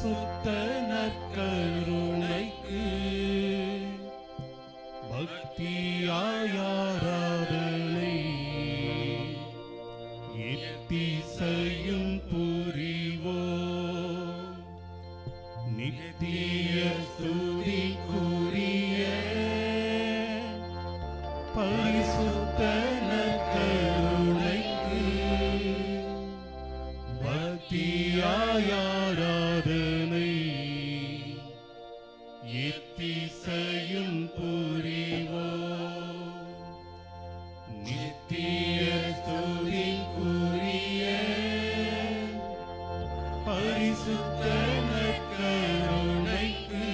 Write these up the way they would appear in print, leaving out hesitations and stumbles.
பரிசுத்த நற்கருணைக்கு பக்தியாய் ஆராதனை எத்திசையும் புரிவோம். நித்திய ஸ்துதிக்குரிய பரிசுத்த நற்கருணைக்கு பக்தியாய் ஆராதனை எத்திசையும் புரிவோம். நித்திய ஸ்துதிக்குரிய பரிசுத்த நற்கருணைக்கு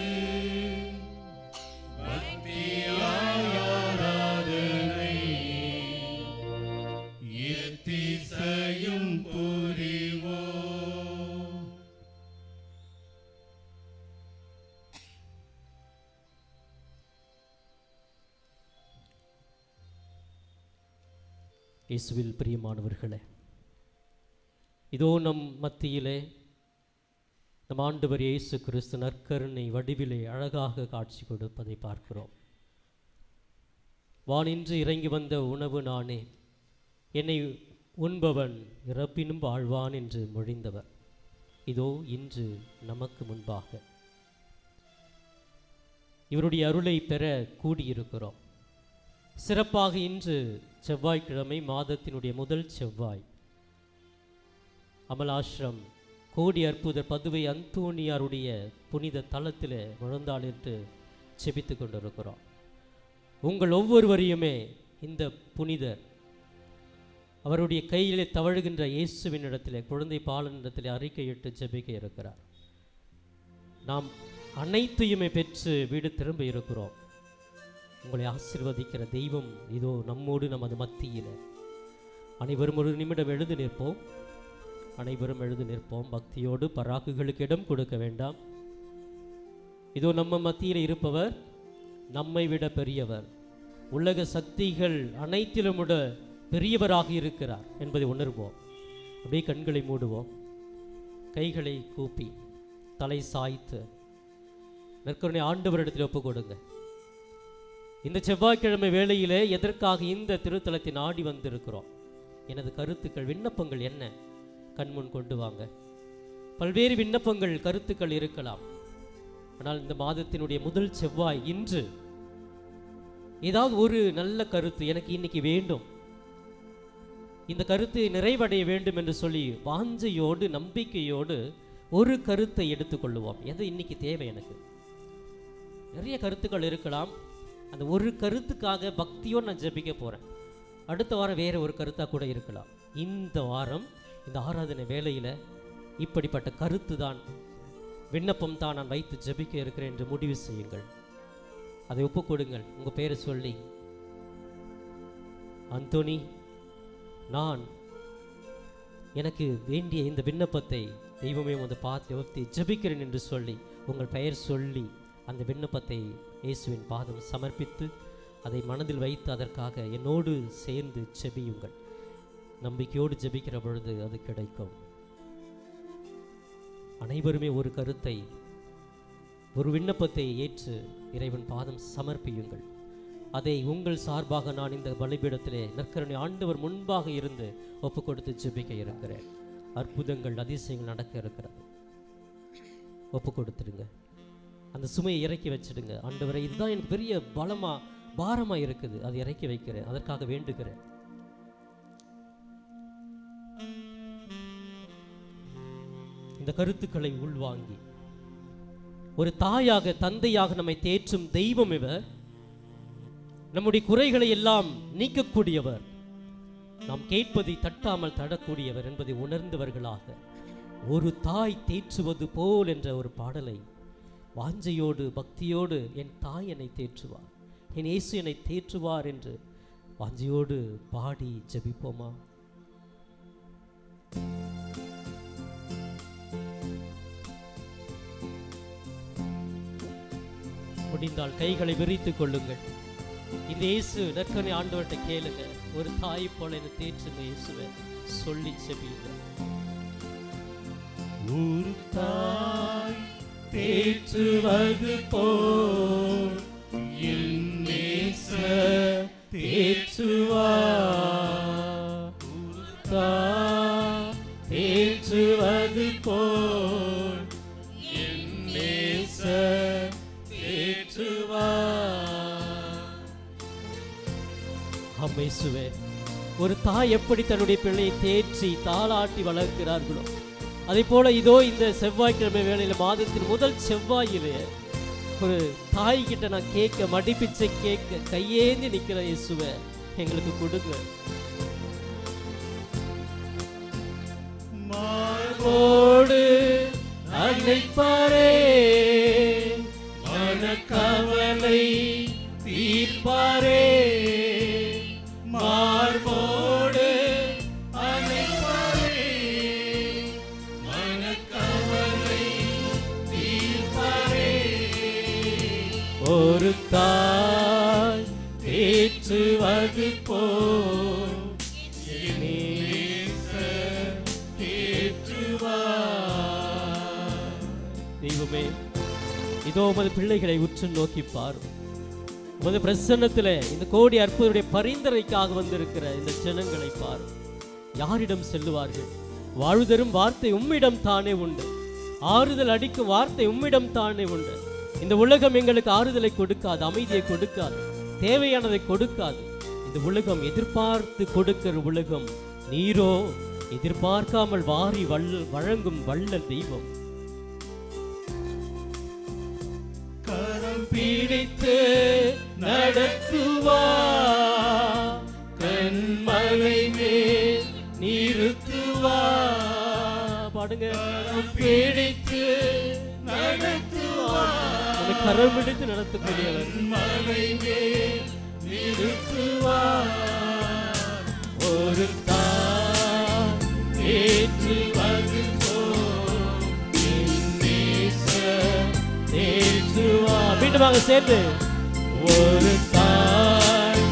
பக்தியாய் ஆராதனை எத்திசையும் புரிவோம். இயேசுவில் பிரியமானவர்களே, இதோ நம் மத்தியிலே நம் ஆண்டவர் இயேசு கிறிஸ்து நற்கருணை வடிவிலே அழகாக காட்சி கொடுப்பதை பார்க்கிறோம். வானின்று இறங்கி வந்த உணவு நானே, என்னை உண்பவன் இறப்பினும் வாழ்வான் என்று மொழிந்தவர் இதோ இன்று நமக்கு முன்பாக இவருடைய அருளை பெற கூடியிருக்கிறோம். சிறப்பாக இன்று செவ்வாய்க்கிழமை, மாதத்தினுடைய முதல் செவ்வாய், அமலாசிரம் கோடி அற்புதர் பதுவை அந்தோணியாருடைய புனித தலத்தில் முழந்தாளிட்டு செபித்து கொண்டிருக்கிறோம். உங்கள் ஒவ்வொருவரையுமே இந்த புனிதர் அவருடைய கையிலே தவழுகின்ற இயேசுவின் இடத்திலே, குழந்தை பாலனிடத்திலே அறிக்கையிட்டு ஜெபிக்க இருக்கிறார். நாம் அனைத்தையுமே பெற்று வீடு திரும்ப இருக்கிறோம். உங்களை ஆசீர்வதிக்கிற தெய்வம் இதோ நம்மோடு நமது மத்தியில். அனைவரும் ஒரு நிமிடம் எழுந்து நிற்போம். அனைவரும் எழுந்து நிற்போம். பக்தியோடு பராக்குகளுக்கு இடம் கொடுக்க வேண்டாம். இதோ நம்ம மத்தியில் இருப்பவர் நம்மை விட பெரியவர், உலக சக்திகள் அனைத்திலும் விட பெரியவராக இருக்கிறார் என்பதை உணர்வோம். அப்படியே கண்களை மூடுவோம், கைகளை கூப்பி தலை சாய்த்து நற்கருணை ஆண்டவரிடத்தில் ஒப்பு கொடுங்க. இந்த செவ்வாய்க்கிழமை வேளையிலே எதற்காக இந்த திருத்தலத்தை நாடி வந்திருக்கிறோம்? எனது கருத்துக்கள், விண்ணப்பங்கள் என்ன? கண்முன் கொண்டு வாங்க. பல்வேறு விண்ணப்பங்கள், கருத்துக்கள் இருக்கலாம். ஆனால் இந்த மாதத்தினுடைய முதல் செவ்வாய் இன்று ஏதாவது ஒரு நல்ல கருத்து எனக்கு இன்னைக்கு வேண்டும், இந்த கருத்து நிறைவடைய வேண்டும் என்று சொல்லி வாஞ்சையோடு நம்பிக்கையோடு ஒரு கருத்தை எடுத்துக்கொள்ளுவோம். எது இன்னைக்கு தேவை? எனக்கு நிறைய கருத்துக்கள் இருக்கலாம். அந்த ஒரு கருத்துக்காக பக்தியோடு நான் ஜெபிக்க போகிறேன். அடுத்த வாரம் வேறு ஒரு கருத்தாக கூட இருக்கலாம். இந்த வாரம் இந்த ஆராதனை வேளையில் இப்படிப்பட்ட கருத்து தான், விண்ணப்பம் தான் நான் வைத்து ஜெபிக்க இருக்கிறேன் என்று முடிவு செய்யுங்கள். அதை ஒப்புக்கொடுங்கள். உங்கள் பேரை சொல்லி, அந்தோனி, நான் எனக்கு வேண்டிய இந்த விண்ணப்பத்தை தெய்வமே வந்து பார்த்து ஜெபிக்கிறேன் என்று சொல்லி உங்கள் பெயர் சொல்லி அந்த விண்ணப்பத்தை இயேசுவின் பாதம் சமர்ப்பித்து அதை மனதில் வைத்து அதற்காக என்னோடு சேர்ந்து ஜெபியுங்கள். நம்பிக்கையோடு ஜெபிக்கிற பொழுது அது கிடைக்கும். அனைவருமே ஒரு கருத்தை, ஒரு விண்ணப்பத்தை ஏற்று இறைவன் பாதம் சமர்ப்பியுங்கள். அதை உங்கள் சார்பாக நான் இந்த பலிபீடத்திலே நற்கருணை ஆண்டவர் முன்பாக இருந்து ஒப்பு கொடுத்து ஜெபிக்க இருக்கிறேன். அற்புதங்கள், அதிசயங்கள் நடக்க இருக்கிறது. ஒப்பு கொடுத்துடுங்க. அந்த சுமையை இறக்கி வச்சிடுங்க. ஆண்டவரை, இதுதான் எனக்கு பெரிய பாரமாக இருக்குது, அதை இறக்கி வைக்கிறேன், அதற்காக வேண்டுகிறேன். இந்த கருத்துக்களை உள்வாங்கி ஒரு தாயாக தந்தையாக நம்மை தேற்றும் தெய்வம் இவர். நம்முடைய குறைகளை எல்லாம் நீக்கக்கூடியவர், நாம் கேட்பதை தட்டாமல் தடக்கூடியவர் என்பதை உணர்ந்தவர்களாக ஒரு தாய் தேற்றுவது போல் என்ற ஒரு பாடலை வாஞ்சையோடு பக்தியோடு, என் தாய் என்னை தேற்றுவார், என் இயேசு என்னை தேற்றுவார் என்று வாஞ்சையோடு பாடி ஜெபிப்போமா? முடிந்தால் கைகளை விரித்துக் கொள்ளுங்கள். இந்த இயேசு நற்கருணை ஆண்டவர்கிட்ட கேளுங்க. ஒரு தாய் போல என்ன தேற்றுங்க தேற்றுவது போல் என் நேசர் தேற்றுவார். தேற்றுவது போல் என் நேசர் தேற்றுவார். அம்மேசுவே, ஒரு தாய் எப்படி தன்னுடைய பிள்ளையை தேற்றி தாளாட்டி வளர்க்கிறார்களோ அதே போல இதோ இந்த செவ்வாய்க்கிழமை வேளையில் மாதத்தின் முதல் செவ்வாயிலே ஒரு தாய்கிட்ட நான் கேட்க மடிப்பிச்சை கேட்க கையேந்தி நிற்கிற இயேசுவை எங்களுக்கு கொடுங்க. மார்போடு அழைப்பாரே, மனக்கவலை தீர்ப்பாரே. மார்போடு அழைப்பாரே, மனக்கவலை தீர்ப்பாரே. ஒரு தாய் தேற்றுவது போல் தெய்வமே, இதோ உமது பிள்ளைகளை உற்று நோக்கி பாரும். உமது பிரசன்னத்தில் இந்த கோடி அற்புதருடைய பரிந்துரைக்காக வந்திருக்கிற இந்த ஜனங்களை பாரும். யாரிடம் செல்லுவார்கள்? வாழ்தரும் வார்த்தை உம்மிடம் தானே உண்டு. ஆறுதல் அடிக்கும் வார்த்தை உம்மிடம் தானே உண்டு. இந்த உலகம் எங்களுக்கு ஆறுதலை கொடுக்காது, அமைதியை கொடுக்காது, தேவையானதை கொடுக்காது. இந்த உலகம் எதிர்பார்த்து கொடுக்கிற உலகம். நீரோ எதிர்பார்க்காமல் வாரி வழங்கும் வள்ளல் தெய்வம். கரம் பிடித்து நடத்துவார், கண்மலை மேல் நிறுத்துவார். பாடுங்க. கரம் பிடித்து நடத்துவார், கரம் பிடித்து நடத்தக்கூடியவர். மலை மேல் நிறுத்துவார். ஒரு தாய் ஏற்றுவது போல் என் நேசர் தேற்றுவார். மீண்டும் வாங்க சேர்ந்து. ஒரு தாய்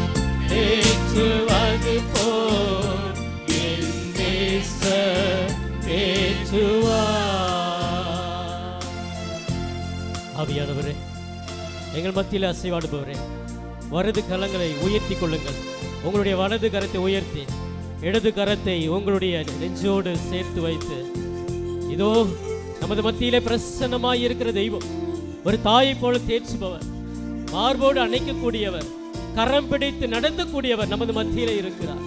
தேற்றுவது போல் என் நேசர் தேற்றுவார். ஆவியானவரே, எங்கள் மத்தியில் அசைவாடுபவரே, வலது கரங்களை உயர்த்தி கொள்ளுங்கள். உங்களுடைய வலது கரத்தை உயர்த்தி இடது கரத்தை உங்களுடைய நெஞ்சோடு சேர்த்து வைத்து, இதோ நமது மத்தியிலே பிரசன்னமாய் இருக்கிற தெய்வம், ஒரு தாயை போல தேற்றுபவர், மார்போடு அணைக்கக்கூடியவர், கரம் பிடித்து நடத்தக்கூடியவர் நமது மத்தியிலே இருக்கிறார்.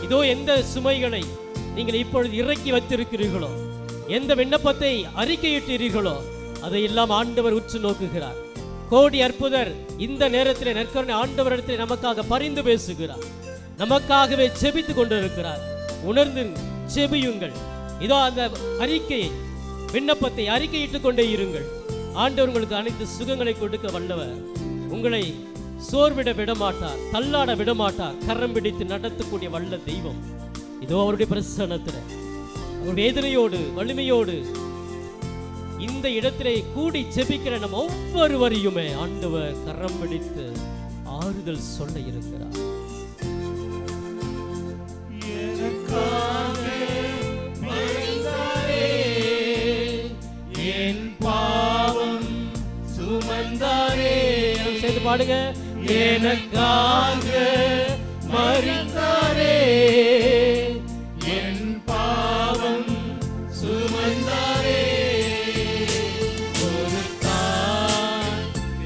இதோ எந்த சுமைகளை நீங்கள் இப்பொழுது இறக்கி வைத்திருக்கிறீர்களோ, எந்த விண்ணப்பத்தை அறிக்கையிட்டீர்களோ அதையெல்லாம் ஆண்டவர் உற்று நோக்குகிறார். கோடி அற்புதர் இந்த நேரத்தில் நற்கருணை ஆண்டவரிடத்தில் நமக்காக பரிந்து பேசுகிறார். நமக்காகவே செபித்து கொண்டிருக்கிறார். உணர்ந்து செபியுங்கள். இதோ அந்த அறிக்கையை, விண்ணப்பத்தை அறிக்கையிட்டுக் கொண்டே இருங்கள். ஆண்டவர் உங்களுக்கு அனைத்து சுகங்களை கொடுக்க வல்லவர். உங்களை சோர்விட விடமாட்டார், தள்ளாட விடமாட்டார். கரம் பிடித்து நடத்தக்கூடிய வல்ல தெய்வம். இதோ அவருடைய பிரசன்னத்தில் வேதனையோடு வலிமையோடு இந்த இடத்திலே கூடி செபிக்கிற நம்ம ஒவ்வொருவரையுமே ஆண்டவர் கரம் பிடித்து ஆறுதல் சொல்ல இருக்கிறார். என் பாவம் சுமந்தாரே, சேர்ந்து பாடுங்க. எனக்காக மரித்தாரே, என் பாவம் சுமந்தாரே. ஒரு தாய்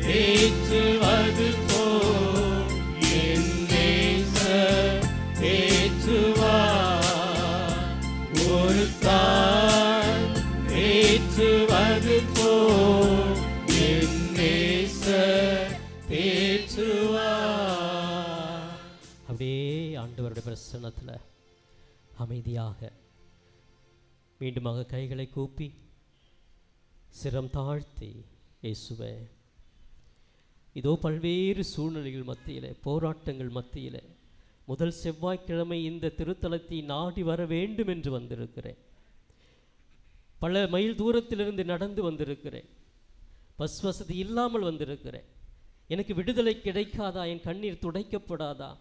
தேற்றுவது போல் என் நேசர் தேற்றுவார். ஒரு தாய் தேற்றுவது போல் என் நேசர் தேற்றுவார். அப்படியே ஆண்டவருடைய பிரசன்னத்தில் அமைதியாக மீண்டுமாக கைகளை கூப்பி சிரம் தாழ்த்தி, இயேசுவே, இதோ பல்வேறு சூழ்நிலைகள் மத்தியிலே, போராட்டங்கள் மத்தியிலே முதல் செவ்வாய்க்கிழமை இந்த திருத்தலத்தை நாடி வர வேண்டும் என்று வந்திருக்கிறேன். பல மைல் தூரத்திலிருந்து நடந்து வந்திருக்கிறேன். பஸ் வசதி இல்லாமல் வந்திருக்கிறேன். எனக்கு விடுதலை கிடைக்காதா? என் கண்ணீர் துடைக்கப்படாதா?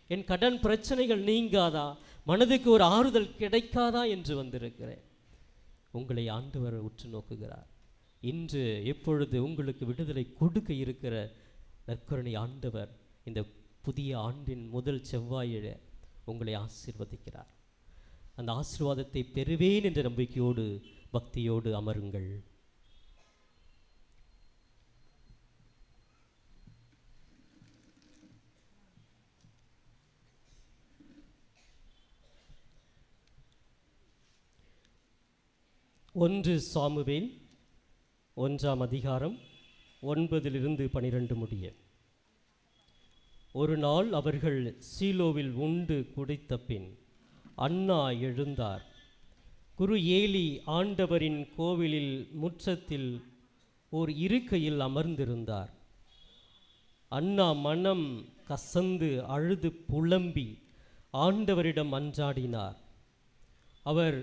என் கடன் பிரச்சனைகள் நீங்காதா? மனதுக்கு ஒரு ஆறுதல் கிடைக்காதா என்று வந்திருக்கிறேன். உங்களை ஆண்டவர் உற்று நோக்குகிறார். இன்று எப்பொழுது உங்களுக்கு விடுதலை கொடுக்க இருக்கிற நற்கருணை ஆண்டவர் இந்த புதிய ஆண்டின் முதல் செவ்வாயில உங்களை ஆசீர்வதிக்கிறார். அந்த ஆசீர்வாதத்தை பெறுவேன் என்ற நம்பிக்கையோடு பக்தியோடு அமருங்கள். ஒன்று சாமுவேல் 1ஆம் அதிகாரம் 9-12 முடிய. ஒரு நாள் அவர்கள் சீலோவில் உண்டு குடித்த பின் அன்னா எழுந்தார். குரு ஏலி ஆண்டவரின் கோவிலில் முற்றத்தில் ஓர் இருக்கையில் அமர்ந்திருந்தார். அன்னா மனம் கசந்து அழுது புலம்பி ஆண்டவரிடம் மன்றாடினார். அவர்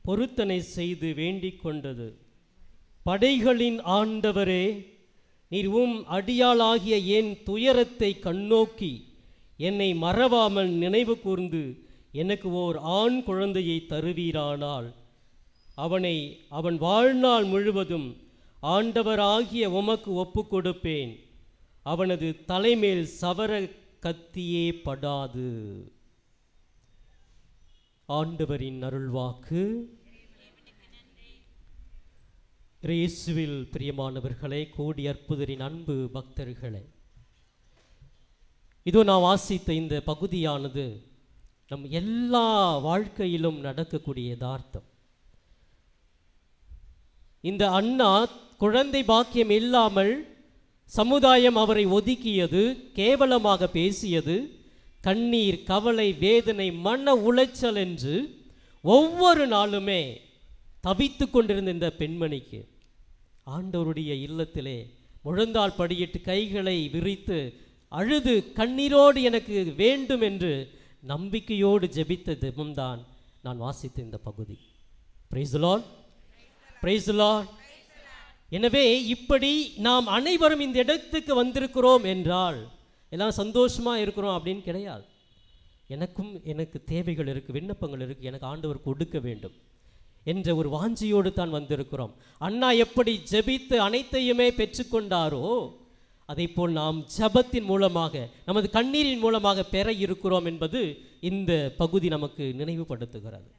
பொருத்தனை செய்து வேண்டிக் கொண்டது, படைகளின் ஆண்டவரே, நீர் உம் அடியாளாகிய என் துயரத்தை கண்ணோக்கி என்னை மறவாமல் நினைவு கூர்ந்து எனக்கு ஓர் ஆண் குழந்தையை தருவீரானால் அவனை அவன் வாழ்நாள் முழுவதும் ஆண்டவராகிய உமக்கு ஒப்பு கொடுப்பேன். அவனது தலைமேல் சவர கத்தியே படாது. ஆண்டவரின் அருள்வாக்கு. இயேசுவில் பிரியமானவர்களே, கோடி அற்புதரின் அன்பு பக்தர்களே, இதோ நான் வாசித்த இந்த பகுதியானது நம் எல்லா வாழ்க்கையிலும் நடக்கக்கூடிய யதார்த்தம். இந்த அண்ணா குழந்தை பாக்கியம் இல்லாமல் சமுதாயம் அவரை ஒதுக்கியது, கேவலமாக பேசியது, கண்ணீர், கவலை, வேதனை, மன உளைச்சல் என்று ஒவ்வொரு நாளுமே தவித்து கொண்டிருந்த இந்த பெண்மணிக்கு ஆண்டவருடைய இல்லத்திலே முழந்தால் படியிட்டு கைகளை விரித்து அழுது கண்ணீரோடு எனக்கு வேண்டும் என்று நம்பிக்கையோடு ஜெபித்த ஜெபம்தான் நான் வாசித்த இந்த பகுதி. Price the Lord, praise the Lord. எனவே இப்படி நாம் அனைவரும் இந்த இடத்துக்கு வந்திருக்கிறோம் என்றால் எல்லாம் சந்தோஷமாக இருக்கிறோம் அப்படின்னு கிடையாது. எனக்கு தேவைகள் இருக்குது, விண்ணப்பங்கள் இருக்குது, எனக்கு ஆண்டவர் கொடுக்க வேண்டும் என்ற ஒரு வாஞ்சியோடு தான் வந்திருக்கிறோம். அண்ணா எப்படி ஜெபித்து அனைத்தையுமே பெற்றுக்கொண்டாரோ அதை போல் நாம் ஜெபத்தின் மூலமாக, நமது கண்ணீரின் மூலமாக பெற இருக்கிறோம் என்பது இந்த பகுதி நமக்கு நினைவுபடுத்துகிறது.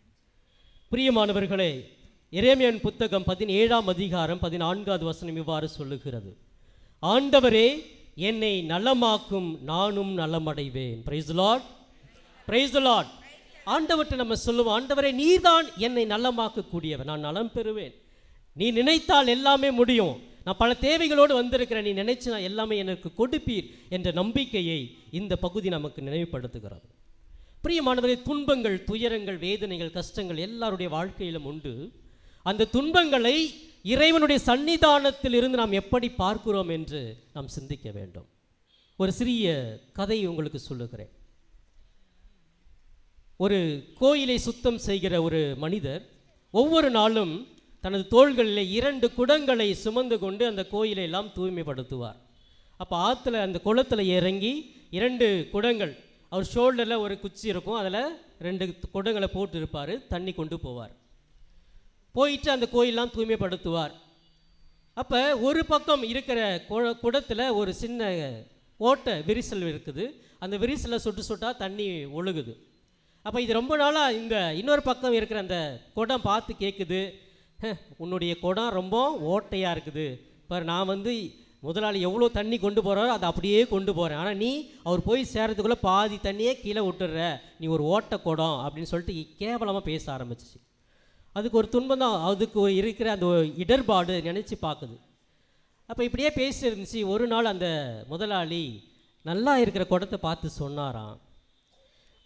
பிரியமானவர்களே, எரேமியாவின் புத்தகம் 17ஆம் அதிகாரம் 14வது வசனம் இவ்வாறு சொல்லுகிறது, ஆண்டவரே என்னை நலமாக்கும், நானும் நலமடைவேன். Praise the Lord, praise the Lord. ஆண்டவர்கிட்ட நம்ம சொல்லுவோம், ஆண்டவரே நீர்தான் என்னை நலமாக்கக்கூடியவர், நான் நலம் பெறுவேன். நீ நினைத்தால் எல்லாமே முடியும். நான் பல தேவைகளோடு வந்திருக்கிறேன், நீ நினைச்சு நான் எல்லாமே எனக்கு கொடுப்பீர் என்ற நம்பிக்கையை இந்த பகுதி நமக்கு நினைவுபடுத்துகிறது. பிரியமானவரே, துன்பங்கள், துயரங்கள், வேதனைகள், கஷ்டங்கள் எல்லாருடைய வாழ்க்கையிலும் உண்டு. அந்த துன்பங்களை இறைவனுடைய சன்னிதானத்தில் இருந்து நாம் எப்படி பார்க்கிறோம் என்று நாம் சிந்திக்க வேண்டும். ஒரு சிறிய கதை உங்களுக்கு சொல்லுகிறேன். ஒரு கோயிலை சுத்தம் செய்கிற ஒரு மனிதர் ஒவ்வொரு நாளும் தனது தோள்களில் 2 குடங்களை சுமந்து கொண்டு அந்த கோயிலை எல்லாம் தூய்மைப்படுத்துவார். அப்போ ஆற்றுல அந்த குளத்தில் இறங்கி 2 குடங்கள், அவர் ஷோல்டரில் ஒரு குச்சி இருக்கும், அதில் 2 குடங்களை போட்டு இருப்பார், தண்ணி கொண்டு போவார். போயிட்டு அந்த கோயிலெலாம் தூய்மைப்படுத்துவார். அப்போ ஒரு பக்கம் இருக்கிற குடத்தில் ஒரு சின்ன ஓட்டை விரிசல் இருக்குது. அந்த விரிசலை சொட்டு சொட்டாக தண்ணி ஒழுகுது. அப்போ இது ரொம்ப நாளாக இந்த இன்னொரு பக்கம் இருக்கிற அந்த குடம் பார்த்து கேட்குது, உன்னுடைய குடம் ரொம்ப ஓட்டையாக இருக்குது பாரு, நான் முதலாளி எவ்வளோ தண்ணி கொண்டு போகிறாரோ அதை அப்படியே கொண்டு போகிறேன், ஆனால் நீ அவர் போய் சேரத்துக்குள்ளே பாதி தண்ணியே கீழே விட்டுடுற, நீ ஒரு ஓட்டை குடம் அப்படின்னு சொல்லிட்டு கேவலமாக பேச ஆரம்பிச்சிச்சு. அதுக்கு ஒரு துன்பம் தான், அதுக்கு இருக்கிற அந்த இடர்பாடு நினச்சி பார்க்குது. அப்போ இப்படியே பேசி இருந்துச்சு. ஒரு நாள் அந்த முதலாளி நல்லா இருக்கிற குடத்தை பார்த்து சொன்னாராம்,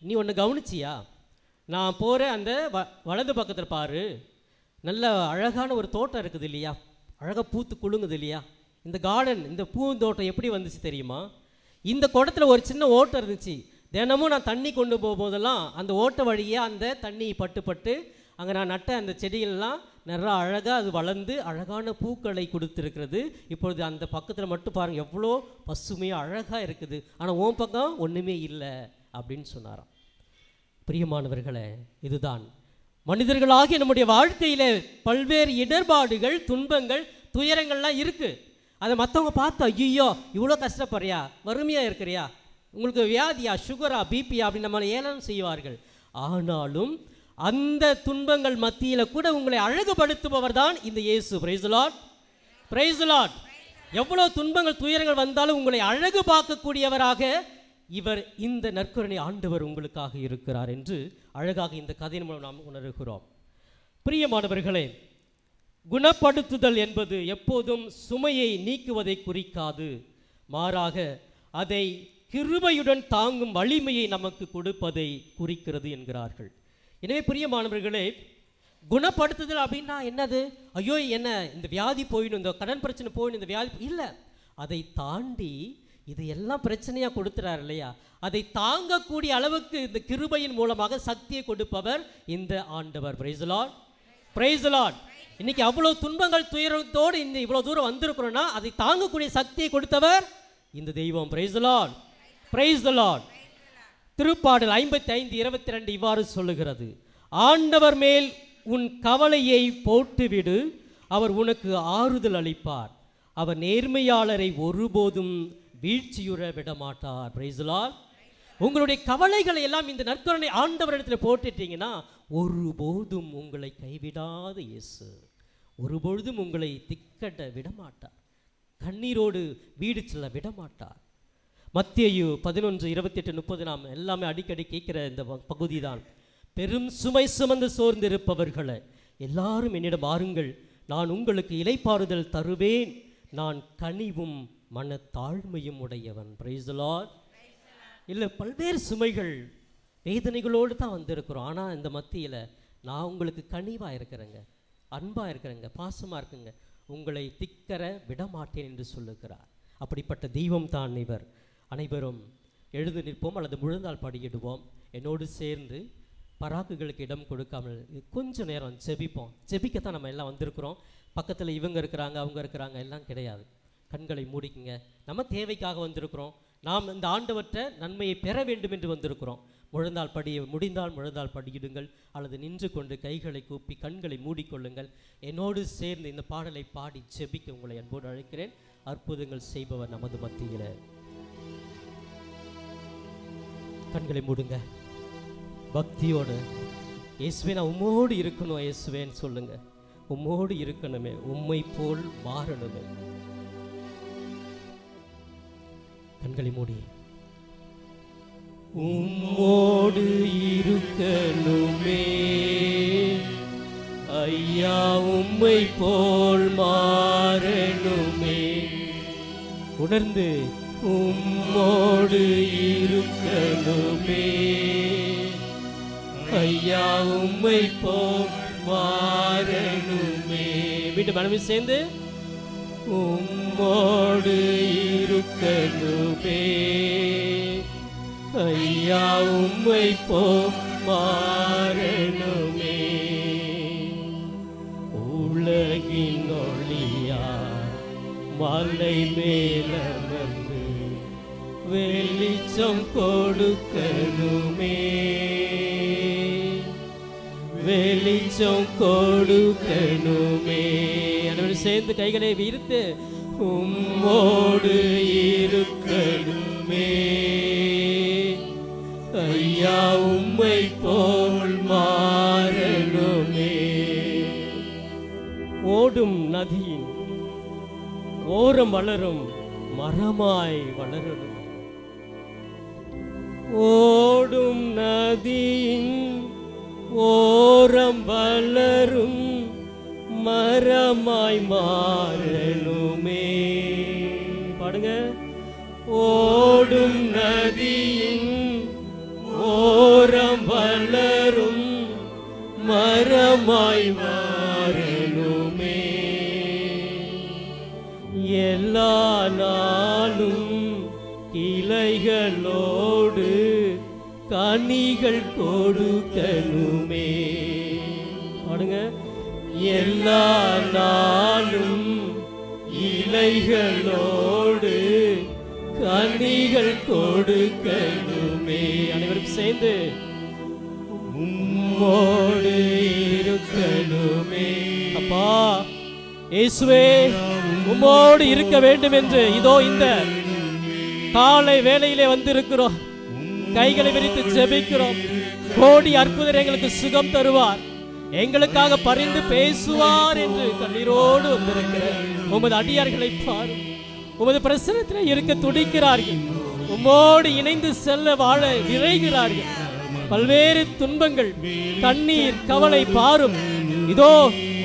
நீ ஒன்று கவனிச்சியா, நான் போகிற அந்த வலது பக்கத்தில் பாரு, நல்ல அழகான ஒரு தோட்டம் இருக்குது இல்லையா, அழகாக பூத்து குலுங்குது இல்லையா, இந்த கார்டன், இந்த பூந்தோட்டம் எப்படி வந்துச்சு தெரியுமா, இந்த குடத்தில் ஒரு சின்ன ஓட்டம் இருந்துச்சு, தினமும் நான் தண்ணி கொண்டு போகும்போதெல்லாம் அந்த ஓட்ட வழியே அந்த தண்ணி பட்டு பட்டு அங்கே நான் நட்ட அந்த செடிகள்லாம் நிறையா அழகாக அது வளர்ந்து அழகான பூக்களை கொடுத்துருக்கிறது. இப்பொழுது அந்த பக்கத்தில் மட்டும் பாருங்கள் எவ்வளோ பசுமையாக அழகாக இருக்குது, ஆனால் உன் பக்கம் ஒன்றுமே இல்லை அப்படின்னு சொன்னாராம். பிரியமானவர்களே, இதுதான் மனிதர்களாகிய நம்முடைய வாழ்க்கையில் பல்வேறு இடர்பாடுகள், துன்பங்கள், துயரங்கள்லாம் இருக்குது. அதை மற்றவங்க பார்த்து ஐயோ இவ்வளோ கஷ்டப்படுறியா, வறுமையாக இருக்கிறியா, உங்களுக்கு வியாதியா, சுகரா, பிபியா அப்படின்னு நம்மளை ஏளனம் செய்வார்கள். ஆனாலும் அந்த துன்பங்கள் மத்தியில் கூட உங்களை அழகுபடுத்துபவர் தான் இந்த இயேசு. Price the Lord, praise the Lord. எவ்வளோ துன்பங்கள் துயரங்கள் வந்தாலும் உங்களை அழகு பார்க்கக்கூடியவராக இவர் இந்த நற்கருணை ஆண்டவர் உங்களுக்காக இருக்கிறார் என்று அழகாக இந்த கதையின் மூலம் நாம் உணர்கிறோம். பிரியமானவர்களே, குணப்படுத்துதல் என்பது எப்போதும் சுமையை நீக்குவதை குறிக்காது, மாறாக அதை கிருபையுடன் தாங்கும் வலிமையை நமக்கு கொடுப்பதை குறிக்கிறது என்கிறார்கள். எனவே பிரியமானவர்களே, குணப்படுத்துதல் அப்படின்னா என்னது? ஐயோ என்ன இந்த வியாதி போயிடும், இந்த கடன் பிரச்சனை போயிடும், இந்த வியாதி இல்லை. அதை தாண்டி இது எல்லாம் பிரச்சனையாக கொடுத்துறாரு இல்லையா, அதை தாங்கக்கூடிய அளவுக்கு இந்த கிருபையின் மூலமாக சக்தியை கொடுப்பவர் இந்த ஆண்டவர். Price the Lord, praise the Lord. இன்னைக்கு அவ்வளோ துன்பங்கள் துயரத்தோடு இந்த இவ்வளோ தூரம் வந்திருக்கிறோன்னா அதை தாங்கக்கூடிய சக்தியை கொடுத்தவர் இந்த தெய்வம். Price the Lord, praise the Lord. திருப்பாடல் 55:22 இவ்வாறு சொல்லுகிறது, ஆண்டவர் மேல் உன் கவலையை போட்டுவிடு, அவர் உனக்கு ஆறுதல் அளிப்பார், அவர் நேர்மையாளரை ஒருபோதும் வீழ்ச்சியுற விடமாட்டார். Praise the Lord. உங்களுடைய கவலைகளை எல்லாம் இந்த நற்கருணை ஆண்டவரிடத்தில் போட்டுட்டீங்கன்னா ஒருபோதும் உங்களை கைவிடாத இயேசு ஒருபொழுதும் உங்களை திக்கட்ட விடமாட்டார், கண்ணீரோடு வீடு செல்ல விடமாட்டார். மத்தேயு 11:28-30 நாம் எல்லாமே அடிக்கடி கேட்கிற இந்த பகுதி தான். பெரும் சுமை சுமந்து சோர்ந்து இருப்பவர்களை எல்லாரும் என்னிடம் வாருங்கள், நான் உங்களுக்கு இளைப்பாறுதல் தருவேன், நான் கனிவும் மனத்தாழ்மையும் உடையவன். Price the Lord. இல்லை, பல்வேறு சுமைகள் வேதனைகளோடு தான் வந்திருக்கிறோம். ஆனால் இந்த மத்தியில் நான் உங்களுக்கு கனிவாக இருக்கிறேங்க, அன்பாக இருக்கிறேங்க, பாசமாக இருக்குங்க, உங்களை திக்கற விடமாட்டேன் என்று சொல்லுகிறார். அப்படிப்பட்ட தெய்வம் தான் இவர். அனைவரும் எழுந்து நிற்போம் அல்லது முழந்தால் படியிடுவோம். என்னோடு சேர்ந்து பராக்குகளுக்கு இடம் கொடுக்காமல் கொஞ்சம் நேரம் ஜெபிப்போம். ஜெபிக்கத்தான் நம்ம எல்லாம் வந்திருக்கிறோம். பக்கத்தில் இவங்க இருக்கிறாங்க அவங்க இருக்கிறாங்க எல்லாம் கிடையாது. கண்களை மூடிக்குங்க. நம்ம தேவைக்காக வந்திருக்கிறோம். நாம் இந்த ஆண்டவற்ற நன்மையை பெற வேண்டும் என்று வந்திருக்கிறோம். முழந்தால் முடிந்தால் முழந்தால் படியிடுங்கள் அல்லது நின்று கொண்டு கைகளை கூப்பி கண்களை மூடிக்கொள்ளுங்கள். என்னோடு சேர்ந்து இந்த பாடலை பாடி ஜெபிக்க உங்களை அன்போடு அழைக்கிறேன். அற்புதங்கள் செய்பவர் நமது மத்தியில். கண்களை மூடுங்க. பக்தியோடு இயேசுவே நான் உம்மோடு இருக்கணும் இயேசுவேன்னு சொல்லுங்க. உம்மோடு இருக்கணுமே, உம்மை போல் மாறணுமே. கண்களை மூடி உம்மோடு இருக்கணுமே ஐயா, உம்மை போல் மாறணுமே. உணர்ந்து உம்மோடு இருக்கணுமே ஐயா, உம்மை போல் மாறணுமே. வீட்டு மனமே சேர்ந்து உம்மோடு இருக்கணுமே ஐயா, உம்மை போல் மாறணுமே. உலகின் ஒளியா மலை மேலமர்ந்து வெளிச்சம் கொடுக்கணுமே, வெளிச்சம் கொடுக்கணுமே. அதோடு சேர்ந்து கைகளை விரித்து உம்மோடு இருக்கணுமே ஐயா, உம்மை போல் மாறணுமே. ஓடும் நதியின் ஓரம் வளரும் மரமாய் வளரணும். ஓடும் நதியின் ஓரம் வளரும் மரமாய் மாறணுமே. பாடுங்க. ஓடும் நதியின் ஓரம் வளரும் மரமாய் மாறணுமே. எல்லா நாளும் கிளைகளோடு கனிகள் கொடுக்கணுமே. பாடுங்க. எல்லா நாளும் இலைகளோடு கனிகள் கொடுக்கணுமே. அனைவரும் சேர்ந்து உம்மோடு இருக்கணுமே. அப்பா இயேசுவே உம்மோடு இருக்க வேண்டும் என்று இதோ இந்த காலை வேளையிலே வந்திருக்கிறோம். கைகளை விரித்து ஜெபிக்கிறோம். கோடி அற்புதர் எங்களுக்கு சுகம் தருவார், எங்களுக்காக பரிந்து பேசுவார் என்று கண்ணீரோடு வந்திருக்கிற உமது அடியார்களை பார். உமது பிரசனத்தில் இருக்க துடிக்கிறார்கள், உம்மோடு இணைந்து செல்ல வாழ விரைகிறார்கள். பல்வேறு துன்பங்கள், கண்ணீர், கவலை பாரும். இதோ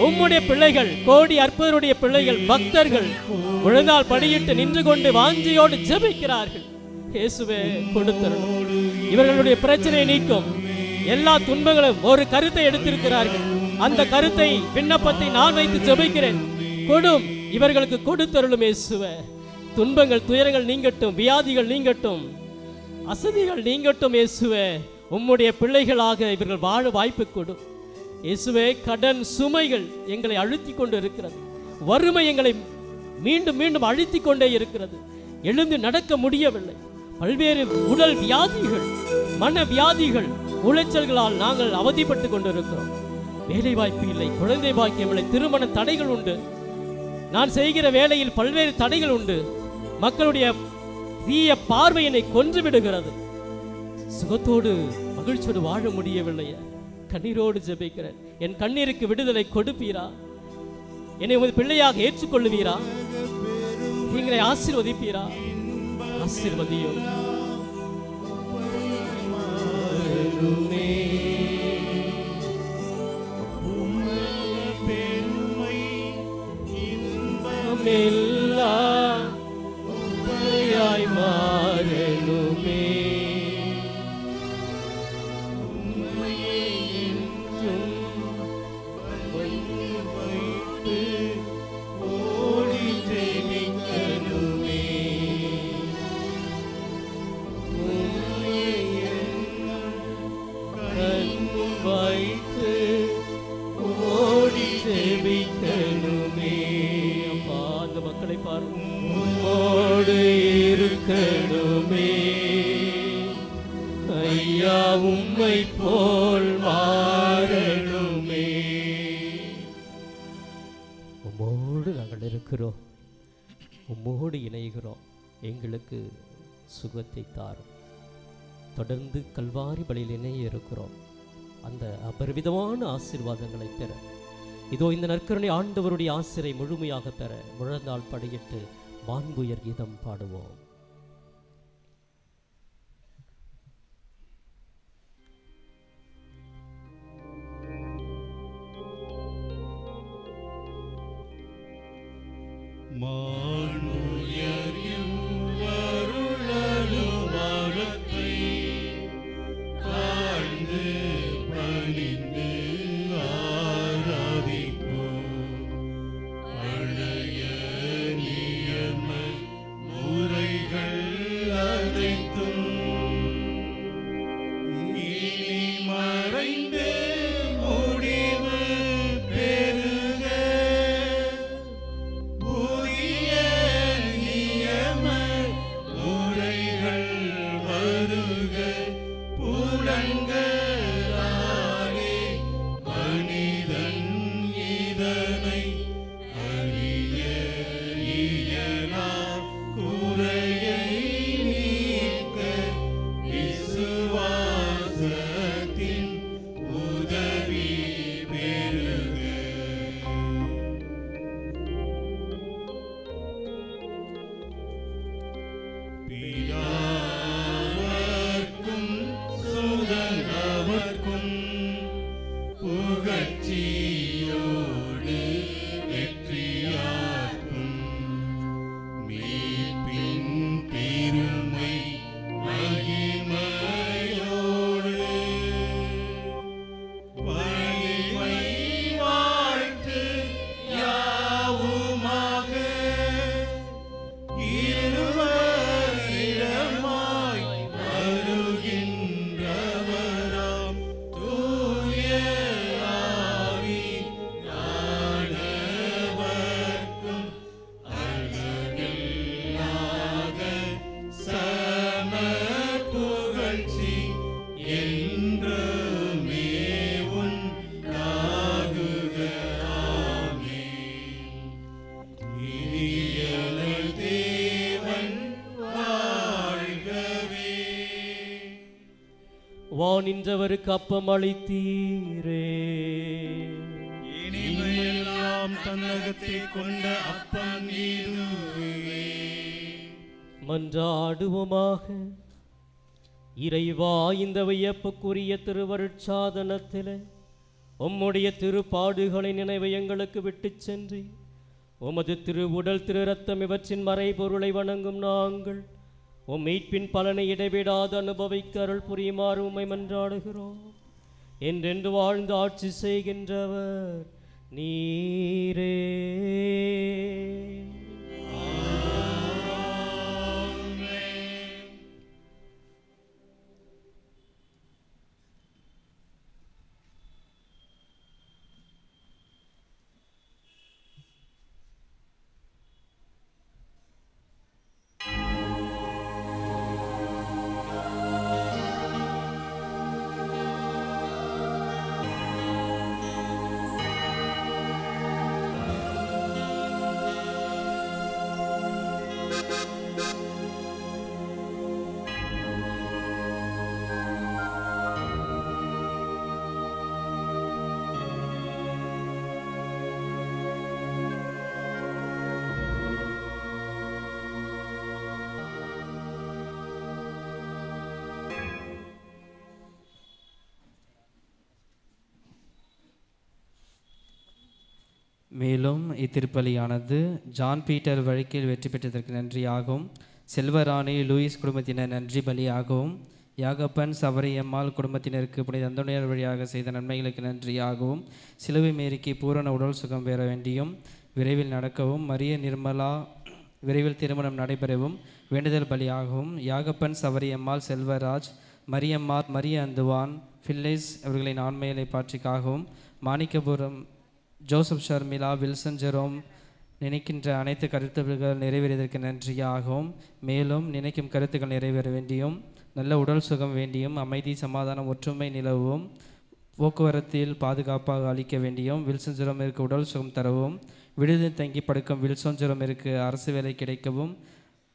உம்முடைய பிள்ளைகள், கோடி அற்புதருடைய பிள்ளைகள், பக்தர்கள் முழந்தால் படியிட்டு நின்று கொண்டு வாஞ்சியோடு ஜெபிக்கிறார்கள். இயேசுவே கொடுத்தருளும். இவர்களுடைய பிரச்சனை நீக்கும். எல்லா துன்பங்களும் ஒரு கருத்தை எடுத்திருக்கிறார்கள். அந்த கருத்தை, விண்ணப்பத்தை நான் வைத்து ஜெபிக்கிறேன். கொடும், இவர்களுக்கு கொடுத்தருளும் இயேசுவே. துன்பங்கள், துயரங்கள் நீங்கட்டும், வியாதிகள் நீங்கட்டும், அசதிகள் நீங்கட்டும் இயேசுவே. உம்முடைய பிள்ளைகளாக இவர்கள் வாழ வாய்ப்பு கொடும் இயேசுவே. கடன் சுமைகள் எங்களை அழுத்தி கொண்டு இருக்கிறது. வறுமை எங்களை மீண்டும் மீண்டும் அழுத்தி கொண்டே இருக்கிறது. எழுந்து நடக்க முடியவில்லை. பல்வேறு உடல் வியாதிகள், மன வியாதிகள், உளைச்சல்களால் நாங்கள் அவதிப்பட்டு கொண்டிருக்கிறோம். வேலை வாய்ப்பு இல்லை, குழந்தை பாக்கியம் இல்லை, திருமண தடைகள் உண்டு. நான் செய்கிற வேலையில் பல்வேறு தடைகள் உண்டு. மக்களுடைய தீய பார்வை என்னை கொன்று விடுகிறது. சுகத்தோடு மகிழ்ச்சியோடு வாழ முடியவில்லையே. கண்ணீரோடு ஜெபிக்கிறேன். என் கண்ணீருக்கு விடுதலை கொடுப்பீரா? என்னை உமது பிள்ளையாக ஏற்றுக்கொள்ளுவீரா? எங்களை ஆசீர்வதிப்பீரா? ஆசீர்வதியும். மாறனுமே ஐயா உம்மை போல் மாறனுமே. உம்மோடு நாங்கள் இருக்கிறோம், உம்மோடு இணைகிறோம். எங்களுக்கு சுகத்தை தாரும். தொடர்ந்து கல்வாரி பலியில் இணைய இருக்கிறோம். அந்த அபரிவிதமான ஆசீர்வாதங்களை பெற இதோ இந்த நற்கருணை ஆண்டவருடைய ஆசிரை முழுமையாக பெற முழந்தால் படியிட்டு மாண்புயர் கீதம் பாடுவோம். முடிவு பெறுக, புதிய நின்றவருக்கு அப்பம் அளித்தீரே. இனிமையெல்லாம் தன்னகத்தை கொண்ட அப்பம் இதுவே. மன்றாடுவோமாக. இறைவா, இந்த வியப்புக்குரிய திருவருட்சாதனத்திலே உம்முடைய திருப்பாடுகளை நினைவை எங்களுக்கு விட்டுச் சென்று உமது திருவுடல் திரு ரத்தம் இவற்றின் மறைபொருளை வணங்கும் நாங்கள் உம் மீட்பின் பலனை இடைவிடாது அனுபவிக்க அருள் புரியுமாறு உம்மை மன்றாடுகிறோம். என்றென்று வாழ்ந்து ஆட்சி செய்கின்றவர் நீரே. மேலும் இத்திருப்பலியானது ஜான் பீட்டர் வழக்கில் வெற்றி பெற்றதற்கு நன்றியாகவும், செல்வராணி லூயிஸ் குடும்பத்தினர் நன்றி பலியாகவும், யாகப்பன் சவரியம்மாள் குடும்பத்தினருக்கு புனித அந்தோனியார் வழியாக செய்த நன்மைகளுக்கு நன்றியாகவும், சிலுவை மேரிக்கு பூரண உடல் சுகம் பெற வேண்டியும் விரைவில் நடக்கவும், மரிய நிர்மலா விரைவில் திருமணம் நடைபெறவும் வேண்டுதல் பலியாகவும், யாகப்பன் சவரியம்மாள் செல்வராஜ் மரியம்மாள் மரிய அந்துவான் ஃபில்லிஸ் அவர்களின் ஆண்மையிலை பாற்றிக்காகவும், Manickapuram Joseph Sharmila Wilson Jerome நினைக்கின்ற அனைத்து கருத்துக்கள் நிறைவேறியதற்கு நன்றியாகவும், மேலும் நினைக்கும் கருத்துக்கள் நிறைவேற வேண்டியும் நல்ல உடல் சுகம் வேண்டியும் அமைதி சமாதானம் ஒற்றுமை நிலவும் போக்குவரத்தில் பாதுகாப்பாக அளிக்க வேண்டியும் வில்சன் ஜெரோமிற்கு உடல் சுகம் தரவும், விடுதி தங்கி படுக்கும் வில்சன் ஜெரோமிற்கு அரசு வேலை கிடைக்கவும்,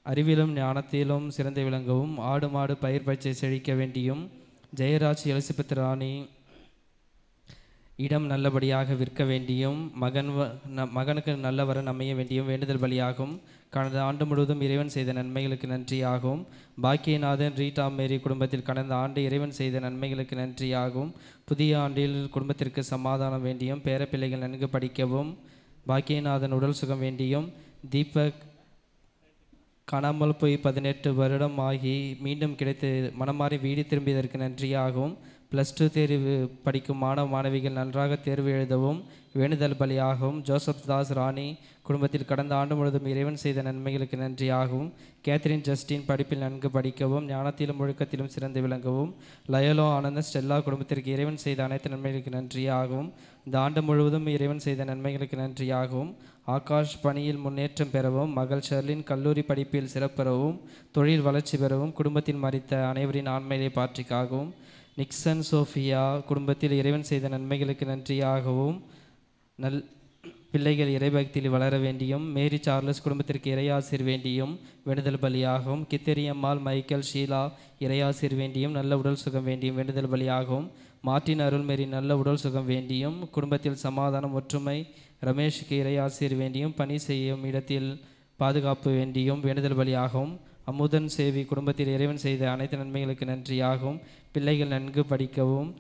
அறிவிலும் ஞானத்திலும் சிறந்து விளங்கவும் ஆடு மாடு பயிர் பயிற்சியை செழிக்க வேண்டியும், ஜெயராஜ் எலிசபெத் ராணி இடம் நல்லபடியாக விற்க வேண்டியும் மகனுக்கு நல்ல வரன் அமைய வேண்டியும் வேண்டுதல் பலியாகும். கடந்த ஆண்டு முழுவதும் இறைவன் செய்த நன்மைகளுக்கு நன்றியாகும். பாக்கியநாதன் ரீட்டா மேரி குடும்பத்தில் கடந்த ஆண்டு இறைவன் செய்த நன்மைகளுக்கு நன்றியாகும். புதிய ஆண்டில் குடும்பத்திற்கு சமாதானம் வேண்டியும் பேரப்பிள்ளைகள் நன்கு படிக்கவும் பாக்கியநாதன் உடல் சுகம் வேண்டியும், தீபக் காணாமல் போய் 18 வருடம் ஆகி மீண்டும் கிடைத்து மனமாறி வீடு திரும்பியதற்கு நன்றியாகவும், +2 தேர்வு படிக்கும் மாணவ மாணவிகள் நன்றாக தேர்வு எழுதவும் வேண்டுதல் பலியாகவும், ஜோசப் தாஸ் ராணி குடும்பத்தில் கடந்த ஆண்டு முழுவதும் இறைவன் செய்த நன்மைகளுக்கு நன்றியாகவும், கேத்ரின் ஜஸ்டின் படிப்பில் நன்கு படிக்கவும் ஞானத்திலும் ஒழுக்கத்திலும் சிறந்து விளங்கவும், லயலோ ஆனந்த ஸ்டெல்லா குடும்பத்திற்கு இறைவன் செய்த அனைத்து நன்மைகளுக்கு நன்றியாகவும், இந்த ஆண்டு முழுவதும் இறைவன் செய்த நன்மைகளுக்கு நன்றியாகவும், ஆகாஷ் பணியில் முன்னேற்றம் பெறவும், மகள் ஷெர்லின் கல்லூரி படிப்பில் சிறப்பெறவும் தொழில் வளர்ச்சி பெறவும், குடும்பத்தில் மறித்த அனைவரின் ஆண்மையை பாற்றிக்காகவும், நிக்சன் சோஃபியா குடும்பத்தில் இறைவன் செய்த நன்மைகளுக்கு நன்றியாகவும் பிள்ளைகள் இறைபக்தியில் வளர வேண்டியும், மேரி சார்லஸ் குடும்பத்திற்கு இறையாசிர் வேண்டியும் வேண்டுதல் பலியாகவும், கித்தரியம்மாள் மைக்கேல் ஷீலா இறையாசிர் வேண்டியும் நல்ல உடல் சுகம் வேண்டியும் வேண்டுதல் பலியாகவும், மார்ட்டின் அருள்மேரி நல்ல உடல் சுகம் வேண்டியும் குடும்பத்தில் சமாதானம் ஒற்றுமை, ரமேஷுக்கு இறையாசிர் வேண்டியும் பணி செய்யும் இடத்தில் பாதுகாப்பு வேண்டியும் வேண்டுதல் பலியாகவும், அமுதன் சேவி குடும்பத்தில் இறைவன் செய்த அனைத்து நன்மைகளுக்கு நன்றியாகவும், பிள்ளைகள் நன்கு படிக்கவும்,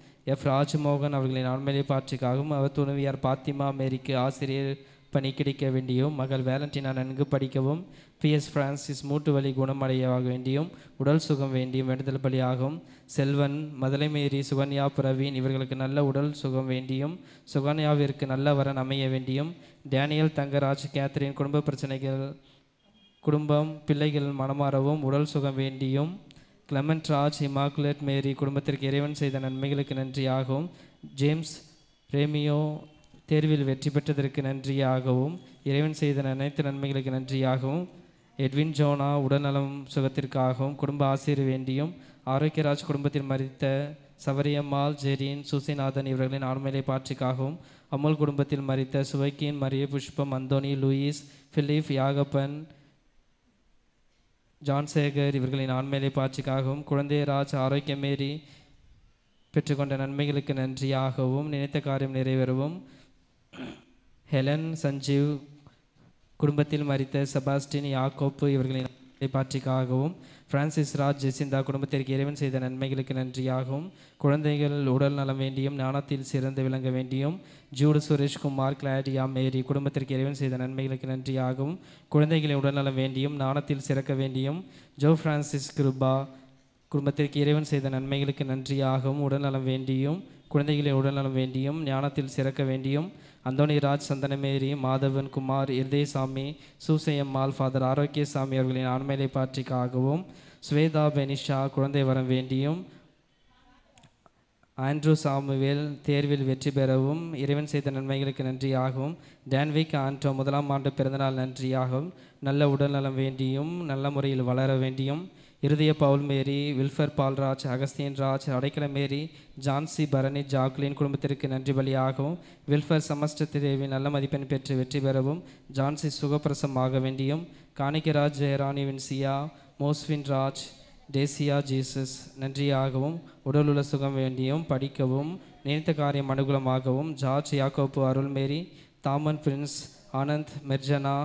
ராஜ்மோகன் அவர்களின் ஆண்மையை பாற்றிக்காகவும், அவர் துணைவியார் பாத்திமா மேரிக்கு ஆசிரியர் பணி கிடைக்க வேண்டியும், மகள் வேலண்டினா நன்கு படிக்கவும், PS பிரான்சிஸ் மூட்டு வலி குணமடையாக வேண்டியும் உடல் சுகம் வேண்டியும் வேண்டுதல் பலியாகவும், செல்வன் மதலைமேரி சுகன்யா பிரவீன் இவர்களுக்கு நல்ல உடல் சுகம் வேண்டியும் சுகன்யாவிற்கு நல்ல வரன் அமைய வேண்டியும், டேனியல் தங்கராஜ் கேத்ரின் குடும்ப பிரச்சனைகள் குடும்பம் பிள்ளைகள் மனமாறவும் உடல் சுகம் வேண்டியும், கிளமெண்ட் ராஜ் இமாக்குலேட் மேரி குடும்பத்திற்கு இறைவன் செய்த நன்மைகளுக்கு நன்றியாகவும், ஜேம்ஸ் ரேமியோ தேர்வில் வெற்றி பெற்றதற்கு நன்றியாகவும் இறைவன் செய்த அனைத்து நன்மைகளுக்கு நன்றியாகவும், எட்வின் ஜோனா உடல்நலம் சுகத்திற்காகவும் குடும்ப ஆசிரியர் வேண்டியும், ஆரோக்கியராஜ் குடும்பத்தில் மறித்த சவரியம்மாள் ஜெரீன் சுசிநாதன் இவர்களின் ஆண்மையை பாற்றிக்காகவும், அமுல் குடும்பத்தில் மறித்த சுவைக்கின் மரிய புஷ்பம் அந்தோனி லூயிஸ் பிலிப் யாகப்பன் ஜான்சேகர் இவர்களின் ஆண்மையை பாட்சிக்காகவும், குழந்தைராஜ் ஆரோக்கியமேரி பெற்றுக்கொண்ட நன்மைகளுக்கு நன்றியாகவும் நினைத்த காரியம் நிறைவேறவும் ஹெலன் சஞ்சீவ் குடும்பத்தில் மரித்த செபாஸ்டின் யாக்கோப்பு இவர்களின் பாற்றிக்காகவும் பிரான்சிஸ் ராஜ் ஜெசிந்தா குடும்பத்திற்கு இறைவன் செய்த நன்மைகளுக்கு நன்றியாகவும் குழந்தைகள் உடல் நலம் வேண்டியும் ஞானத்தில் சிறந்து விளங்க வேண்டியும் ஜூடு சுரேஷ்குமார் கிளாடியா மேரி குடும்பத்திற்கு இறைவன் செய்த நன்மைகளுக்கு நன்றியாகவும் குழந்தைகளின் உடல்நலம் வேண்டியும் ஞானத்தில் சிறக்க வேண்டியும் ஜோ பிரான்சிஸ் கிருபா குடும்பத்திற்கு இறைவன் செய்த நன்மைகளுக்கு நன்றியாகவும் உடல்நலம் வேண்டியும் குழந்தைகளின் உடல்நலம் வேண்டியும் ஞானத்தில் சிறக்க வேண்டியும் அந்தோனி ராஜ் சந்தனமேரி மாதவன் குமார் இருதயசாமி சூசையம்மாள் ஃபாதர் ஆரோக்கியசாமி அவர்களின் ஆண்மையை பாற்றிக்காகவும் ஸ்வேதா பெனிஷா குழந்தை வரம் வேண்டியும் ஆண்ட்ரூ சாமுவேல் தேர்வில் வெற்றி பெறவும் இறைவன் செய்த நன்மைகளுக்கு நன்றியாகவும் டான்விக் ஆண்டோ 1ஆம் ஆண்டு பிறந்தநாள் நன்றியாகவும் நல்ல உடல்நலம் வேண்டியும் நல்ல முறையில் வளர வேண்டியும் இருதய பவுல் மேரி வில்ஃபர் பால்ராஜ் அகஸ்தியன் ராஜ் அடைக்கல மேரி ஜான்சி பரணி ஜாக்லின் குடும்பத்திற்கு நன்றி பலியாகவும் வில்ஃபர் சமஸ்ட தேவி நல்ல மதிப்பெண் பெற்று வெற்றி பெறவும் ஜான்சி சுகப்பிரசம் ஆக வேண்டியும் காணிக்கராஜ் ஜெயராணி வின்சியா மோஸ்வின் ராஜ் டேசியா ஜீசஸ் நன்றியாகவும் உடலுள்ள சுகம் வேண்டியும் படிக்கவும் நினைத்த காரியம் அனுகூலமாகவும் ஜார்ஜ் யாக்கோப்பு அருள்மேரி தாமன் பிரின்ஸ் ஆனந்த் மெர்ஜனா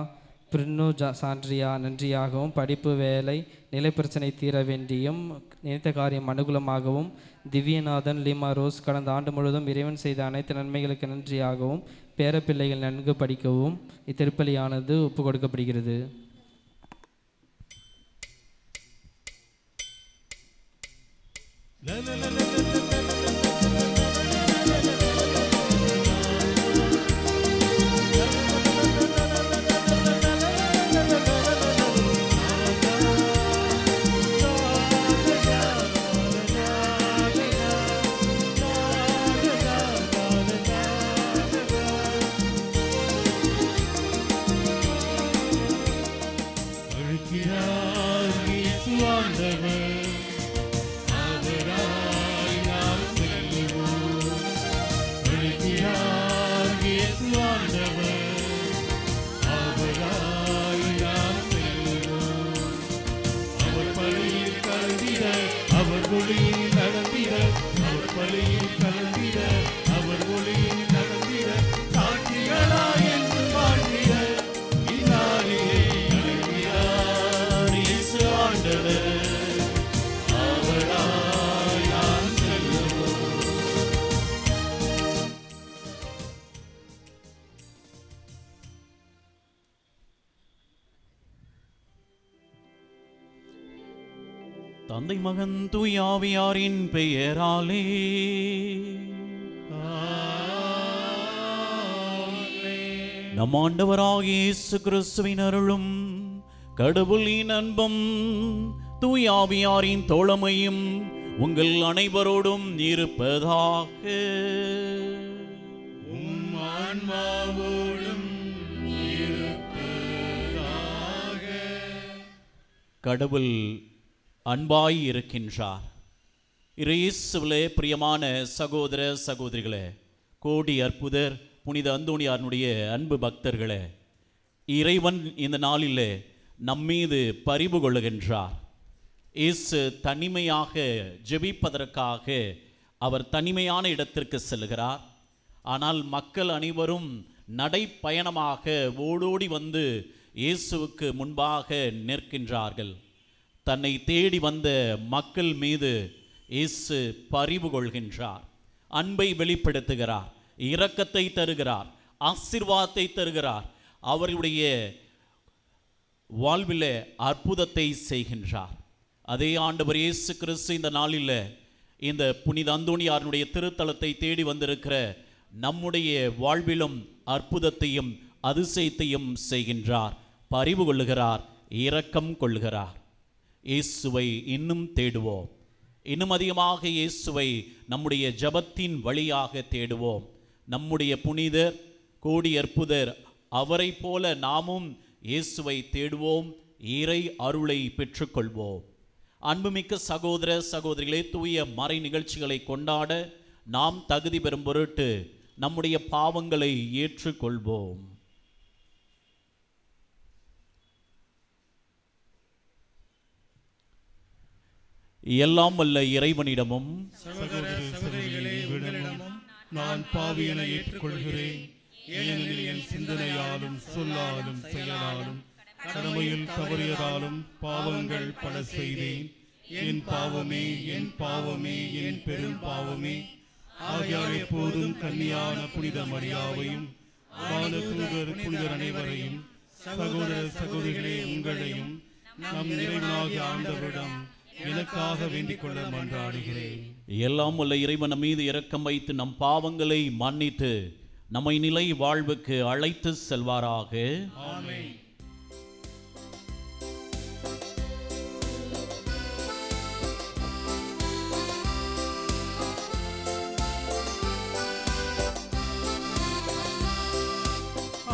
பிரின்னு சாண்ட்ரியா நன்றியாகவும் படிப்பு வேலை நிலை பிரச்சனை தீர வேண்டியும் நினைத்த காரியம் அனுகூலமாகவும் திவ்யநாதன் லீமா ரோஸ் கடந்த ஆண்டு முழுவதும் இறைவன் செய்த அனைத்து நன்மைகளுக்கு நன்றியாகவும் பேரப்பிள்ளைகள் நன்கு படிக்கவும் இத்திருப்பலியானது ஒப்பு கொடுக்கப்படுகிறது. தந்தை மகன் தூய ஆவியாரின் பெயராலே நம் ஆண்டவராகிய இயேசு கிறிஸ்துவின் அருளும் கடவுளின் அன்பும் தூய ஆவியாரின் தோழமையும் உங்கள் அனைவரோடும் இருப்பதாக. கடவுள் அன்பாய் இருக்கின்றார். இயேசுவிலே பிரியமான சகோதர சகோதரிகளே, கோடி அற்புதர் புனித அந்தோணியாருடைய அன்பு பக்தர்களே, இறைவன் இந்த நாளிலே நம்மீது பரிவு கொள்ளுகின்றார். இயேசு தனிமையாக ஜெபிப்பதற்காக அவர் தனிமையான இடத்திற்கு செல்கிறார். ஆனால் மக்கள் அனைவரும் நடைப்பயணமாக ஓடோடி வந்து இயேசுவுக்கு முன்பாக நிற்கின்றார்கள். தன்னை தேடி வந்த மக்கள் மீது இயேசு பரிவு கொள்கின்றார், அன்பை வெளிப்படுத்துகிறார், இரக்கத்தை தருகிறார், ஆசீர்வாதத்தை தருகிறார், அவர்களுடைய வாழ்வில் அற்புதத்தை செய்கின்றார். அதே ஆண்டவர் இயேசு கிறிஸ்து இந்த நாளில் இந்த புனித அந்தோணியாருடைய திருத்தலத்தை தேடி வந்திருக்கிற நம்முடைய வாழ்விலும் அற்புதத்தையும் அதிசயத்தையும் செய்கின்றார், பரிவு கொள்ளுகிறார், இரக்கம் கொள்கிறார். இயேசுவை இன்னும் தேடுவோம், இன்னும் அதிகமாக இயேசுவை நம்முடைய ஜபத்தின் வழியாக தேடுவோம். நம்முடைய புனிதர் கோடி அற்புதர் அவரை போல நாமும் இயேசுவை தேடுவோம், இறை அருளை பெற்றுக்கொள்வோம். அன்புமிக்க சகோதர சகோதரிகளே, தூய மறை நிகழ்ச்சிகளை கொண்டாட நாம் தகுதி பெறும் பொருட்டு நம்முடைய பாவங்களை ஏற்றுக்கொள்வோம். எல்லாம் வல்ல இறைவனிடமும் சகோதர நான் பாவி என ஏற்றுக்கொள்கிறேன். ஏனெனில் என் சிந்தனையாலும் சொல்லாலும் செயலாலும் கடமையில் தவறியதாலும் பாவங்கள் பல செய்தேன். என் பாவமே, என் பாவமே, என் பெரும் பாவமே. ஆகையால் எப்போதும் கன்னியான புனித மரியாவையும் வானதூதர் புனிதர் அனைவரையும் சகோதர சகோதரிகளே உங்களையும் நம் இறைவனாகிய ஆண்டவரிடம் எனக்காக வேண்டிக் கொள்ள மன்றாடுகிறேன். எல்லாம் உள்ள இறைவன் நம் மீது இரக்கம் வைத்து நம் பாவங்களை மன்னித்து நம்மை நிலை வாழ்வுக்கு அழைத்து செல்வாராக. ஆமென்.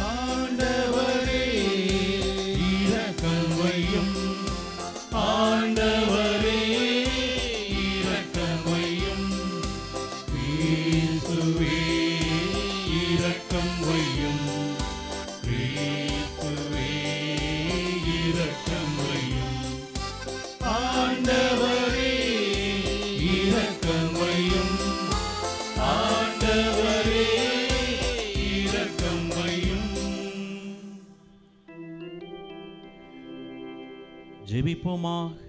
ஆண்டவரே இரக்கம் வையும், ஆண்டவரே இரக்கம் வையும். கிறிஸ்துவே இரக்கம் வையும், கிறிஸ்துவே இரக்கம் வையும். ஆண்டவரே இரக்கம் வையும், ஆண்டவரே இரக்கம் வையும். ஜெபிப்போமாக.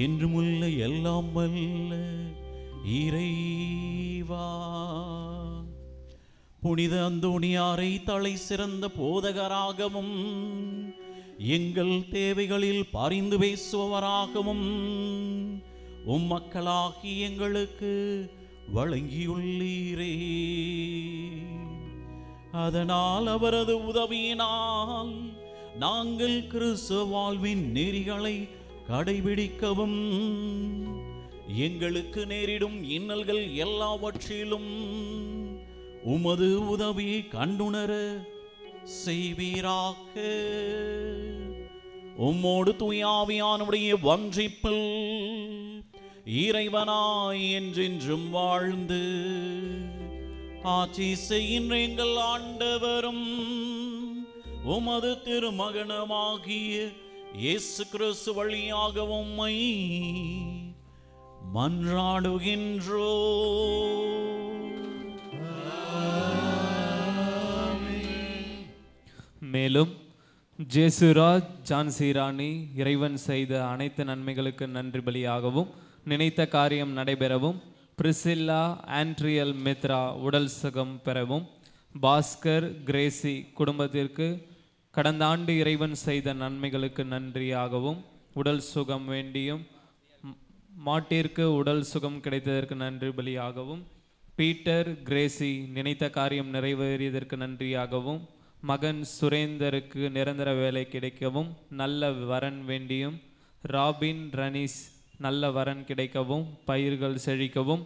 என்றுமுள்ள எல்லாம் வல்ல இறைவா, புனித அந்தோணியாரை தலை சிறந்த போதகராகவும் எங்கள் தேவைகளில் பரிந்து பேசுபவராகவும் மக்களாகி எங்களுக்கு வழங்கியுள்ளீரே. அதனால் அவரது உதவியினால் நாங்கள் கிறிஸ்துவ வாழ்வின் நெறிகளை கடைபிடிக்கவும் எங்களுக்கு நேரிடும் இன்னல்கள் எல்லாவற்றிலும் உமது உதவியை கண்டுணர செய்வீராக. உம்மோடு தூயாவியானுடைய ஒன்றிப்பில் இறைவனாய் என்றென்றும் வாழ்ந்து ஆட்சி செய்கின்ற எங்கள் ஆண்டவரும் உமது திருமகனமாகிய இயேசு கிறிஸ்து வழியாக உம்மை மன்றாடுகின்றோ. மேலும் ஜேசுராஜ் ஜான்சிராணி இறைவன் செய்த அனைத்து நன்மைகளுக்கு நன்றி பலியாகவும் நினைத்த காரியம் நடைபெறவும், பிரிசில்லா ஆண்ட்ரியல் மித்ரா உடல் சுகம் பெறவும், பாஸ்கர் கிரேசி குடும்பத்திற்கு கடந்த ஆண்டு இறைவன் செய்த நன்மைகளுக்கு நன்றியாகவும் உடல் சுகம் வேண்டியும், மாட்டிற்கு உடல் சுகம் கிடைத்ததற்கு நன்றி பலியாகவும், பீட்டர் கிரேசி நினைத்த காரியம் நிறைவேறியதற்கு நன்றியாகவும், மகன் சுரேந்தருக்கு நிரந்தர வேலை கிடைக்கவும் நல்ல வரன் வேண்டியும், ராபின் ரனீஸ் நல்ல வரன் கிடைக்கவும் பயிர்கள் செழிக்கவும்,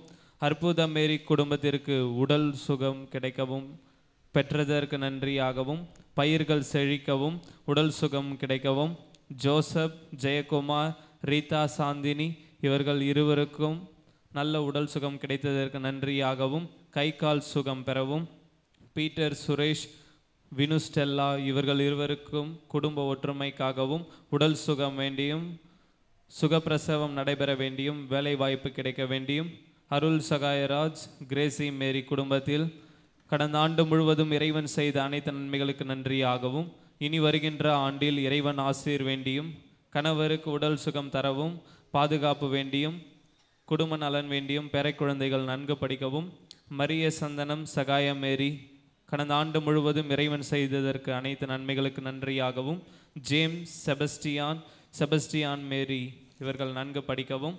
அற்புத மேரி குடும்பத்திற்கு உடல் சுகம் கிடைக்கவும் பெற்றதற்கு நன்றியாகவும் பயிர்கள் செழிக்கவும் உடல் சுகம் கிடைக்கவும், ஜோசப் ஜெயக்குமார் ரீதா சாந்தினி இவர்கள் இருவருக்கும் நல்ல உடல் சுகம் கிடைத்ததற்கு நன்றியாகவும் கை கால் சுகம் பெறவும், பீட்டர் சுரேஷ் வினுஸ்டெல்லா இவர்கள் இருவருக்கும் குடும்ப ஒற்றுமைக்காகவும் உடல் சுகம் வேண்டியும் சுகப்பிரசவம் நடைபெற வேண்டியும் வேலை வாய்ப்பு கிடைக்க வேண்டியும், அருள் சகாயராஜ் கிரேசி மேரி குடும்பத்தில் கடந்த ஆண்டு முழுவதும் இறைவன் செய்த அனைத்து நன்மைகளுக்கு நன்றியாகவும் இனி வருகின்ற ஆண்டில் இறைவன் ஆசீர் வேண்டியும், கணவருக்கு உடல் சுகம் தரவும் பாதுகாப்பு வேண்டியும் குடும்ப நலன் வேண்டியும் பேரை குழந்தைகள் நன்கு படிக்கவும், மரிய சந்தனம் சகாய மேரி கடந்த ஆண்டு முழுவதும் இறைவன் செய்ததற்கு அனைத்து நன்மைகளுக்கு நன்றியாகவும், ஜேம்ஸ் செபஸ்டியான் மேரி இவர்கள் நன்கு படிக்கவும்,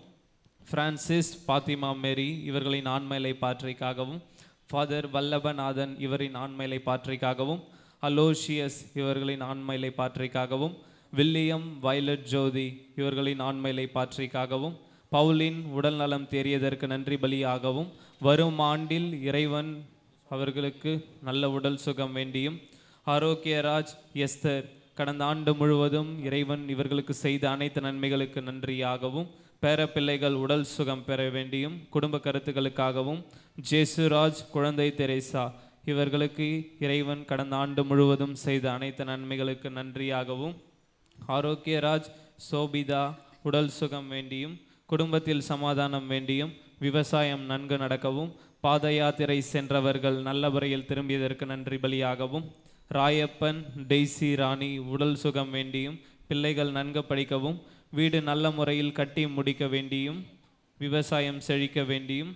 பிரான்சிஸ் பாத்திமா மேரி இவர்களின் ஆண்மையிலை பாற்றைக்காகவும், ஃபாதர் வல்லபநாதன் இவரின் ஆண்மையிலை பாற்றைக்காகவும், அலோஷியஸ் இவர்களின் ஆண்மையிலை பாற்றைக்காகவும், வில்லியம் வயலட் ஜோதி இவர்களின் ஆண்மையிலை பாற்றைக்காகவும், பவுலின் உடல் நலம் தேறியதற்கு நன்றி பலியாகவும் வரும் ஆண்டில் இறைவன் அவர்களுக்கு நல்ல உடல் சுகம் வேண்டியும், ஆரோக்கியராஜ் எஸ்தர் கடந்த ஆண்டு முழுவதும் இறைவன் இவர்களுக்கு செய்த அனைத்து நன்மைகளுக்கு நன்றியாகவும் பேர பிள்ளைகள் உடல் சுகம் பெற வேண்டியும் குடும்ப கருத்துக்களுக்காகவும், ஜேசுராஜ் குழந்தை தெரேசா இவர்களுக்கு இறைவன் கடந்த ஆண்டு முழுவதும் செய்த அனைத்து நன்மைகளுக்கு நன்றியாகவும், ஆரோக்கியராஜ் சோபிதா உடல் சுகம் வேண்டியும் குடும்பத்தில் சமாதானம் வேண்டியும் விவசாயம் நன்கு நடக்கவும் பாத யாத்திரை சென்றவர்கள் நல்ல முறையில் திரும்பியதற்கு நன்றி பலியாகவும் ராயப்பன் டெய்சி ராணி உடல் சுகம் வேண்டியும் பிள்ளைகள் நன்கு படிக்கவும் வீடு நல்ல முறையில் கட்டி முடிக்க வேண்டியும் விவசாயம் செழிக்க வேண்டியும்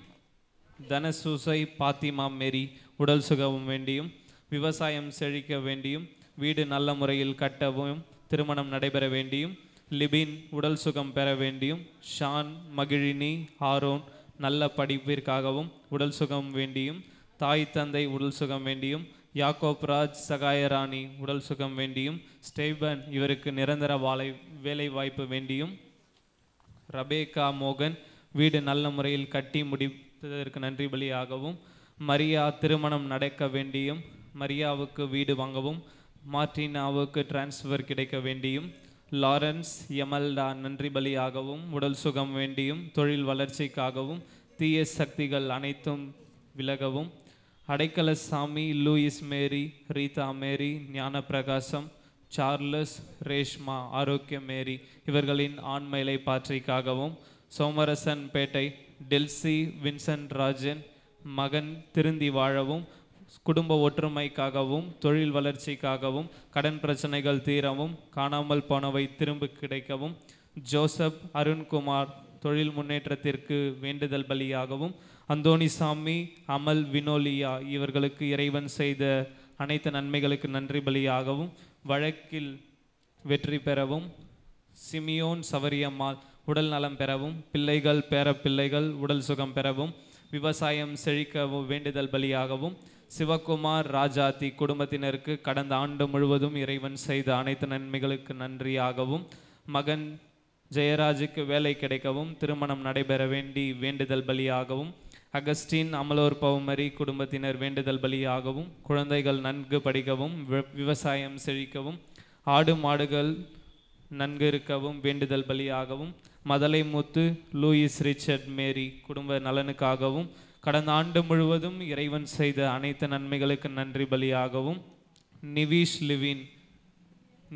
தனசூசை பாத்திமா மேரி உடல் சுகம் வேண்டியும் விவசாயம் செழிக்க வேண்டியும் வீடு நல்ல முறையில் கட்டவும் திருமணம் நடைபெற வேண்டியும் லிபின் உடல் சுகம் பெற வேண்டியும் ஷான் மகிழினி ஆரோன் நல்ல படிப்பிற்காகவும் உடல் சுகம் வேண்டியும் தாய் தந்தை உடல் சுகம் வேண்டியும் யாக்கோப் ராஜ் சகாயராணி உடல் சுகம் வேண்டியும் ஸ்டெய்பன் இவருக்கு நிரந்தர வேலை வாய்ப்பு வேண்டியும் ரபேகா மோகன் வீடு நல்ல முறையில் கட்டி முடித்ததற்கு நன்றி பலியாகவும் மரியா திருமணம் நடக்க வேண்டியும் மரியாவுக்கு வீடு வாங்கவும் மார்டினாவுக்கு டிரான்ஸ்ஃபர் கிடைக்க வேண்டியும் லாரன்ஸ் எமல்டா நன்றி பலியாகவும் உடல் சுகம் வேண்டியும் தொழில் வளர்ச்சிக்காகவும் தீய சக்திகள் அனைத்தும் விலகவும் அடைக்கலசாமி லூயிஸ் மேரி ரீதா மேரி ஞான பிரகாசம் சார்லஸ் ரேஷ்மா ஆரோக்கிய மேரி இவர்களின் ஆண்மையிலை பாற்றிக்காகவும் சோமரசன் பேட்டை டெல்சி வின்சென்ட் ராஜன் மகன் திருந்தி வாழவும் குடும்ப ஒற்றுமைக்காகவும் தொழில் வளர்ச்சிக்காகவும் கடன் பிரச்சனைகள் தீரவும் காணாமல் போனவை திரும்ப கிடைக்கவும் ஜோசப் அருண்குமார் தொழில் முன்னேற்றத்திற்கு வேண்டுதல் பலியாகவும் அந்தோணிசாமி அமல் வினோலியா இவர்களுக்கு இறைவன் செய்த அனைத்து நன்மைகளுக்கு நன்றி பலியாகவும் வழக்கில் வெற்றி பெறவும் சிமியோன் சவரியம்மாள் உடல் நலம் பெறவும் பிள்ளைகள் பேரப்பிள்ளைகள் உடல் சுகம் பெறவும் விவசாயம் செழிக்கவும் வேண்டுதல் பலியாகவும் சிவகுமார் ராஜாத்தி குடும்பத்தினருக்கு கடந்த ஆண்டு முழுவதும் இறைவன் செய்த அனைத்து நன்மைகளுக்கு நன்றியாகவும் மகன் ஜெயராஜுக்கு வேலை கிடைக்கவும் திருமணம் நடைபெற வேண்டி வேண்டுதல் பலியாகவும் அகஸ்டின் அமலோர் பவுமரி குடும்பத்தினர் வேண்டுதல் பலியாகவும் குழந்தைகள் நன்கு படிக்கவும் விவசாயம் செழிக்கவும் ஆடு மாடுகள் நன்கு இருக்கவும் வேண்டுதல் பலியாகவும் மதலை முத்து லூயிஸ் ரிச்சர்ட் மேரி குடும்ப நலனுக்காகவும் கடந்த ஆண்டு முழுவதும் இறைவன் செய்த அனைத்து நன்மைகளுக்கு நன்றி பலியாகவும் நிவிஷ் லிவின்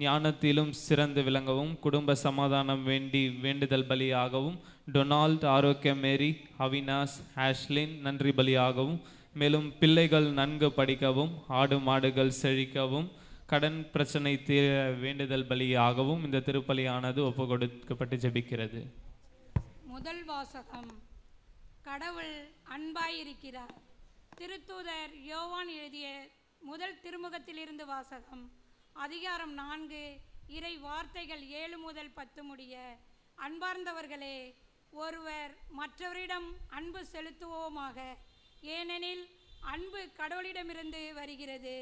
ஞானத்திலும் சிறந்து விளங்கவும் குடும்ப சமாதானம் வேண்டி வேண்டுதல் பலியாகவும் டொனால்ட் ஆரோக்கிய மேரி அவினாஷ் ஆஷ்லின் நன்றி பலியாகவும் மேலும் பிள்ளைகள் நன்கு படிக்கவும் ஆடு மாடுகள் செழிக்கவும் கடன் பிரச்சனை தீர வேண்டுதல் பலியாகவும் இந்த திருப்பலியானது ஒப்பு கொடுக்கப்பட்டு ஜெபிக்கிறது. முதல் வாசகம். கடவுள் அன்பாயிருக்கிறார். திருத்தூதர் யோவான் எழுதிய முதல் திருமுகத்திலிருந்து வாசகம். அதிகாரம் 4 இறை வார்த்தைகள் 7 முதல் 10 முடிய. அன்பார்ந்தவர்களே, ஒருவர் மற்றவரிடம் அன்பு செலுத்துவோமாக, ஏனெனில் அன்பு கடவுளிடமிருந்து வருகிறது.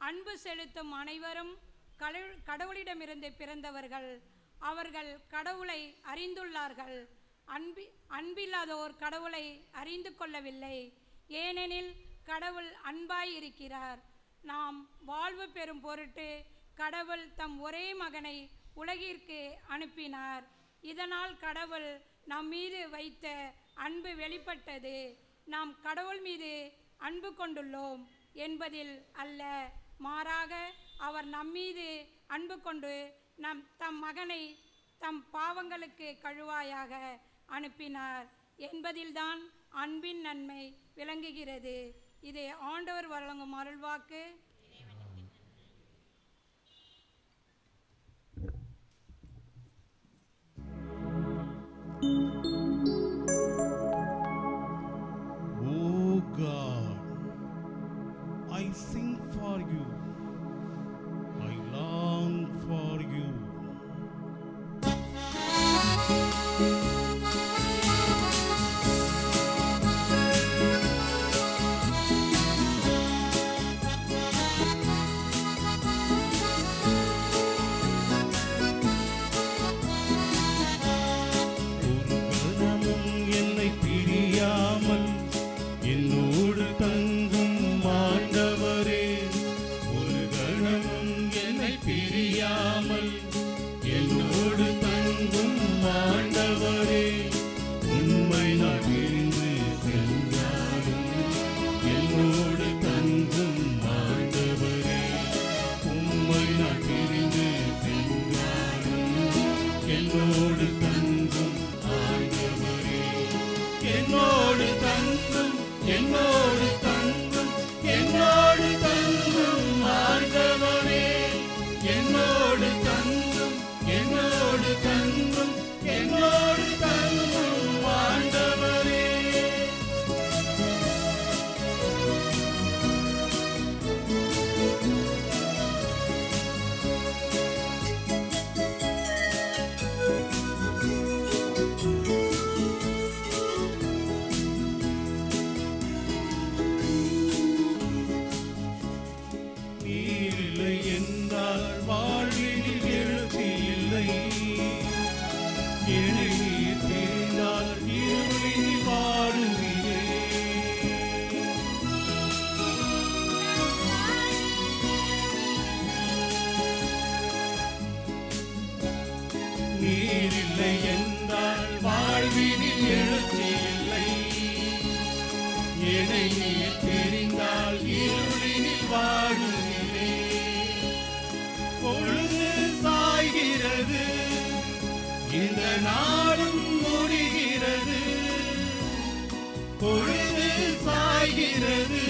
அன்பு செலுத்தும் அனைவரும் கடவுளிடமிருந்து பிறந்தவர்கள். அவர்கள் கடவுளை அறிந்துள்ளார்கள். அன்பில்லாதோர் கடவுளை அறிந்து கொள்ளவில்லை, ஏனெனில் கடவுள் அன்பாய் இருக்கிறார். நாம் வாழ்வு பெறும் பொருட்டு கடவுள் தம் ஒரே மகனை உலகிற்கு அனுப்பினார். இதனால் கடவுள் நம் மீது வைத்த அன்பு வெளிப்பட்டது. நாம் கடவுள் மீது அன்பு கொண்டுள்ளோம் என்பதில் அல்ல, மாறாக அவர் நம்மீது அன்பு கொண்டு தம் மகனை தம் பாவங்களுக்கு கழுவாயாக அனுப்பினார் என்பதில்தான் அன்பின் நன்மை விளங்குகிறது. இது ஆண்டவர் வழங்கும் அருள்வாக்கு. Oh God, I sing for you, I long for you. என்னோடு தங்கும் ஆண்டவரே, இல்லை என்றால் வாழ்வினில் எழுச்சி இல்லை. என்னை நீ தெரிந்தால் இருளினில் வாழுகிறேன். பொழுது சாய்கிறது, இந்த நாளும் முடிகிறது. பொழுது சாய்கிறது,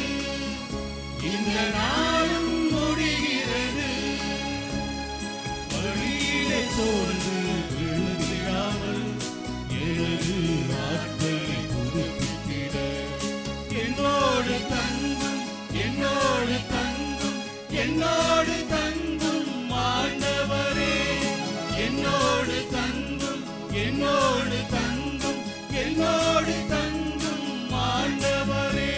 இந்த நாளும் முடிகிறது. வழியிலே சோர்ந்து விழுந்திடாமல் எனது ஆற்றலை புதுப்பித்திட என்னோடு தங்கும், என்னோடு தங்கும், என்னோடு தங்கும் ஆண்டவரே. என்னோடு தங்கும், என்னோடு தங்கும், என்னோடு தங்கும் ஆண்டவரே.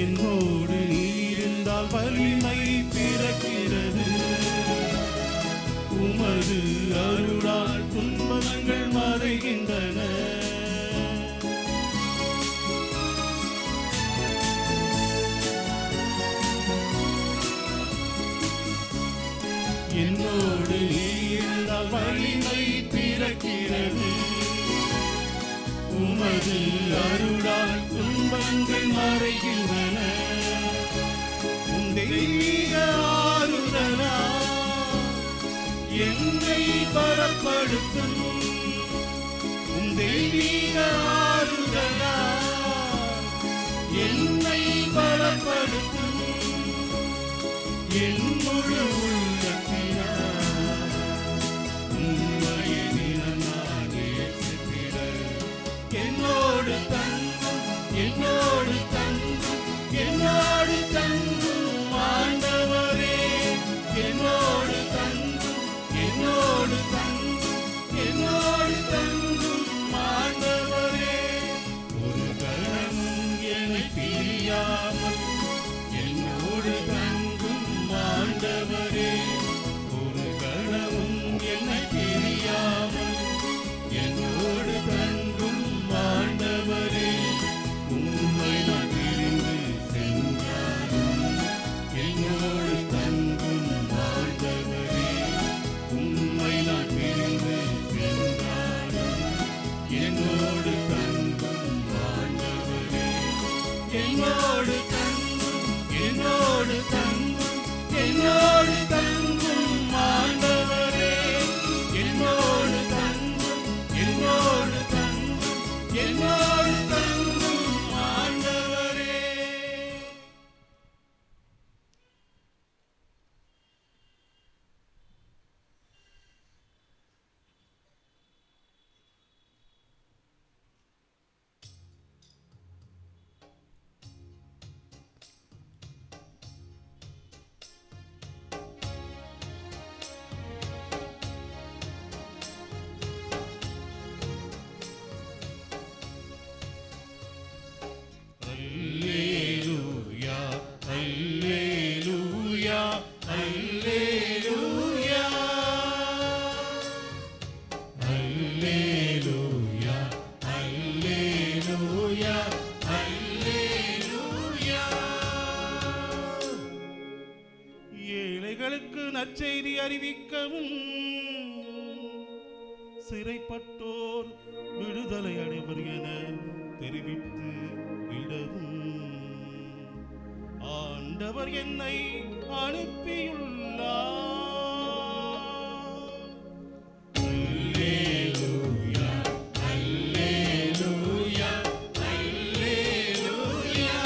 என்னோடு நீ இருந்தால் வலிமை பிறக்கிறது. உமது அருளால் துன்பங்கள் மறைகின்றன. என்னோடு நீ இருந்தால் வலிமை பிறக்கிறது. உமது அருளால் துன்பங்கள் மறைகின்றன. உன் தெய்வீக ஆறுதலா என்னை பலப்படுத்தும். உன் தெய்வீக ஆறுதலா என்னை பலப்படுத்தும். என் முழு உள்ளத்தினால் உம்மையே நான் நேசித்திட என்னோடு தங்கும், என்னோடு தங்கும், என்னோடு தங்கும் ஆண்டவரே. என்னோடு தங்கும், என்னோடு தங்கும், என்னோடு தங்கும் ஆண்டவரே. ஒரு கணமும் என்னை பிரியாமல் என்னோடு தங்கும் ஆண்டவரே. ஒரு கணமும் என்னை பிரியாமல் என்னோடு தங்கும் ஆண்டவரே. உம்மை நான் பிரிந்து சென்றாலும் என்னோடு தங்கும் ஆண்டவரே. உம்மை நான் பிரிந்து சென்றாலும் என்னோடு தங்கும் ஆண்டவரே. என்னோடு தங்கும், என்னோடு தங்கும், என்னோடு தங்கும் ஆண்டவரே. என்னோடு தங்கும், என்னோடு தங்கும், என்னோடு தங்கும் ஆண்டவரே. அல்லேலூயா, அல்லேலூயா, அல்லேலூயா. அல்லேலூயா, அல்லேலூயா, அல்லேலூயா. ஏழைகளுக்கு நற்செய்தி அறிவிக்கவும், சிறைப்பட்டோர் விடுதலை அடைவர் என தெரிவித்து விடவும் ஆண்டவர் என்னை அனுப்பியுள்ளார். அல்லேலூயா, அல்லேலூயா, அல்லேலூயா.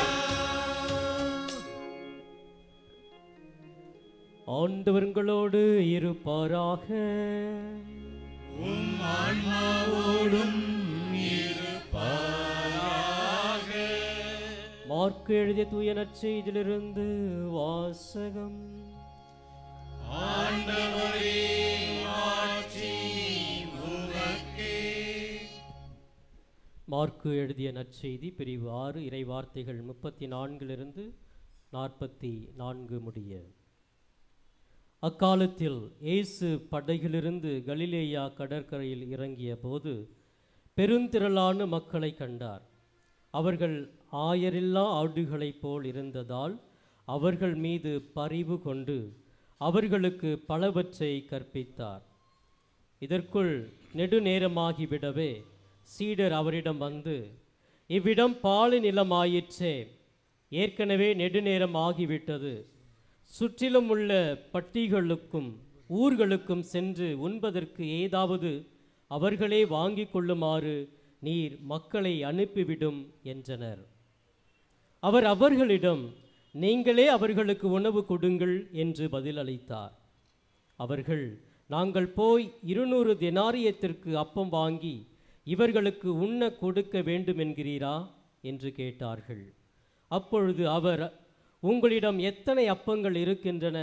ஆண்டவர்களோடு இருப்பாராக. உம் ஆன்மாவோடும் இருப்பாராக. மார்க்கு எழுதிய தூய நற்செய்தியிலிருந்து வாசகம். ஆண்டவரே, ஆட்சி உமக்கே. மார்க்கு எழுதிய நற்செய்தி பிரிவு 6 இறை வார்த்தைகள் 34 44 முடிய. அக்காலத்தில் இயேசு படகிலிருந்து கலிலேயா கடற்கரையில் இறங்கிய போது பெருந்திரளான மக்களை கண்டார். அவர்கள் ஆயரில்லா ஆடுகளைப் போல் இருந்ததால் அவர்கள் மீது பரிவு கொண்டு அவர்களுக்கு பலவற்றை கற்பித்தார். இதற்குள் நெடுநேரமாகிவிடவே சீடர் அவரிடம் வந்து, இவ்விடம் பாலை நிலமாயிற்றே, ஏற்கனவே நெடுநேரம் ஆகிவிட்டது. சுற்றிலும் உள்ள பட்டிகளுக்கும் ஊர்களுக்கும் சென்று உண்பதற்கு ஏதாவது அவர்களே வாங்கி கொள்ளுமாறு நீர் மக்களை அனுப்பிவிடும் என்றனர். அவர் அவர்களிடம், நீங்களே அவர்களுக்கு உணவு கொடுங்கள் என்று பதிலளித்தார். அவர்கள், நாங்கள் போய் 200 தெனாரியத்திற்கு அப்பம் வாங்கி இவர்களுக்கு உண்ண கொடுக்க வேண்டுமென்கிறீரா என்று கேட்டார்கள். அப்பொழுது அவர், உங்களிடம் எத்தனை அப்பங்கள் இருக்கின்றன,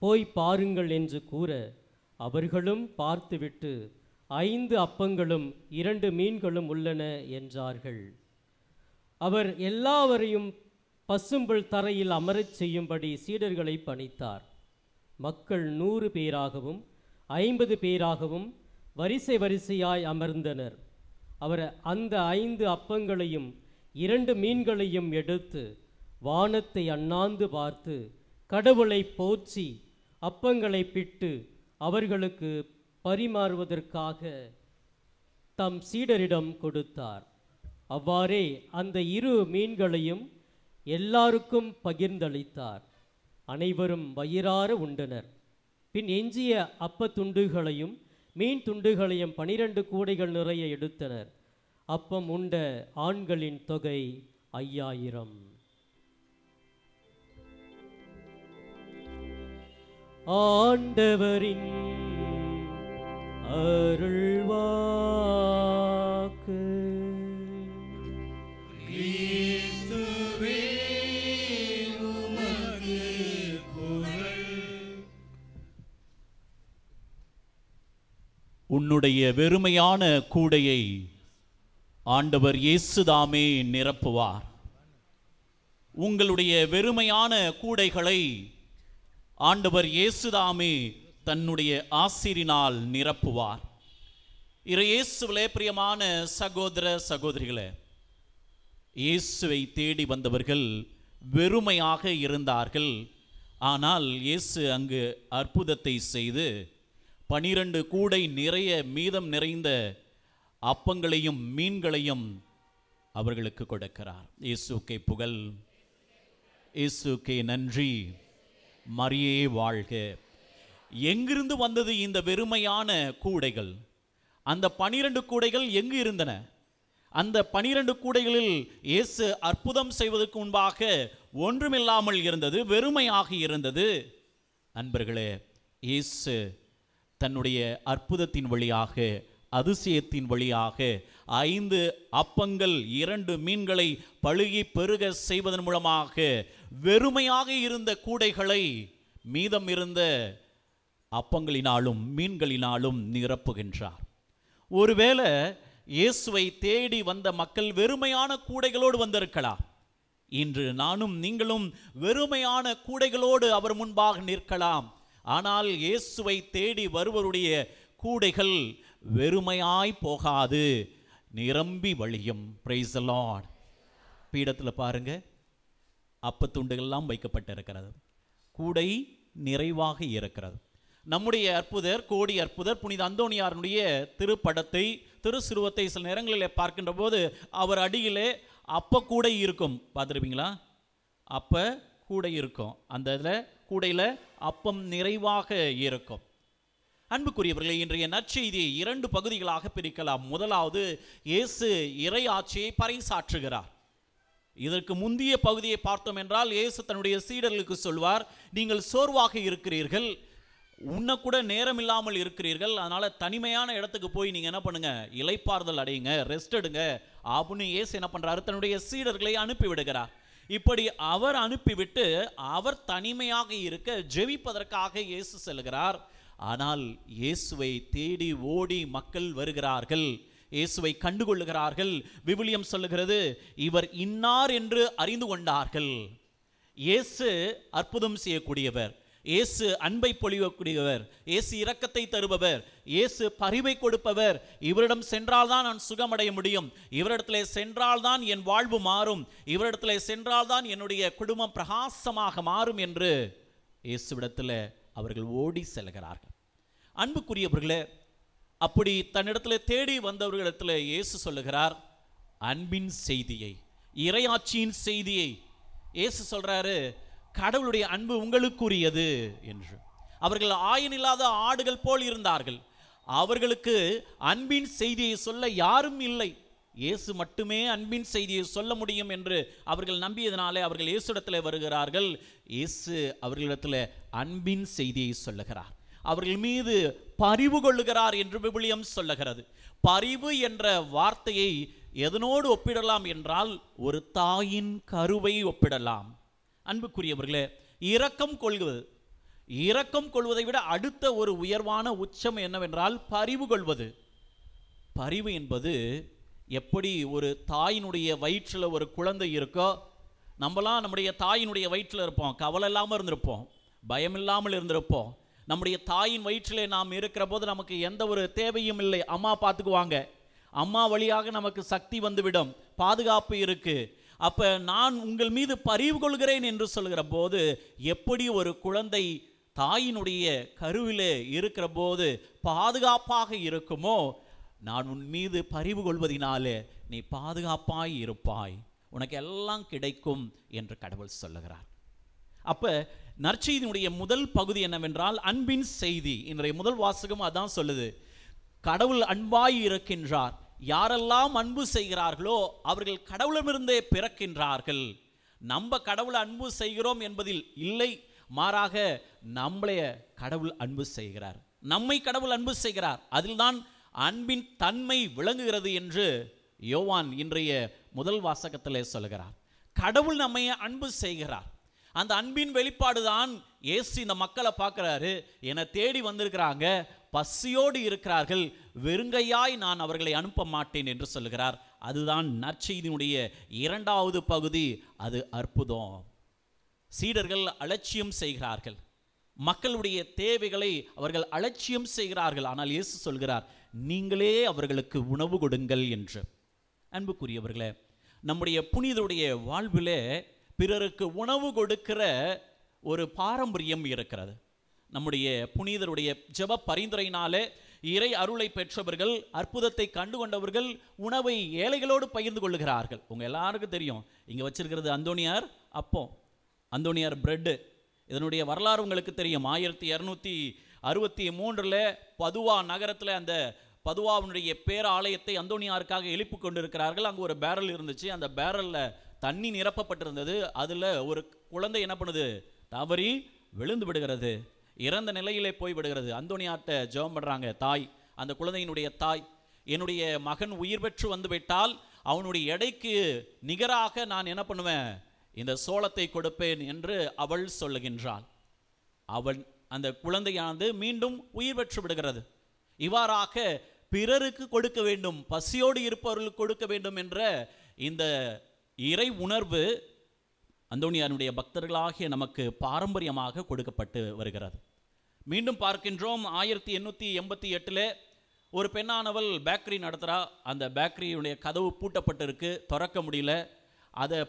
போய் பாருங்கள் என்று கூற, அவர்களும் பார்த்துவிட்டு 5 அப்பங்களும் 2 மீன்களும் உள்ளன என்றார்கள். அவர் எல்லாவரையும் பசும்புல் தரையில் அமரச் செய்யும்படி சீடர்களை பணித்தார். மக்கள் 100 பேராகவும் 50 பேராகவும் வரிசை வரிசையாய் அமர்ந்தனர். அவர் அந்த 5 அப்பங்களையும் 2 மீன்களையும் எடுத்து வானத்தை அண்ணாந்து பார்த்து கடவுளை போற்றி அப்பங்களை பிட்டு அவர்களுக்கு பரிமாறுவதற்காக தம் சீடரிடம் கொடுத்தார். அவ்வாறே அந்த 2 மீன்களையும் எல்லாருக்கும் பகிர்ந்தளித்தார். அனைவரும் வயிறார உண்டனர். பின் எஞ்சிய அப்பத்துண்டுகளையும் மீன் துண்டுகளையும் 12 கூடைகள் நிறைய எடுத்தனர். அப்பம் உண்ட ஆண்களின் தொகை 5000. ஆண்டவரின் அருள்வாக்கு. கிறிஸ்துவே உமக்கு புகழ். உன்னுடைய வெறுமையான கூடையை ஆண்டவர் இயேசுதாமே நிரப்புவார். உங்களுடைய வெறுமையான கூடைகளை ஆண்டவர் இயேசுதாமே தன்னுடைய ஆசிரினால் நிரப்புவார். இயேசுவிலே பிரியமான சகோதர சகோதரிகளே, இயேசுவை தேடி வந்தவர்கள் வெறுமையாக இருந்தார்கள். ஆனால் இயேசு அங்கு அற்புதத்தை செய்து 12 கூடை நிறைய மீதம் நிறைந்த அப்பங்களையும் மீன்களையும் அவர்களுக்கு கொடுக்கிறார். இயேசுக்கே புகழ், இயேசுக்கே நன்றி, மரியே வாழ்க. எங்கிருந்து வந்தது இந்த வெறுமையான கூடைகள்? அந்த 12 கூடைகள் எங்கு இருந்தன? அந்த 12 கூடைகளில் இயேசு அற்புதம் செய்வதற்கு முன்பாக ஒன்றுமில்லாமல் இருந்தது, வெறுமையாக இருந்தது. அன்பர்களே, இயேசு தன்னுடைய அற்புதத்தின் வழியாக, அதிசயத்தின் வழியாக 5 அப்பங்கள் 2 மீன்களை பழுகி பெருக செய்வதன் மூலமாக வெறுமையாக இருந்த கூடைகளை மீதம் இருந்த அப்பங்களினாலும் மீன்களினாலும் நிரப்புகின்றார். ஒருவேளை இயேசுவை தேடி வந்த மக்கள் வெறுமையான கூடைகளோடு வந்திருக்கலாம். இன்று நானும் நீங்களும் வெறுமையான கூடைகளோடு அவர் முன்பாக நிற்கலாம். ஆனால் இயேசுவை தேடி வருவருடைய கூடைகள் வெறுமையாய் போகாது, நிரம்பி வழியும். Price the Lord. பீடத்தில் பாருங்க, அப்பத்துண்டுகள்லாம் வைக்கப்பட்டிருக்கிறது, கூடை நிறைவாக இருக்கிறது. நம்முடைய அற்புதர், கோடி அற்புதர் புனித அந்தோனியாருடைய திருப்படத்தை, திருசுருவத்தை சில நேரங்களில் பார்க்கின்ற போது அவர் அடியிலே அப்ப கூடை இருக்கும். பார்த்துருப்பீங்களா? அப்ப கூடை இருக்கும். அந்த இதில் கூடையில் அப்பம் நிறைவாக இருக்கும். அன்புக்குரியவர்களே, இன்றைய நற்செய்தியை 2 பகுதிகளாக பிரிக்கலாம். முதலாவது, இயேசு இறை ஆட்சியை பறைசாற்றுகிறார். இதற்கு முந்தைய பகுதியை பார்த்தோம் என்றால் இயேசு தன்னுடைய சீடர்களுக்கு சொல்வார், நீங்கள் சோர்வாக இருக்கிறீர்கள், உண்ணக்கூட நேரம் இல்லாமல் இருக்கிறீர்கள், அதனால தனிமையான இடத்துக்கு போய் நீங்க என்ன பண்ணுங்க, இளைப்பாறுதல் அடையுங்க, ரெஸ்ட் எடுங்க அப்படின்னு இயேசு என்ன பண்றாரு, தன்னுடைய சீடர்களை அனுப்பி விடுகிறார். இப்படி அவர் அனுப்பிவிட்டு அவர் தனிமையாக இருக்க ஜெபிப்பதற்காக இயேசு செல்கிறார். ஆனால் இயேசுவை தேடி ஓடி மக்கள் வருகிறார்கள், இயேசுவை கண்டுகொள்ளுகிறார்கள். விவிலியம் சொல்லுகிறது, இவர் இன்னார் என்று அறிந்து கொண்டார்கள். இயேசு அற்புதம் செய்யக்கூடியவர், இயேசு அன்பை பொழியக்கூடியவர், இயேசு இரக்கத்தை தருபவர், இயேசு பரிவை கொடுப்பவர். இவரிடம் சென்றால்தான் நான் சுகமடைய முடியும், இவரிடத்திலே சென்றால்தான் என் வாழ்வு மாறும், இவரிடத்திலே சென்றால்தான் என்னுடைய குடும்பம் பிரகாசமாக மாறும் என்று இயேசுவிடத்தில் அவர்கள் ஓடி செல்கிறார்கள். அன்புக்குரியவர்களே, அப்படி தன்னிடத்தில் தேடி வந்தவர்களிடத்தில் இயேசு சொல்லுகிறார் அன்பின் செய்தியை, இறையாட்சியின் செய்தியை. இயேசு சொல்றாரு கடவுளுடைய அன்பு உங்களுக்குரியது என்று. அவர்கள் ஆயனில்லாத ஆடுகள் போல் இருந்தார்கள். அவர்களுக்கு அன்பின் செய்தியை சொல்ல யாரும் இல்லை. இயேசு மட்டுமே அன்பின் செய்தியை சொல்ல முடியும் என்று அவர்கள் நம்பியதனாலே அவர்கள் இயேசுவிடத்தில் வருகிறார்கள். இயேசு அவர்களிடத்தில் அன்பின் செய்தியை சொல்லுகிறார், அவர்கள் மீது பரிவு கொள்ளுகிறார் என்று விவிலியம் சொல்லுகிறது. பரிவு என்ற வார்த்தையை எதனோடு ஒப்பிடலாம் என்றால் ஒரு தாயின் கருவை ஒப்பிடலாம். அன்புக்குரியவர்களே, இரக்கம் கொள்வது, இரக்கம் கொள்வதை விட அடுத்த ஒரு உயர்வான உச்சம் என்னவென்றால் பரிவு கொள்வது. பரிவு என்பது எப்படி ஒரு தாயினுடைய வயிற்றில் ஒரு குழந்தை இருக்கோ, நம்மளாம் நம்முடைய தாயினுடைய வயிற்றில் இருப்போம், கவலை இல்லாமல் இருந்திருப்போம், பயம் இல்லாமல் இருந்திருப்போம். நம்முடைய தாயின் வயிற்றிலே நாம் இருக்கிற போது நமக்கு எந்த ஒரு தேவையும் இல்லை, அம்மா பார்த்துக்குவாங்க, அம்மா வழியாக நமக்கு சக்தி வந்துவிடும், பாதுகாப்பு இருக்கு. அப்ப நான் உங்கள் மீது பரிவு கொள்கிறேன் என்று சொல்கிற போது எப்படி ஒரு குழந்தை தாயினுடைய கருவிலே இருக்கிற போது பாதுகாப்பாக இருக்குமோ, நான் உன் மீது பரிவு கொள்வதினாலே நீ பாதுகாப்பாய் இருப்பாய், உனக்கு எல்லாம் கிடைக்கும் என்று கடவுள் சொல்லுகிறார். அப்ப நற்செய்தியினுடைய முதல் பகுதி என்னவென்றால் அன்பின் செய்தி. இன்றைய முதல் வாசகம் அதான் சொல்லுது, கடவுள் அன்பாய் இருக்கின்றார், யாரெல்லாம் அன்பு செய்கிறார்களோ அவர்கள் கடவுளிடமிருந்தே பிறக்கின்றார்கள். நம்ம கடவுளை அன்பு செய்கிறோம் என்பதில் இல்லை, மாறாக நம்மளைய கடவுள் அன்பு செய்கிறார், நம்மை கடவுள் அன்பு செய்கிறார், அதில்தான் அன்பின் தன்மை விளங்குகிறது என்று யோவான் இன்றைய முதல் வாசகத்திலே சொல்கிறார். கடவுள் நம்மை அன்பு செய்கிறார். அந்த அன்பின் வெளிப்பாடு தான் இயேசு இந்த மக்களை பார்க்கிறாரு, என்னை தேடி வந்திருக்கிறாங்க, பசியோடு இருக்கிறார்கள், வெறுங்கையாய் நான் அவர்களை அனுப்ப மாட்டேன் என்று சொல்கிறார். அதுதான் நற்செய்தியினுடைய இரண்டாவது பகுதி, அது அற்புதம். சீடர்கள் அலட்சியம் செய்கிறார்கள், மக்களுடைய தேவைகளை அவர்கள் அலட்சியம் செய்கிறார்கள். ஆனால் இயேசு சொல்கிறார் நீங்களே அவர்களுக்கு உணவு கொடுங்கள் என்று. அன்புக்குரியவர்களே, நம்முடைய புனிதருடைய வாழ்விலே பிறருக்கு உணவு கொடுக்கிற ஒரு பாரம்பரியம் இருக்கிறது. நம்முடைய புனிதருடைய ஜெப பரிந்துரையினாலே இறை அருளை பெற்றவர்கள், அற்புதத்தை கண்டு கொண்டவர்கள் உணவை ஏழைகளோடு பகிர்ந்து கொள்ளுகிறார்கள். உங்க எல்லாருக்கும் தெரியும், இங்க வச்சிருக்கிறது அந்தோனியார் அப்பம், அந்தோனியார் பிரெட்டு. இதனுடைய வரலாறு உங்களுக்கு தெரியும். 1263 பதுவா நகரத்தில் அந்த பதுவாவுடைய பேராலயத்தை அந்தோனியாருக்காக எழுப்பி கொண்டிருக்கிறார்கள். அங்கே ஒரு பேரல் இருந்துச்சு, அந்த பேரலில் தண்ணி நிரப்பப்பட்டிருந்தது. அதில் ஒரு குழந்தை என்ன பண்ணுது, தவறி விழுந்து விடுகிறது, இறந்த நிலையிலே போய் விடுகிறது. அந்தோனியார்ட்ட ஜெபம் பண்ணுறாங்க தாய், அந்த குழந்தையினுடைய தாய், என்னுடைய மகன் உயிர் பெற்று வந்து விட்டால் அவனுடைய எடைக்கு நிகராக நான் என்ன பண்ணுவேன், இந்த சோளத்தை கொடுப்பேன் என்று அவள் சொல்லுகின்றாள். அவள் அந்த குழந்தையானது மீண்டும் உயிர் பெற்று விடுகிறது. இவ்வாறாக பிறருக்கு கொடுக்க வேண்டும், பசியோடு இருப்பவர்களுக்கு கொடுக்க வேண்டும் என்ற இந்த இறை உணர்வு அந்தோனியாருடைய பக்தர்களாகிய நமக்கு பாரம்பரியமாக கொடுக்கப்பட்டு வருகிறது. மீண்டும் பார்க்கின்றோம், 1888 ஒரு பெண்ணானவள் பேக்கரி நடத்துகிறா. அந்த பேக்கரியுடைய கதவு பூட்டப்பட்டிருக்கு, திறக்க முடியல. அதை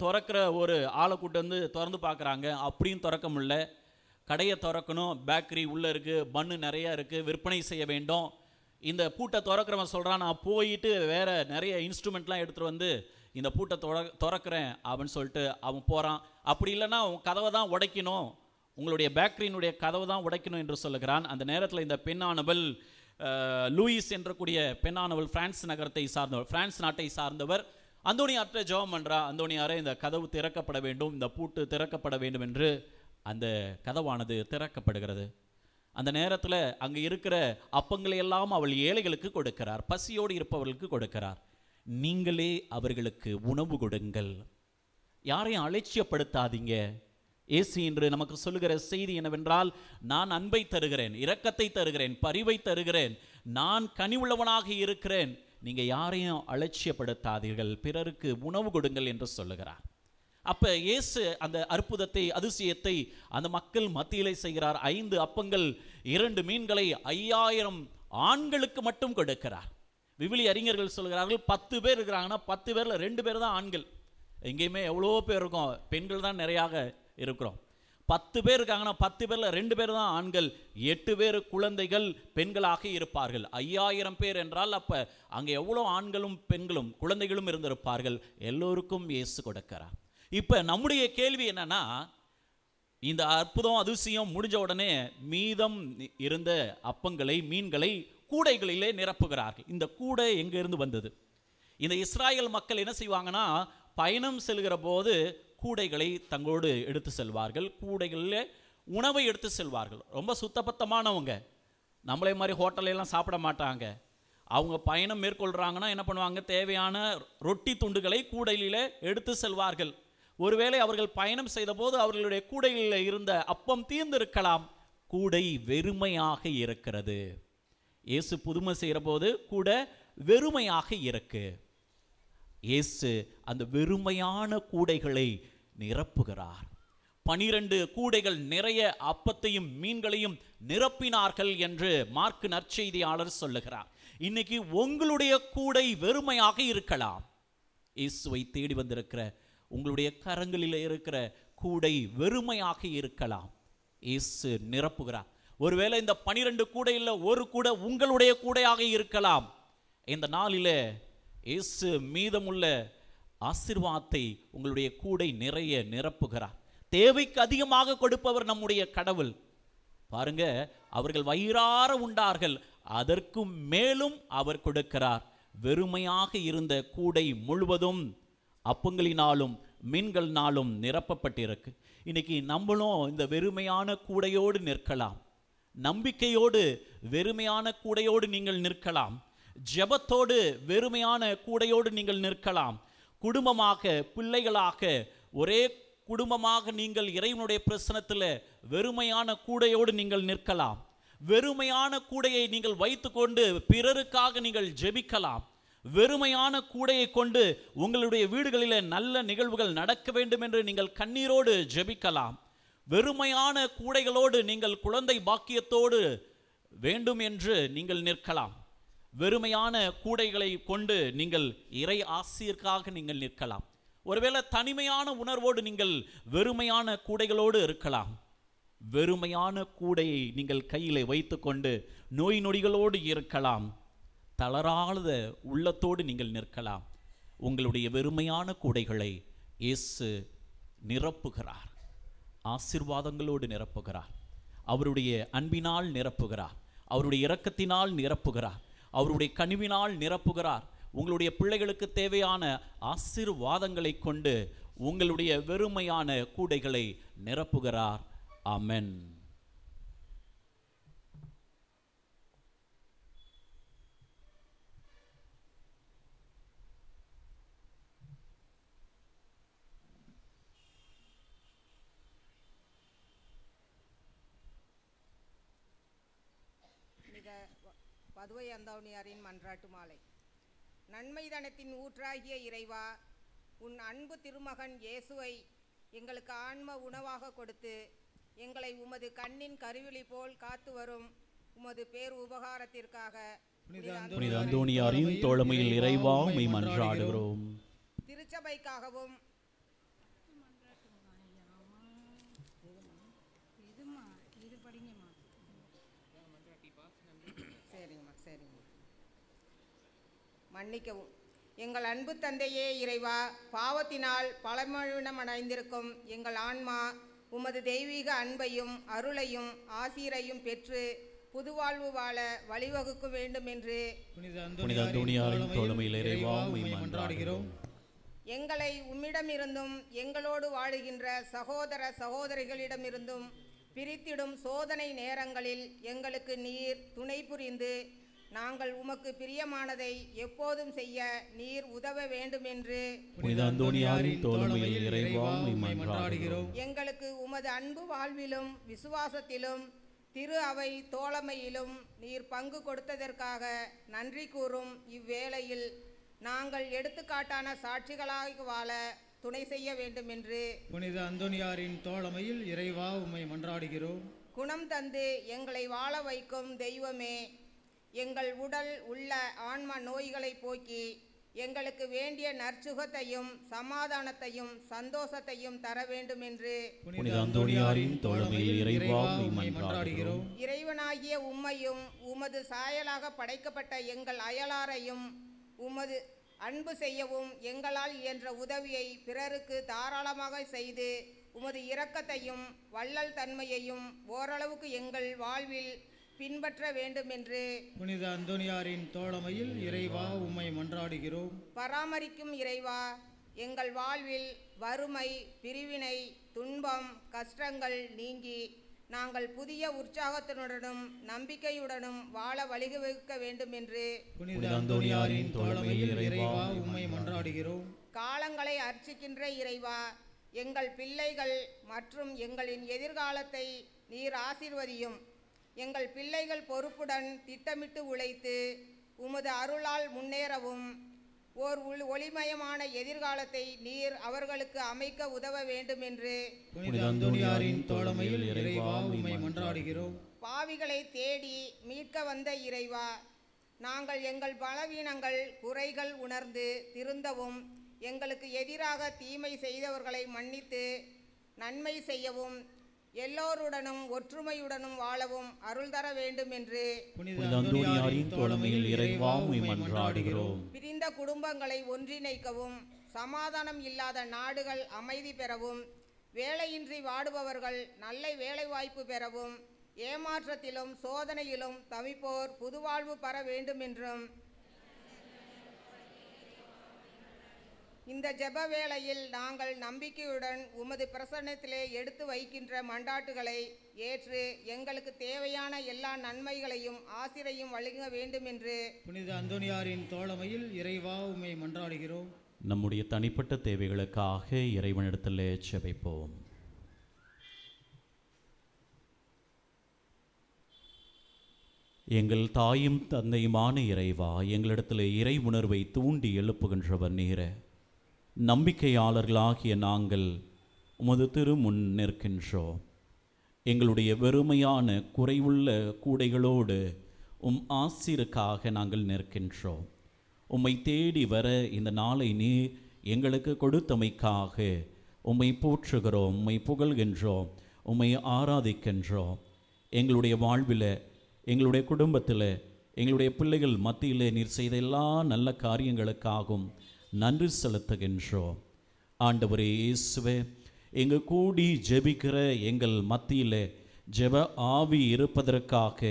திறக்கிற ஒரு ஆளை கூட்டு வந்து திறந்து பார்க்குறாங்க, அப்படியும் திறக்க முடியல. கடையை திறக்கணும், பேக்கரி உள்ளே இருக்குது, பன்னு நிறையா இருக்குது, விற்பனை செய்ய வேண்டும். இந்த பூட்டை திறக்கிறவன் சொல்கிறான், நான் போயிட்டு வேறு நிறைய இன்ஸ்ட்ருமெண்ட்லாம் எடுத்துகிட்டு வந்து இந்த பூட்டை திறக்கிறேன் அப்படின்னு சொல்லிட்டு அவன் போகிறான். அப்படி இல்லைன்னா அவன் கதவை தான் உடைக்கணும், உங்களுடைய பேக்கரியினுடைய கதவை தான் உடைக்கணும் என்று சொல்லுகிறான். அந்த நேரத்தில் இந்த பெண்ணானவள் லூயிஸ் என்றக்கூடிய பெண்ணானவள் பிரான்ஸ் நாட்டை சார்ந்தவர் அந்தோனியார்ட்ட ஜெபம் பண்ணுறா. அந்தோனியாரே, இந்த கதவு திறக்கப்பட வேண்டும், இந்த பூட்டு திறக்கப்பட வேண்டும் என்று அந்த கதவானது திறக்கப்படுகிறது. அந்த நேரத்தில் அங்கே இருக்கிற அப்பங்களை எல்லாம் அவள் ஏழைகளுக்கு கொடுக்கிறார், பசியோடு இருப்பவர்களுக்கு கொடுக்கிறார். நீங்களே அவர்களுக்கு உணவு கொடுங்கள், யாரையும் அலட்சியப்படுத்தாதீங்க. இயேசு இன்று நமக்கு சொல்லுகிற செய்தி என்னவென்றால், நான் அன்பை தருகிறேன், இரக்கத்தை தருகிறேன், பரிவை தருகிறேன், நான் கனிவுள்ளவனாக இருக்கிறேன், நீங்கள் யாரையும் அலட்சியப்படுத்தாதீர்கள், பிறருக்கு உணவு கொடுங்கள் என்று சொல்லுகிறார். அப்ப இயேசு அந்த அற்புதத்தை, அதிசயத்தை அந்த மக்கள் மத்தியிலே செய்கிறார். 5 அப்பங்கள் 2 மீன்களை 5000 ஆண்களுக்கு மட்டும் கொடுக்கிறார். விவிலிய அறிஞர்கள் சொல்கிறார்கள் 10 பேர் இருக்கிறாங்கன்னா 10 பேர்ல 2 பேர் தான் ஆண்கள். எங்கேயுமே எவ்வளோ பேர் இருக்கோம், பெண்கள் தான் நிறையாக இருக்கிறோம். 10 பேர் இருக்காங்கன்னா 10 பேர்ல 2 பேர் தான் ஆண்கள், 8 பேர் குழந்தைகள் பெண்களாக இருப்பார்கள். 5000 பேர் என்றால் அப்ப அங்க எவ்வளோ ஆண்களும் பெண்களும் குழந்தைகளும் இருந்திருப்பார்கள். எல்லோருக்கும் இயேசு கொடுக்கிறார். இப்ப நம்முடைய கேள்வி என்னன்னா, இந்த அற்புதம் அதிசயம் முடிஞ்ச உடனே மீதம் இருந்த அப்பங்களை, மீன்களை கூடைகளிலே நிரப்புகிறார்கள். இந்த கூடை எங்க இருந்து வந்தது? இந்த இஸ்ராயல் மக்கள் என்ன செய்வாங்கன்னா, பயணம் செல்கிற போது கூடைகளை தங்களோடு எடுத்து செல்வார்கள். கூடைகளில் உணவை எடுத்து செல்வார்கள். ரொம்ப சுத்தபத்தமானவங்க, நம்மளே மாதிரி ஹோட்டலெல்லாம் சாப்பிட மாட்டாங்க. அவங்க பயணம் மேற்கொள்கிறாங்கன்னா என்ன பண்ணுவாங்க, தேவையான ரொட்டி துண்டுகளை கூடையிலே எடுத்து செல்வார்கள். ஒருவேளை அவர்கள் பயணம் செய்த போது அவர்களுடைய கூடையில் இருந்த அப்பம் தீர்ந்திருக்கலாம். கூடை வெறுமையாக இருக்கிறது. இயேசு புதுமை செய்கிற போது கூட வெறுமையாக இருக்கு. இயேசு அந்த வெறுமையான கூடைகளை நிரப்புகிறார். 12 கூடைகள் நிறைய அப்பத்தையும் மீன்களையும் நிரப்பினார்கள் என்று மார்க் நற்செய்தியாளர் சொல்லுகிறார். இன்னைக்கு உங்களுடைய கூடை வெறுமையாக இருக்கலாம். இயேசுவை தேடி வந்திருக்கிற உங்களுடைய கரங்களில் இருக்கிற கூடை வெறுமையாக இருக்கலாம். இயேசு நிரப்புகிறார். ஒருவேளை இந்த 12 கூடையில் ஒரு கூடை உங்களுடைய கூடையாக இருக்கலாம். இந்த நாளிலே இயேசு மீதமுள்ள ஆசீர்வாதத்தை உங்களுடைய கூடை நிறைய நிரப்புகிறார். தேவைக்கு அதிகமாக கொடுப்பவர் நம்முடைய கடவுள். பாருங்க, அவர்கள் வயிறார உண்டார்கள், அதற்கு மேலும் அவர் கொடுக்கிறார். வெறுமையாக இருந்த கூடை முழுவதும் அப்பங்களினாலும் மீன்களினாலும் நிரப்பப்பட்டிருக்கு. இன்னைக்கு நம்மளும் இந்த வெறுமையான கூடையோடு நிற்கலாம். நம்பிக்கையோடு வெறுமையான கூடையோடு நீங்கள் நிற்கலாம். ஜெபத்தோடு வெறுமையான கூடையோடு நீங்கள் நிற்கலாம். குடும்பமாக, பிள்ளைகளாக, ஒரே குடும்பமாக நீங்கள் இறைவனுடைய பிரசனத்தில் வெறுமையான கூடையோடு நீங்கள் நிற்கலாம். வெறுமையான கூடையை நீங்கள் வைத்துக்கொண்டு பிறருக்காக நீங்கள் ஜெபிக்கலாம். வெறுமையான கூடையை கொண்டு உங்களுடைய வீடுகளில் நல்ல நிகழ்வுகள் நடக்க வேண்டும் என்று நீங்கள் கண்ணீரோடு ஜெபிக்கலாம். வெறுமையான கூடைகளோடு நீங்கள் குழந்தை பாக்கியத்தோடு வேண்டும் என்று நீங்கள் நிற்கலாம். வெறுமையான கூடைகளை கொண்டு நீங்கள் இறை ஆசிரியருக்காக நீங்கள் நிற்கலாம். ஒருவேளை தனிமையான உணர்வோடு நீங்கள் வெறுமையான கூடைகளோடு இருக்கலாம். வெறுமையான கூடையை நீங்கள் கையிலே வைத்துக்கொண்டு நோய் நொடிகளோடு இருக்கலாம். தளராத உள்ளத்தோடு நீங்கள் நிற்கலாம். உங்களுடைய வெறுமையான கூடைகளை இயேசு நிரப்புகிறார். ஆசீர்வாதங்களோடு நிரப்புகிறார். அவருடைய அன்பினால் நிரப்புகிறார். அவருடைய இரக்கத்தினால் நிரப்புகிறார். அவருடைய கனிவினால் நிரப்புகிறார். உங்களுடைய பிள்ளைகளுக்கு தேவையான ஆசீர்வாதங்களை கொண்டு உங்களுடைய வெறுமையான கூடைகளை நிரப்புகிறார். ஆமென். பதுவை அந்தோணியாரின் மன்றாட்டு மாலை. நன்மைதனத்தின் ஊற்றாகிய இறைவா, உன் அன்பு திருமகன் இயேசுவை எங்களுக்கு ஆன்ம உணவாக கொடுத்து எங்களை உமது கண்ணின் கருவிழி போல் காத்து வரும் உமது பேர் உபகாரத்திற்காக புனித அந்தோணியாரின் தோழமையில் இறைவா உம்மை மன்றாடுகிறோம். திருச்சபைக்காகவும் மன்னிக்கவும். எங்கள் அன்பு தந்தையே இறைவா, பாவத்தினால் பலமழினம் அடைந்திருக்கும் எங்கள் ஆன்மா உமது தெய்வீக அன்பையும் அருளையும் ஆசீரையும் பெற்று புதுவாழ்வு வாழ வழிவகுக்க வேண்டும் என்று புனித அந்தோணியாரின் தோழமையில் இறைவா உம்மை மன்றாடுகிறோம். எங்களை உம்மிடமிருந்தும் எங்களோடு வாழுகின்ற சகோதர சகோதரிகளிடமிருந்தும் பிரித்திடும் சோதனை நேரங்களில் எங்களுக்கு நீர் துணை புரிந்து நாங்கள் உமக்கு பிரியமானதை எப்போதும் செய்ய நீர் உதவ வேண்டும் என்று புனித அந்தோணியாரின் தோழமையில் இறைவா உம்மை மன்றாடுகிறோம். எங்களுக்கு உமது அன்பு வாழ்விலும் விசுவாசத்திலும் திரு அவை தோழமையிலும் நீர் பங்கு கொடுத்ததற்காக நன்றி கூறும் இவ்வேளையில் நாங்கள் எடுத்துக்காட்டான சாட்சிகளாக வாழ துணை செய்ய வேண்டும் என்று புனித அந்தோனியாரின் தோழமையில் இறைவா உம்மை மன்றாடுகிறோம். குணம் தந்து எங்களை வாழ வைக்கும் தெய்வமே, எங்கள் உடல் உள்ள ஆன்ம நோய்களை போக்கி எங்களுக்கு வேண்டிய நற்சுகத்தையும் சமாதானத்தையும் சந்தோஷத்தையும் தர வேண்டும் என்று புனித அந்தோனியாரின் தோழமையில் இறைவா உம்மை மன்றாடுகிறோம். இறைவனாகிய உம்மையும் உமது சாயலாக படைக்கப்பட்ட எங்கள் அயலாரையும் உமது அன்பு செய்யவும் எங்களால் இயன்ற உதவியை பிறருக்கு தாராளமாக செய்து உமது இரக்கத்தையும் வள்ளல் தன்மையையும் ஓரளவுக்கு எங்கள் வாழ்வில் பின்பற்ற வேண்டும் என்று புனித அந்தோனியாரின் தோழமையில் இறைவா உம்மை மன்றாடுகிறோம். பராமரிக்கும் இறைவா, எங்கள் வாழ்வில் வறுமை, பிரிவினை, துன்பம், கஷ்டங்கள் நீங்கி நாங்கள் புதிய உற்சாகத்துடனும் நம்பிக்கையுடனும் வாழ வழிவகுக்க வேண்டும் என்று புனித அந்தோனியாரின் தோழமையில் இறைவா உம்மை மன்றாடுகிறோம். காலங்களை அர்ச்சிக்கின்ற இறைவா, எங்கள் பிள்ளைகள் மற்றும் எங்களின் எதிர்காலத்தை நீர் ஆசீர்வதியும். எங்கள் பிள்ளைகள் பொறுப்புடன் திட்டமிட்டு உழைத்து உமது அருளால் முன்னேறவும் ஓர் ஒளிமயமான எதிர்காலத்தை நீர் அவர்களுக்கு அமைக்க உதவ வேண்டும் என்று புனித அந்தோனியாரின் தோழமையில் இறைவா உம்மை மன்றாடுகிறோம். பாவிகளை தேடி மீட்க வந்த இறைவா, நாங்கள் எங்கள் பலவீனங்கள் குறைகள் உணர்ந்து திருந்தவும் எங்களுக்கு எதிராக தீமை செய்தவர்களை மன்னித்து நன்மை செய்யவும் எல்லோருடனும் ஒற்றுமையுடனும் வாழவும் அருள் தர வேண்டும் என்று புனித அந்தோனியாரின் தோழமையில் இறைவா உம்மை மன்றாடுகிறோம். பிரிந்த குடும்பங்களை ஒன்றிணைக்கவும் சமாதானம் இல்லாத நாடுகள் அமைதி பெறவும் வேலையின்றி வாடுபவர்கள் நல்ல வேலைவாய்ப்பு பெறவும் ஏமாற்றத்திலும் சோதனையிலும் தவிப்போர் புதுவாழ்வு பெற வேண்டும் என்றும் இந்த ஜெப வேளையில் நாங்கள் நம்பிக்கையுடன் உமது பிரசன்னத்திலே எடுத்து வைக்கின்ற மன்றாட்டுகளை ஏற்று எங்களுக்கு தேவையான எல்லா நன்மைகளையும் ஆசிரையும் வழங்க வேண்டும் என்று புனித அந்தோனியாரின் தோழமையில் இறைவா உம்மை மன்றாடுகிறோம். நம்முடைய தனிப்பட்ட தேவைகளுக்காக இறைவனிடத்தில் ஜெபிப்போம். எங்கள் தாயும் தந்தையுமான இறைவா, எங்களிடத்தில் இறை உணர்வை தூண்டி எழுப்புகின்றவர் நீரே. நம்பிக்கையாளர்களாகிய நாங்கள் உமது திருமுன் நிற்கின்றோம். எங்களுடைய வெறுமையான குறைவுள்ள கூடைகளோடு ஆசிருக்காக நாங்கள் நிற்கின்றோம். உம்மை தேடி வர இந்த நாளை நீர் எங்களுக்கு கொடுத்தமைக்காக உம்மை போற்றுகிறோம், உம்மை புகழ்கின்றோம், உம்மை ஆராதிக்கின்றோம். எங்களுடைய வாழ்வில், எங்களுடைய குடும்பத்தில், எங்களுடைய பிள்ளைகள் மத்தியில் நீர் செய்த எல்லா நல்ல காரியங்களுக்காகவும் நன்றி செலுத்துகின்றோம். ஆண்டவரே இயேசுவே, எங்கள் கூடி ஜெபிக்கிற எங்கள் மத்தியில் ஜெப ஆவி இருப்பதற்காக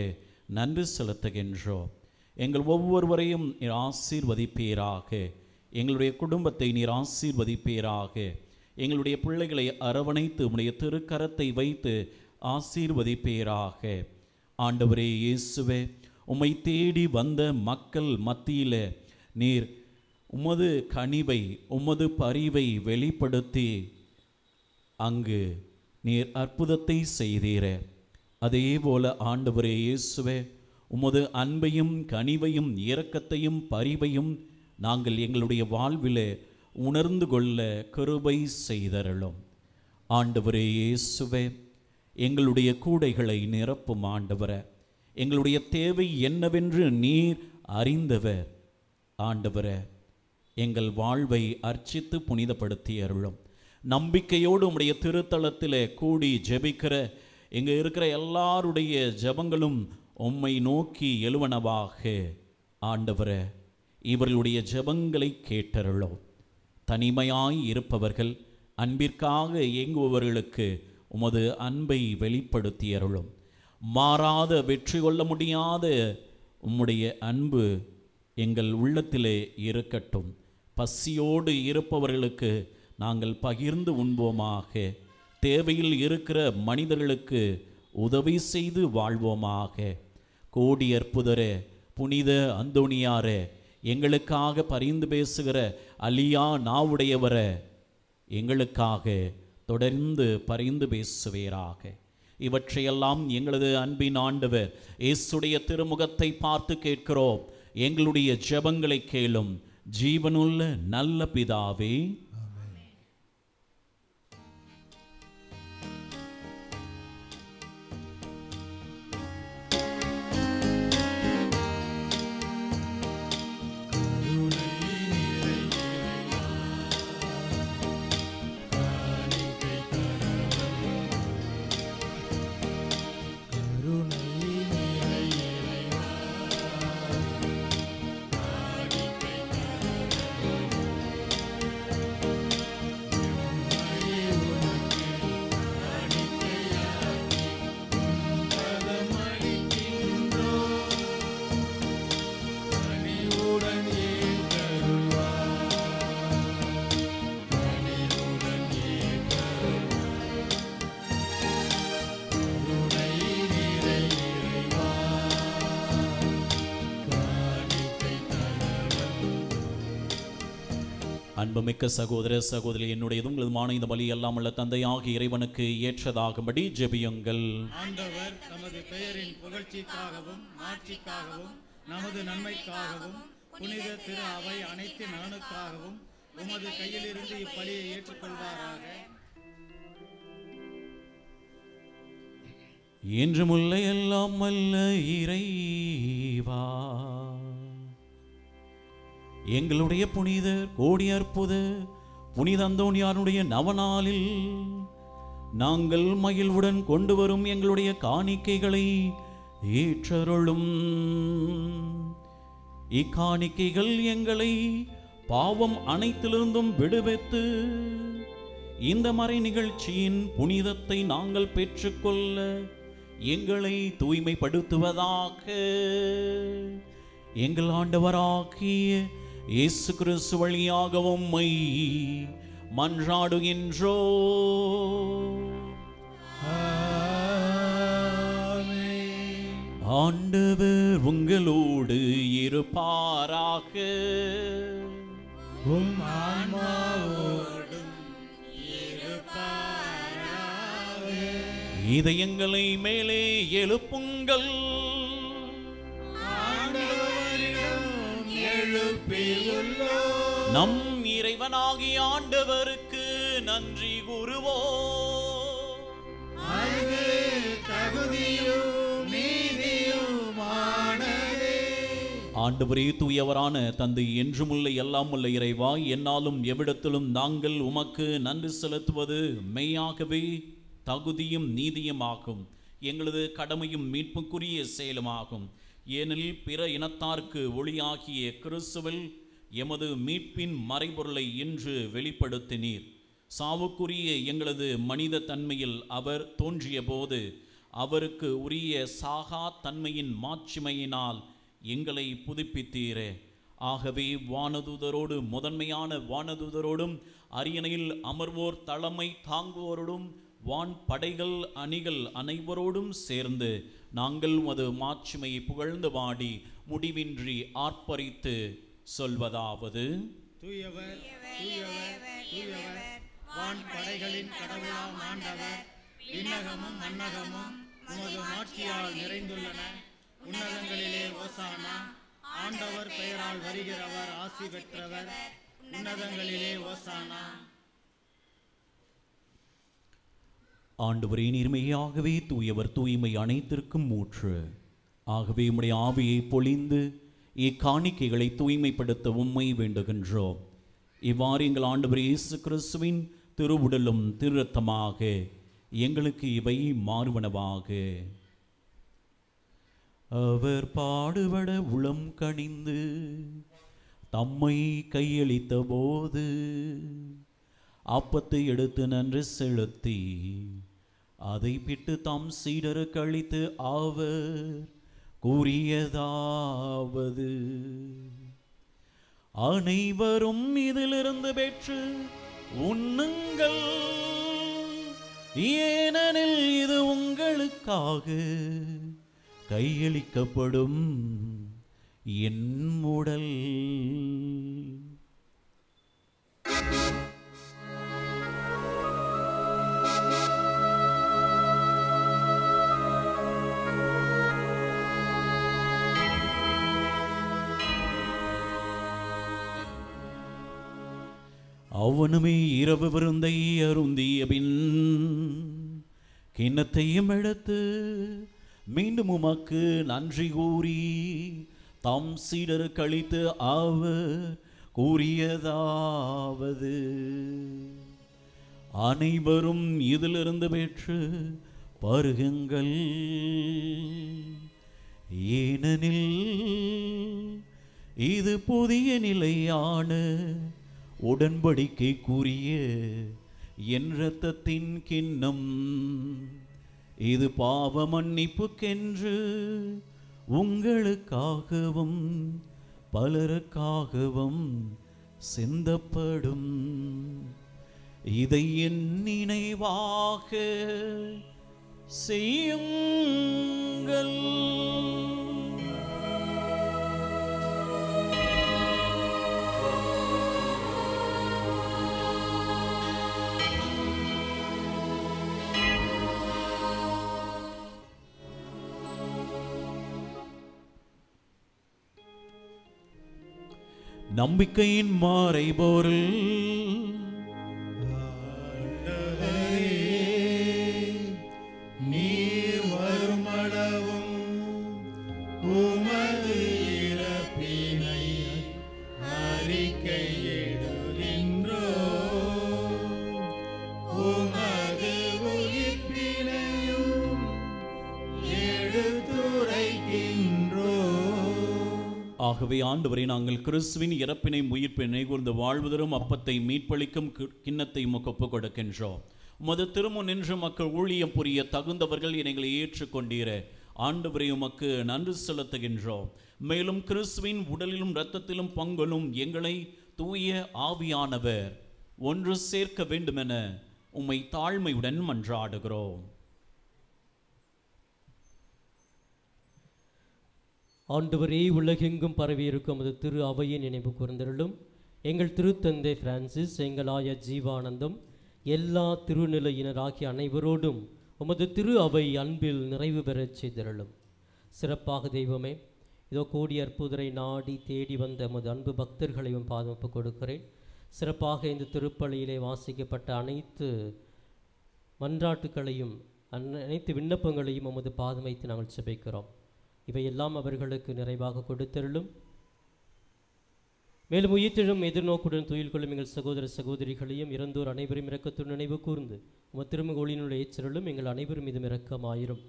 நன்றி செலுத்துகின்றோம். எங்கள் ஒவ்வொருவரையும் நீர் ஆசீர்வதிப்பீராக. எங்களுடைய குடும்பத்தை நீர் ஆசீர்வதிப்பீராக. எங்களுடைய பிள்ளைகளை அரவணைத்து உம்முடைய திருக்கரத்தை வைத்து ஆசீர்வதிப்பீராக. ஆண்டவரே இயேசுவே, உம்மை தேடி வந்த மக்கள் மத்தியில் நீர் உமது கனிவை, உமது பரிவை வெளிப்படுத்தி அங்கு நீர் அற்புதத்தை செய்தீர. அதே போல ஆண்டவரே இயேசுவே, உமது அன்பையும் கனிவையும் இரக்கத்தையும் பரிவையும் நாங்கள் எங்களுடைய வாழ்வில் உணர்ந்து கொள்ள கிருபை செய்தருளும். ஆண்டவரே இயேசுவே, எங்களுடைய கூடைகளை நிரப்பும் ஆண்டவரே. எங்களுடைய தேவை என்னவென்று நீர் அறிந்தவர். ஆண்டவரே, எங்கள் வாழ்வை அர்ச்சித்து புனிதப்படுத்தி அருளும். நம்பிக்கையோடு உம்முடைய திருத்தலத்தில் கூடி ஜெபிக்கிற இங்கே இருக்கிற எல்லாருடைய ஜெபங்களும் உம்மை நோக்கி எழுவனவாக. ஆண்டவரே, இவர்களுடைய ஜெபங்களை கேட்டருளும். தனிமையாய் இருப்பவர்கள், அன்பிற்காக இயங்குபவர்களுக்கு உமது அன்பை வெளிப்படுத்தி அருளும். மாறாத, வெற்றி கொள்ள முடியாத உம்முடைய அன்பு எங்கள் உள்ளத்திலே இருக்கட்டும். பசியோடு இருப்பவர்களுக்கு நாங்கள் பகிர்ந்து உண்போமாக. தேவையில் இருக்கிற மனிதர்களுக்கு உதவி செய்து வாழ்வோமாக. கோடி அற்புதரே, புனித அந்தோனியாரே, எங்களுக்காக பரிந்து பேசுகிற அலியா நாவுடையவர, எங்களுக்காக தொடர்ந்து பரிந்து பேசுவீராக. இவற்றையெல்லாம் எங்களது அன்பின் ஆண்டவர் இயேசுடைய திருமுகத்தை பார்த்து கேட்கிறோம். எங்களுடைய ஜெபங்களை கேளும் ஜீவனுள்ள நல்ல பிதாவே. அன்புமிக்க சகோதர சகோதரி, என்னுடையதும் உங்களதுமான இந்த பலி எல்லாம் உள்ள தந்தையாகிய இறைவனுக்கு ஏற்றதாகும்படி ஜெபியுங்கள். ஆண்டவர் தமது பெயரின் புகழ்ச்சிக்காகவும் மாட்சிக்காகவும் நமது நன்மைக்காகவும் புனித திரு அவை அனைத்து நலனுக்காகவும் உமது கையிலிருந்து இப்பலியை ஏற்றுக்கொள்வாராக. என்றுமுள்ள எல்லாம் வல்ல இறைவா, எங்களுடைய புனிதர் கோடி அற்புத புனித அந்தோனியாருடைய நவநாளில் நாங்கள் மகிழ்வுடன் கொண்டு வரும் எங்களுடைய காணிக்கைகளை ஏற்றருளும். இக்காணிக்கைகள் எங்களை பாவம் அனைத்திலிருந்தும் விடுவித்து இந்த மறை நிகழ்ச்சியின் புனிதத்தை நாங்கள் பெற்றுக்கொள்ள எங்களை தூய்மைப்படுத்துவதாக எங்கள் ஆண்டவராகிய இயேசு கிறிஸ்து வழியாக உம்மை மன்றாடுகின்றோ. ஆண்டவர் உங்களோடு இருப்பாராக. உம் ஆன்மாவோடும் இருப்பாராக. இதயங்களை மேலே எழுப்புங்கள். ஆண்டவரிடம் எழுப்பியுள்ளோம். நம் இறைவனாகிய ஆண்டவருக்கு நன்றி கூறுவோம். அது தகுதியும் நீதியுமானதே. ஆண்டவரே, தூயவரான தந்தை, என்றுமுள்ள எல்லாம் உள்ள இறைவா, என்னாலும் எவ்விடத்திலும் நாங்கள் உமக்கு நன்றி செலுத்துவது மெய்யாகவே தகுதியும் நீதியுமாகும். எங்களது கடமையும் மீட்புக்குரிய செயலுமாகும். ஏனெனில் பிற இனத்தார்க்கு ஒளியாகிய கிறிஸ்துவில் எமது மீட்பின் மறைபொருளை இன்று வெளிப்படுத்தினீர். சாவுக்குரிய எங்களது மனித தன்மையில் அவர் தோன்றிய போது அவருக்கு உரிய சாகா தன்மையின் மாட்சிமையினால் எங்களை புதுப்பித்தீரே. ஆகவே வானதூதரோடு முதன்மையான வானதூதரோடும் அரியணையில் அமர்வோர் தலைமை தாங்குவோரோடும் வான் படைகள் அணிகள் அனைவரோடும் சேர்ந்து நாங்கள் உமது மாட்சிமையை புகழ்ந்து பாடி முடிவின்றி ஆர்ப்பரித்து சொல்வதாவது: தூயவர் தூயவர் தூயவர், வான் படைகளின் கடவுளாம் ஆண்டவர். விண்ணகமும் மண்ணகமும் உமது மாட்சியால் நிறைந்துள்ளன. உன்னதங்களிலே ஓசானா. ஆண்டவர் பெயரால் வருகிறவர் ஆசி பெற்றவர். உன்னதங்களிலே ஓசானா. ஆண்டவரே, நீர்மையாகவே தூயவர், தூய்மை அனைத்திற்கும் ஊற்று. ஆகவே உம்முடைய ஆவியை பொழிந்து இக்காணிக்கைகளை தூய்மைப்படுத்த உம்மை வேண்டுகின்றோம். இவ்வாறு எங்கள் ஆண்டவர் இயேசு கிறிஸ்துவின் திருவுடலும் திரு இரத்தமாக எங்களுக்கு இவை மாறுவனவாக. அவர் பாடுபட உளம் கனிந்து தம்மை கையளித்த போது அப்பத்தை எடுத்து நன்றி செலுத்தி அதை பிட்டு தம் சீடருக்கு அளித்து அவர் கூறியதாவது: அனைவரும் இதிலிருந்து பெற்று உண்ணுங்கள், ஏனெனில் இது உங்களுக்காக கையளிக்கப்படும் என் உடல். அவனுமே இரவு விருந்தை அருந்திய பின் கிண்ணத்தையும் எடுத்து மீண்டும் உமக்கு நன்றி கூறி தம் சீடருக்கு அளித்து அவர் கூறியதாவது: அனைவரும் இதிலிருந்து பெற்று பருகுங்கள், ஏனெனில் இது புதிய நிலையான உடன்படிக்கைக்குரிய என் இரத்தத்தின் கிண்ணம். இது பாவ மன்னிப்புக்கென்று உங்களுக்காகவும் பலருக்காகவும் சிந்தப்படும். இதை என் நினைவாக செய்யுங்கள். நம்பிக்கையின் மறைபொருள் நீர் வருமளவும் உமது இறப்பினை அறிக்கையிடுகின்றோ, உமது உயிர்ப்பினையும் எடுத்துரைக்கின்றோ. ஆகவே ஆண்டவரை நாங்கள் கிறிஸ்துவின் இறப்பினை உயிர்ப்பினை கூர்ந்து வாழ்வதரும் அப்பத்தை மீட்பளிக்கும் கிண்ணத்தை உமக்கு ஒப்புக் கொடுக்கின்றோம். உமது திருமுன் நின்று மக்கள் ஊழியம் புரிய தகுந்தவர்கள் எங்களை ஏற்றுக்கொண்டீர. ஆண்டவரை உமக்கு நன்றி செலுத்துகின்றோம். மேலும் கிறிஸ்துவின் உடலிலும் இரத்தத்திலும் பங்கொள்ளும் எங்களை தூய ஆவியானவர் ஒன்று சேர்க்க வேண்டுமென உம்மை தாழ்மையுடன் மன்றாடுகிறோம். ஆண்டவரே, உலகெங்கும் பரவியிருக்கும் அது திரு அவையை நினைவு கூர்ந்தருளும். எங்கள் திருத்தந்தை பிரான்சிஸ், எங்கள் ஆய ஜீவானந்தம், எல்லா திருநிலையினராகிய அனைவரோடும் உமது திரு அவை அன்பில் நிறைவு பெறச் செய்தருளும். சிறப்பாக தெய்வமே, இதோ கோடி அற்புதரை நாடி தேடி வந்த உமது அன்பு பக்தர்களையும் பாதுகாப்பு கொடுக்கிறேன். சிறப்பாக இந்த திருப்பலியிலே வாசிக்கப்பட்ட அனைத்து மன்றாட்டுக்களையும் அனைத்து விண்ணப்பங்களையும் உமது பாதம் வைத்து நாங்கள் செபிக்கிறோம். இவையெல்லாம் அவர்களுக்கு நிறைவாக கொடுத்தருளும். மேலும் உயிர்த்தெழும் எதிர்நோக்குடன் துயில் கொள்ளும் எங்கள் சகோதர சகோதரிகளையும் இறந்தோர் அனைவரும் இரக்கத்துடன் நினைவு கூர்ந்து உமது திருமுக ஒளியினுடைய ஏற்றருளும் எங்கள் அனைவரும் மீதும் இரக்கமாயிரும்.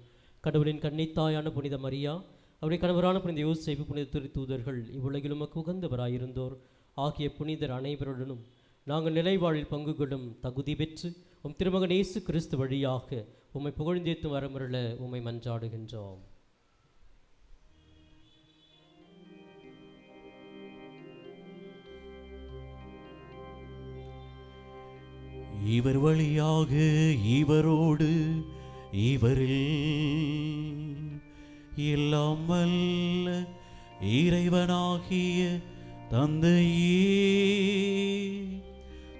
கடவுளின் கன்னித்தாயான புனித மரியா, அவருடைய கணவரான புனித யோசேப்பு, புனித திருத்தூதர்கள், இவ்வுலகிலும் உமக்கு உகந்தவராயிருந்தோர் ஆகிய புனிதர் அனைவருடனும் நாங்கள் நிலைவாழில் பங்கு கொள்ளும் தகுதி பெற்று உம் திருமகன் இயேசு கிறிஸ்து வழியாக உம்மை புகழ்ந்தேத்தும் வரமுறல உம்மை மன்றாடுகின்றோம். இவர் வழியாக இவரோடு இவரில் எல்லாம் வல்ல இறைவனாகிய தந்தையே,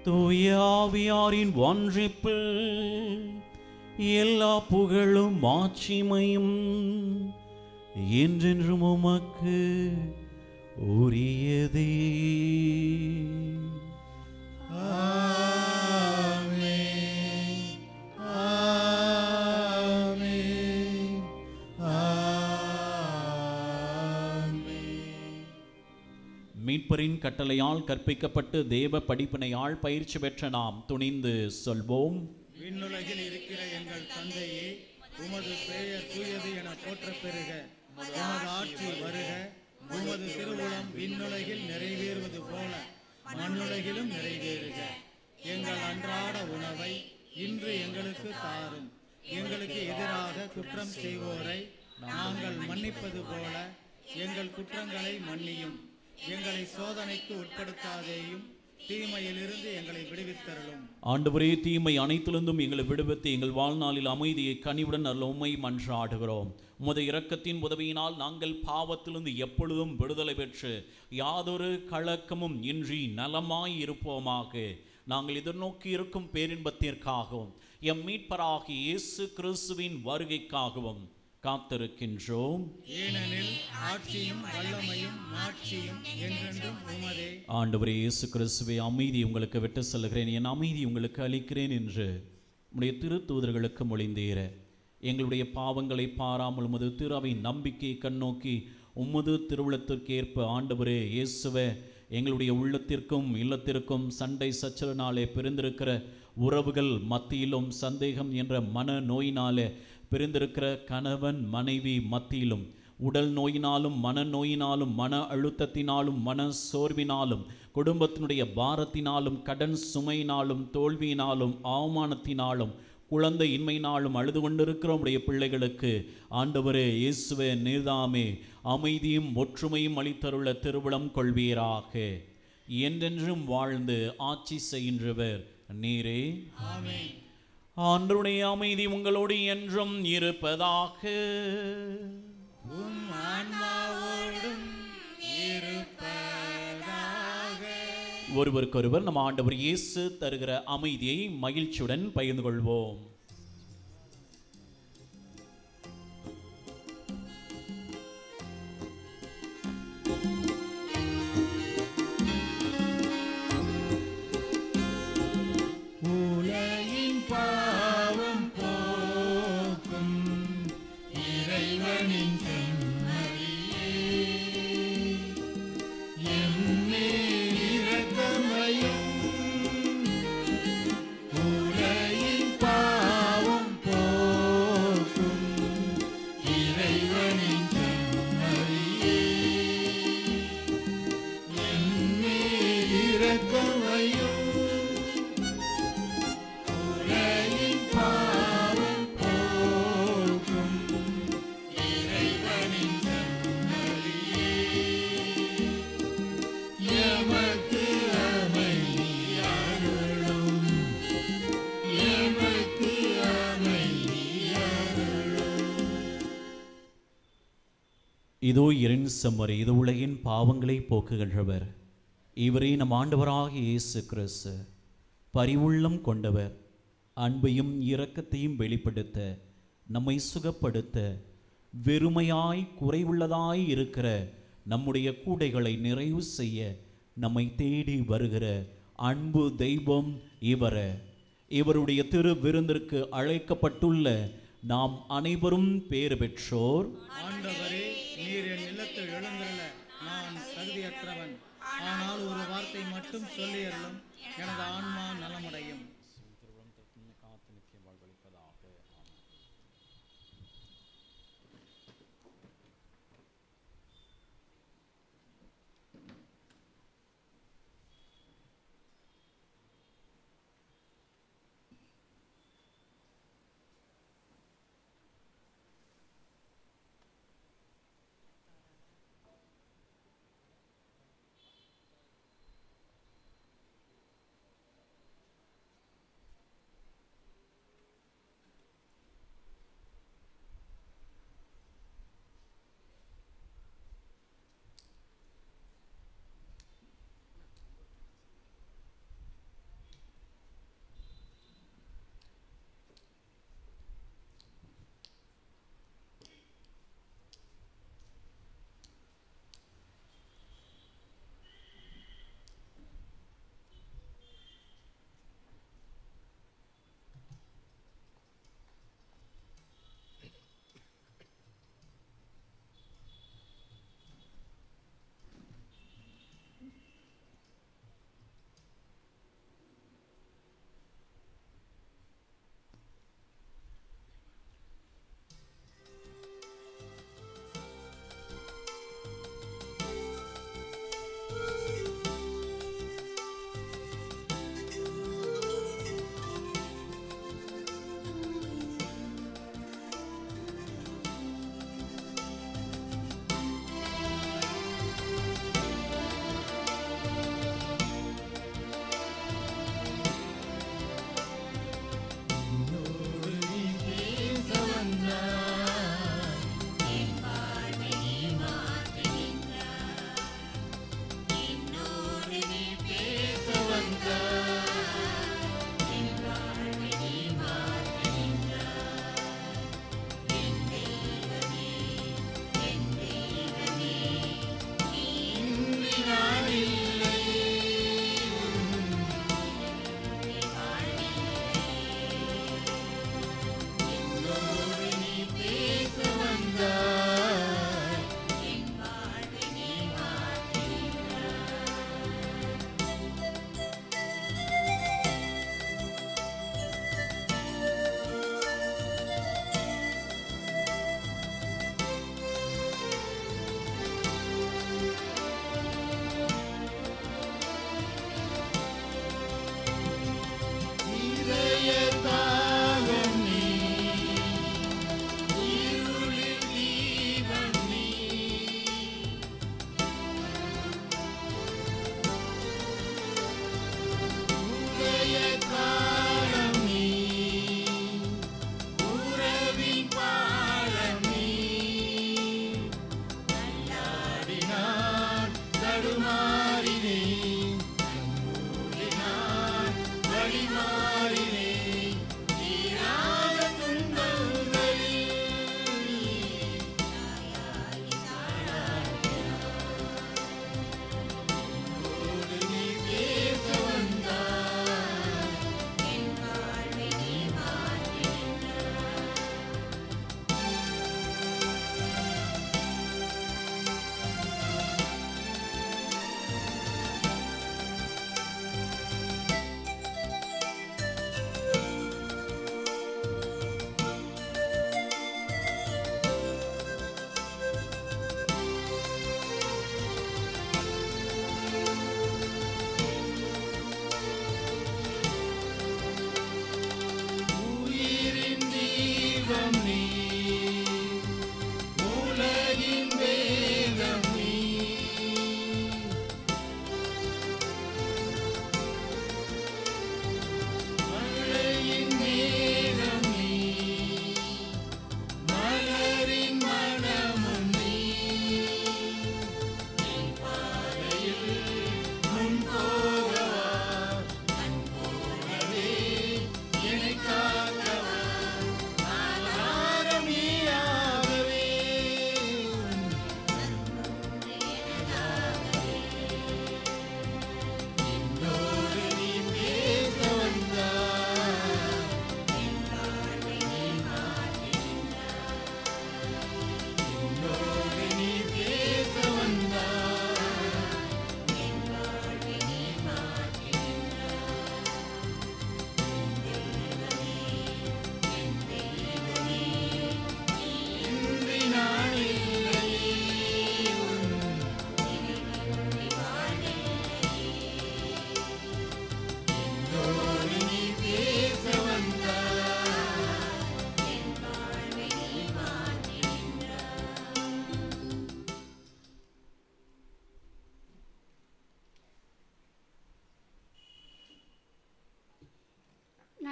தூய ஆவியாரின் ஒன்றிப்பில் எல்லா புகழும் மாட்சிமையும் என்றென்றும் உமக்கு உரியதே. மீட்பரின் கட்டளையால் கற்பிக்கப்பட்டு தேவ படிப்பினையால் பயிற்சி பெற்ற நாம் துணிந்து சொல்வோம். விண்ணுலகில் இருக்கிற எங்கள் தந்தையே, உமது பெயர் தூயது என போற்றப் பெறுக. உமது ஆட்சி வருக. உமது திருவுளம் விண்ணுலகில் நிறைவேறுவது போல மண்ணுலகிலும் நிறைவேறுக. எங்கள் அன்றாட உணவை இன்று எங்களுக்கு தாரும். எங்களுக்கு எதிராக குற்றம் செய்வோரை நாங்கள் மன்னிப்பது போல எங்கள் குற்றங்களை மன்னியும். எங்களை சோதனைக்கு உட்படுத்தாதேயும், தீமையிலிருந்து எங்களை விடுவித்தருளும். ஆண்டவரே, தீமை அனைத்திலிருந்தும் எங்களை விடுவித்து எங்கள் வாழ்நாளில் அமைதியை கனிவுடன் அருள உம்மை மன்றாடுகிறோம். உமது இரக்கத்தின் உதவியினால் நாங்கள் பாவத்திலிருந்து எப்பொழுதும் விடுதலை பெற்று யாதொரு கலக்கமும் இன்றி நலமாய் இருப்போமாக. நாங்கள் எதிர்நோக்கி இருக்கும் பேரின்பத்திற்காகவும் எம் மீட்பராகிய இயேசு கிறிஸ்துவின் வருகைக்காகவும் காத்திருக்கின்றோம். ஏனெனில் ஆட்சியும் வல்லமையும் மாட்சியும் என்றென்றும் உமதே. ஆண்டவரே இயேசு கிறிஸ்துவே, அமைதி உங்களுக்கு விட்டு செல்கிறேன், என் அமைதி உங்களுக்கு அளிக்கிறேன் என்று உம்முடைய திருத்தூதர்களுக்கு மொழிந்தீர. எங்களுடைய பாவங்களை பாராமல் உமது திருவை நம்பிக்கை கண்ணோக்கி உமது திருவுளத்திற்கு ஏற்ப ஆண்டவரே இயேசுவே, எங்களுடைய உள்ளத்திற்கும் இல்லத்திற்கும் சண்டை சச்சரனாலே பிரிந்திருக்கிற உறவுகள் மத்தியிலும் சந்தேகம் என்ற மன நோயினாலே பிரிந்திருக்கிற கணவன் மனைவி மத்தியிலும் உடல் நோயினாலும் மனநோயினாலும் மன அழுத்தத்தினாலும் மன சோர்வினாலும் குடும்பத்தினுடைய பாரத்தினாலும் கடன் சுமையினாலும் தோல்வியினாலும் அவமானத்தினாலும் குழந்தை இன்மையினாலும் அழுது கொண்டிருக்கிற உடைய பிள்ளைகளுக்கு ஆண்டவரே இயேசுவே நீர்தாமே அமைதியும் ஒற்றுமையும் அளித்தருள திருவுளம் கொள்வீராக. என்றென்றும் வாழ்ந்து ஆட்சி செய்கின்றவர் நீரே. ஆமென். ஆண்டவருடைய அமைதி உங்களோடு என்றும் இருப்பதாக. உம் ஆன்மாவோடும் இருப்பதாக. ஒருவருக்கொருவர் நம் ஆண்டவர் இயேசு தருகிற அமைதியை மகிழ்ச்சியுடன் பகிர்ந்து கொள்வோம். இதோ இறைன் செம்மறி, இது உலகின் பாவங்களை போக்குகின்றவர். இவரே நம் ஆண்டவராகிய இயேசு கிறிஸ்து. பரிவுள்ளம் கொண்டவர், அன்பையும் இரக்கத்தையும் வெளிப்படுத்த, நம்மை சுகப்படுத்த, வெறுமையாய் குறைவுள்ளதாய் இருக்கிற நம்முடைய கூடைகளை நிறைவு செய்ய நம்மை தேடி வருகிற அன்பு தெய்வம் இவரே. இவருடைய திரு விருந்திற்கு அழைக்கப்பட்டுள்ள நாம் அனைவரும் பேறு பெற்றோர். ஆண்டவரே, நீர் என் இல்லத்தில் எழுந்தருள நான் தகுதியற்றவன். ஆனால் ஒரு வார்த்தை மட்டும் சொல்லியருளும், எனது ஆன்மா நலமடையும்.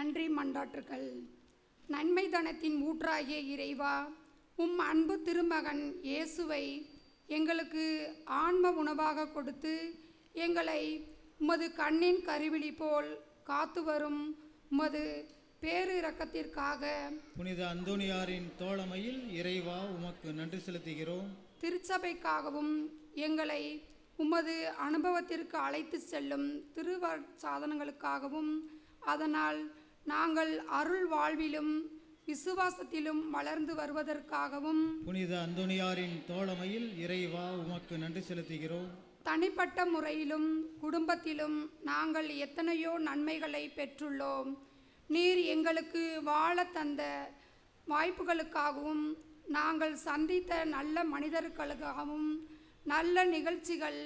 நன்றி மன்றாற்றுகள். நன்மைதனத்தின் ஊற்றாகிய இறைவா, உம் அன்பு திருமகன் இயேசுவை எங்களுக்கு ஆன்ம உணவாக கொடுத்து எங்களை உமது கண்ணின் கருவிழி போல் காத்து வரும் உமது பேரிரக்கத்திற்காக புனித அந்தோனியாரின் தோழமையில் இறைவா உமக்கு நன்றி செலுத்துகிறோம். திருச்சபைக்காகவும் எங்களை உமது அனுபவத்திற்கு அழைத்து செல்லும் திருவருட்சாதனங்களுக்காகவும் அதனால் நாங்கள் அருள் வாழ்விலும் விசுவாசத்திலும் வளர்ந்து வருவதற்காகவும் புனித அந்தோனியாரின் தோழமையில் இறைவா உமக்கு நன்றி செலுத்துகிறோம். தனிப்பட்ட முறையிலும் குடும்பத்திலும் நாங்கள் எத்தனையோ நன்மைகளை பெற்றுள்ளோம். நீர் எங்களுக்கு வாழ தந்த வாய்ப்புகளுக்காகவும் நாங்கள் சந்தித்த நல்ல மனிதர்களுக்காகவும் நல்ல நிகழ்ச்சிகள்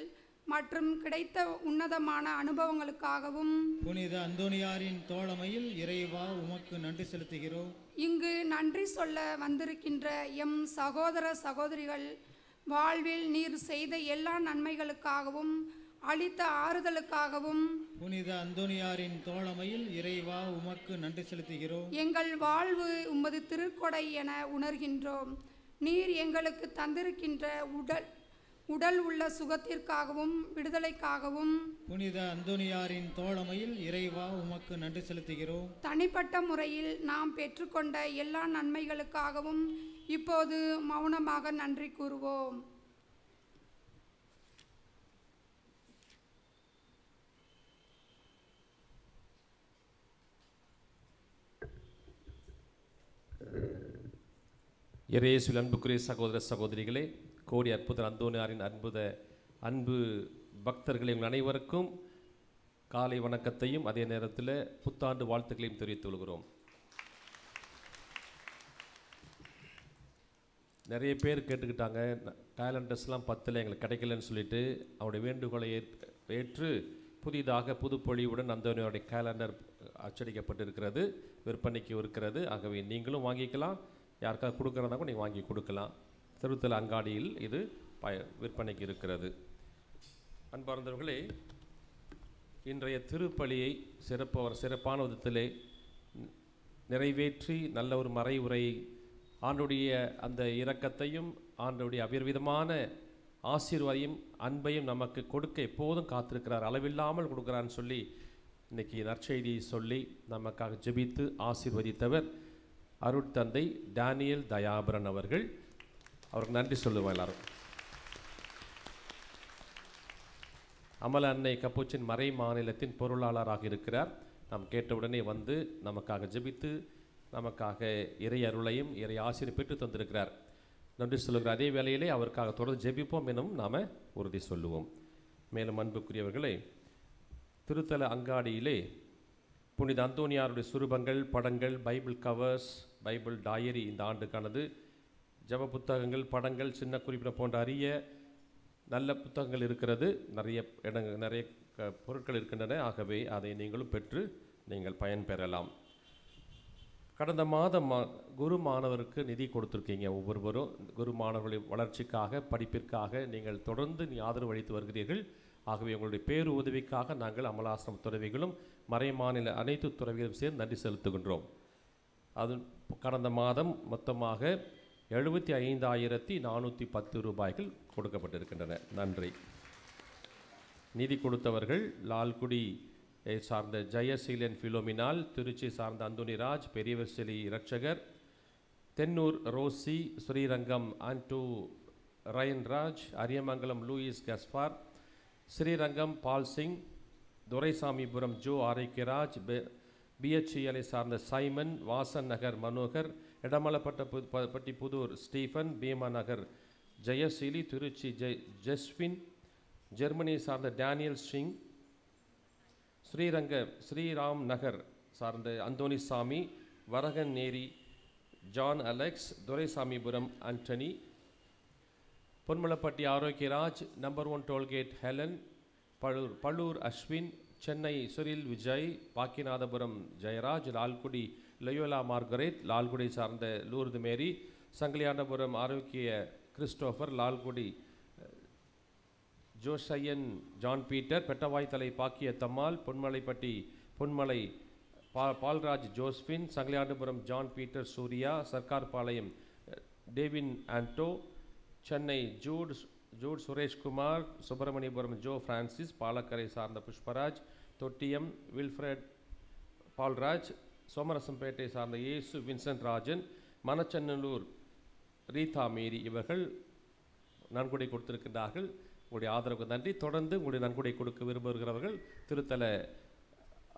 மற்றும் கிடைத்த உன்னதமான அனுபவங்களுக்காகவும் புனித அந்தோனியாரின் தோழமையில் இறைவா உமக்கு நன்றி செலுத்துகிறோம். இங்கு நன்றி சொல்ல வந்திருக்கின்ற எம் சகோதர சகோதரிகள் வாழ்வில் நீர் செய்த எல்லா நன்மைகளுக்காகவும் அளித்த ஆறுதலுக்காகவும் புனித அந்தோனியாரின் தோழமையில் இறைவா உமக்கு நன்றி செலுத்துகிறோம். எங்கள் வாழ்வு உமது திருக்கொடை என உணர்கின்றோம். நீர் எங்களுக்கு தந்திருக்கின்ற உடல் உள்ள சுகத்திற்காகவும் விடுதலைக்காகவும் புனித அந்தோனியாரின் தோழமையில் இறைவா உமக்கு நன்றி செலுத்துகிறோம். தனிப்பட்ட முறையில் நாம் பெற்றுக்கொண்ட எல்லா நன்மைகளுக்காகவும் இப்போது மௌனமாக நன்றி கூறுவோம். இயேசுவில் அன்புக்குரிய சகோதர சகோதரிகளே, கோடி அற்புதர் அந்தோனியாரின் அன்பு பக்தர்களே, உங்கள் அனைவருக்கும் காலை வணக்கத்தையும் அதே நேரத்தில் புத்தாண்டு வாழ்த்துக்களையும் தெரிவித்துக் கொள்கிறோம். நிறைய பேர் கேட்டுக்கிட்டாங்க, டேலண்டர்ஸ்லாம் 10 எங்களுக்கு கிடைக்கலன்னு சொல்லிட்டு அவருடைய வேண்டுகோளை ஏற்று புதிதாக புதுப்பொழிவுடன் அந்தோனியாருடைய கேலண்டர் அச்சடிக்கப்பட்டிருக்கிறது, விற்பனைக்கு இருக்கிறது. ஆகவே நீங்களும் வாங்கிக்கலாம், யாருக்காவது கொடுக்குறதா கூட நீங்கள் வாங்கி கொடுக்கலாம். திருத்தல அங்காடியில் இது விற்பனைக்கு இருக்கிறது. அன்பார்ந்தவர்களே, இன்றைய திருப்பலியை சிறப்பான விதத்திலே நிறைவேற்றி நல்ல ஒரு மறைவுரை ஆண்டுடைய அந்த இரக்கத்தையும் ஆண்டுடைய அபரிவிதமான ஆசீர்வாதையும் அன்பையும் நமக்கு கொடுக்க எப்போதும் காத்திருக்கிறார், அளவில்லாமல் கொடுக்குறான்னு சொல்லி இன்றைக்கி நற்செய்தியை சொல்லி நமக்காக ஜெபித்து ஆசீர்வதித்தவர் அருட்தந்தை டேனியல் தயாபரன் அவர்கள். அவருக்கு நன்றி சொல்லுவோம் எல்லாரும். அமல அன்னை கப்புச்சின் மறை மாநிலத்தின் பொருளாளராக இருக்கிறார். நாம் கேட்டவுடனே வந்து நமக்காக ஜெபித்து நமக்காக இறை அருளையும் இறை ஆசீர்வாதம் பெற்று தந்திருக்கிறார். நன்றி சொல்லுகிற அதே வேளையிலே அவருக்காக தொடர்ந்து ஜெபிப்போம் எனும் நாம் உறுதி சொல்லுவோம். மேலும் அன்புக்குரியவர்களே, திருத்தல அங்காடியிலே புனித அந்தோனியாருடைய சுரூபங்கள், படங்கள், பைபிள் கவர்ஸ், பைபிள் டாயரி இந்த ஆண்டுக்கானது, ஜப புத்தகங்கள், படங்கள், சின்ன குறிப்பிட போன்ற அரிய நல்ல புத்தகங்கள் இருக்கிறது. நிறைய பொருட்கள் இருக்கின்றன. ஆகவே அதை நீங்களும் பெற்று நீங்கள் பயன்பெறலாம். கடந்த மாதம் குரு மாணவருக்கு நிதி கொடுத்துருக்கீங்க. ஒவ்வொருவரும் குரு மாணவர்களின் வளர்ச்சிக்காக, படிப்பிற்காக நீங்கள் தொடர்ந்து ஆதரவு அளித்து வருகிறீர்கள். ஆகவே உங்களுடைய பேரு உதவிக்காக நாங்கள் அமலாசிரம துறவிகளும் மறை மாநில அனைத்து துறவிகளும் சேர்ந்து நன்றி செலுத்துகின்றோம். அது கடந்த மாதம் மொத்தமாக 75,410 ரூபாய்கள் கொடுக்கப்பட்டிருக்கின்றன. நன்றி. நிதி கொடுத்தவர்கள் லால்குடி சார்ந்த ஜெயசீலன் ஃபிலோமினால், திருச்சி சார்ந்த அந்தோனிராஜ், பெரியவர்செலி Ratchagar, Thennur Rosy, Srirangam Anto Rayanraj, Ariyamangalam Louis Gaspar, Srirangam Paul Singh, Duraisamipuram Jo Arokiaraj, பிஎச்இஎலை சார்ந்த Simon, Vasan Nagar Manohar, Edamalaipatti Puthur Stephen, Bhima Nagar Jayaseeli, Trichy Jeswin, Germany சார்ந்த டேனியல் சிங், ஸ்ரீராம் நகர் சார்ந்த Anthonisamy, Varaganeri John Alex, Duraisamipuram Antony, Ponmalaipatti Arokiaraj, number 1 toll gate Helen, Pallur Ashwin, Chennai Suril Vijay, Bakkinathapuram Jayaraj, Lalgudi Loyola Margaret, Lalgudi சார்ந்த Lourdu Mary, Sangiliyandapuram Arokia Christopher, Lalgudi ஜோசையன் John Peter, Pettavaithalai Bakkiyathammal, Ponmalaipatti Ponmalai Paulraj Josephine, Sangiliyandapuram John Peter Surya, Sarkarpalayam Devin Anto, Chennai Jude Sureshkumar, Subramaniapuram Jo Francis, Palakkarai சார்ந்த புஷ்பராஜ், தொட்டியம் வில்ஃப்ரெட் பால்ராஜ், சோமரசம்பேட்டை சார்ந்த Yesu Vincent Rajan, Manachanallur Rita Mary இவர்கள் நன்கொடை கொடுத்திருக்கின்றார்கள். உங்களுடைய ஆதரவுக்கு நன்றி. தொடர்ந்து உங்களுடைய நன்கொடை கொடுக்க விரும்புகிறவர்கள் திருத்தல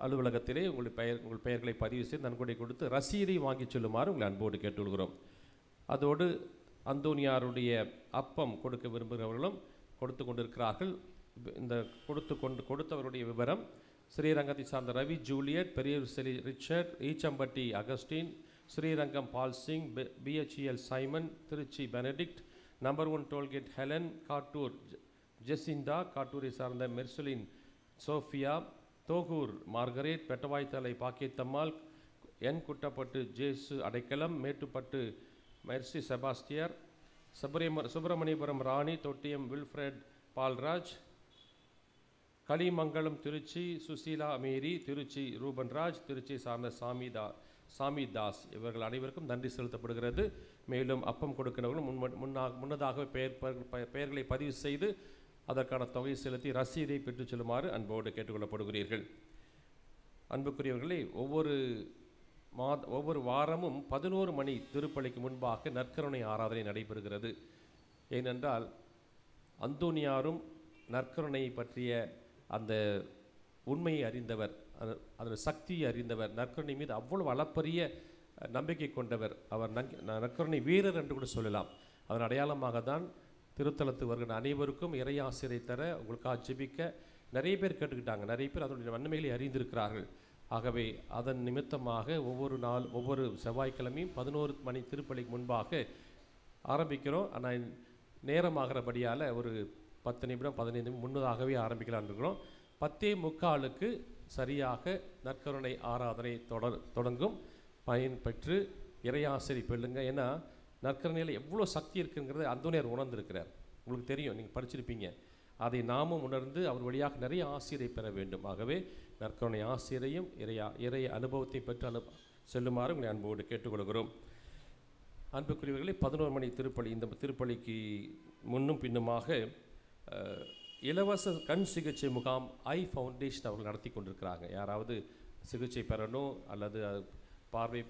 அலுவலகத்திலே உங்கள் பெயர்களை பதிவு செய்து நன்கொடை கொடுத்து ரசீதை வாங்கி செல்லுமாறு உங்களை அன்போடு கேட்டுக்கொள்கிறோம். அதோடு அந்தோனியாருடைய அப்பம் கொடுக்க விரும்புகிறவர்களும் கொடுத்து கொண்டிருக்கிறார்கள். இந்த கொடுத்தவருடைய விவரம்: ஸ்ரீரங்கத்தை சார்ந்த ரவி ஜூலியட், பெரியர் செலி Richard, Eechampatti Augustine, Srirangam Paul Singh, BHEL Simon, Trichy Benedict, number 1 toll gate Helen, Kattur Jacintha, காட்டூரை சார்ந்த மெர்சுலின் சோஃபியா, தோகூர் மார்கரேட், பெட்டவாய்த்தலை பாக்கியத்தம்மாள், என் குட்டப்பட்டு ஜேசு அடைக்கலம், மேட்டுப்பட்டு மெர்சி செபாஸ்டியர், சுப்பிரமணியபுரம் ராணி, தொட்டியம் வில்ஃப்ரெட் பால்ராஜ், களிமங்கலம் திருச்சி சுசீலா மேரி, திருச்சி ரூபன்ராஜ், திருச்சி சார்ந்த சாமி தாஸ் இவர்கள் அனைவருக்கும் நன்றி செலுத்தப்படுகிறது. மேலும் அப்பம் கொடுக்கிறவர்களும் முன்னதாகவே பெயர்களை பதிவு செய்து அதற்கான தொகை செலுத்தி ரசீதை பெற்றுச் செல்லுமாறு அன்போடு கேட்டுக்கொள்ளப்படுகிறீர்கள். அன்புக்குரியவர்களே, ஒவ்வொரு வாரமும் 11 மணி திருப்பலிக்கு முன்பாக நற்கருணை ஆராதனை நடைபெறுகிறது. ஏனென்றால் அந்தோனியாரும் நற்கருணையை பற்றிய அந்த உண்மையை அறிந்தவர், அதன் சக்தியை அறிந்தவர், நற்கருணை மீது அவ்வளவு அளப்பரிய நம்பிக்கை கொண்டவர். அவர் நற்கருணை வீரர் என்று கூட சொல்லலாம். அதன் அடையாளமாக தான் திருத்தலத்து வருகிற அனைவருக்கும் இறையாசிரை தர உங்களுக்காக ஜெபிக்க நிறைய பேர் கேட்டுக்கிட்டாங்க. நிறைய பேர் அதனுடைய நன்மைகளை அறிந்திருக்கிறார்கள். ஆகவே அதன் நிமித்தமாக ஒவ்வொரு செவ்வாய்க்கிழமையும் 11 மணி திருப்பலிக்கு முன்பாக ஆரம்பிக்கிறோம். ஆனால் நேரமாகிறபடியால் ஒரு 10 நிமிடம் 15 நிமிடம் முன்னதாகவே ஆரம்பிக்கலான் இருக்கிறோம். 10:45 சரியாக நற்கருணை ஆராதனை தொடங்கும். பயன்பெற்று இறையாசிரி பெல்லுங்க. ஏன்னா நற்கருணையில் எவ்வளோ சக்தி இருக்குங்கிறத அந்தோனியார் உணர்ந்திருக்கிறார். உங்களுக்கு தெரியும், நீங்கள் படிச்சிருப்பீங்க. அதை நாமும் உணர்ந்து அவர் வழியாக நிறைய ஆசிரியை பெற வேண்டும். ஆகவே நற்கருணை ஆசிரியையும் இறை அனுபவத்தை பெற்று செல்லுமாறு உங்களை அன்போடு கேட்டுக்கொள்கிறோம். அன்புக்குரியவர்களே, 11 மணி திருப்பலி. இந்த திருப்பலிக்கு முன்னும் பின்னுமாக இலவச கண் சிகிச்சை முகாம் ஐ ஃபவுண்டேஷன் அவர்கள் நடத்தி கொண்டிருக்கிறாங்க. யாராவது சிகிச்சை பெறணும் அல்லது பார்வை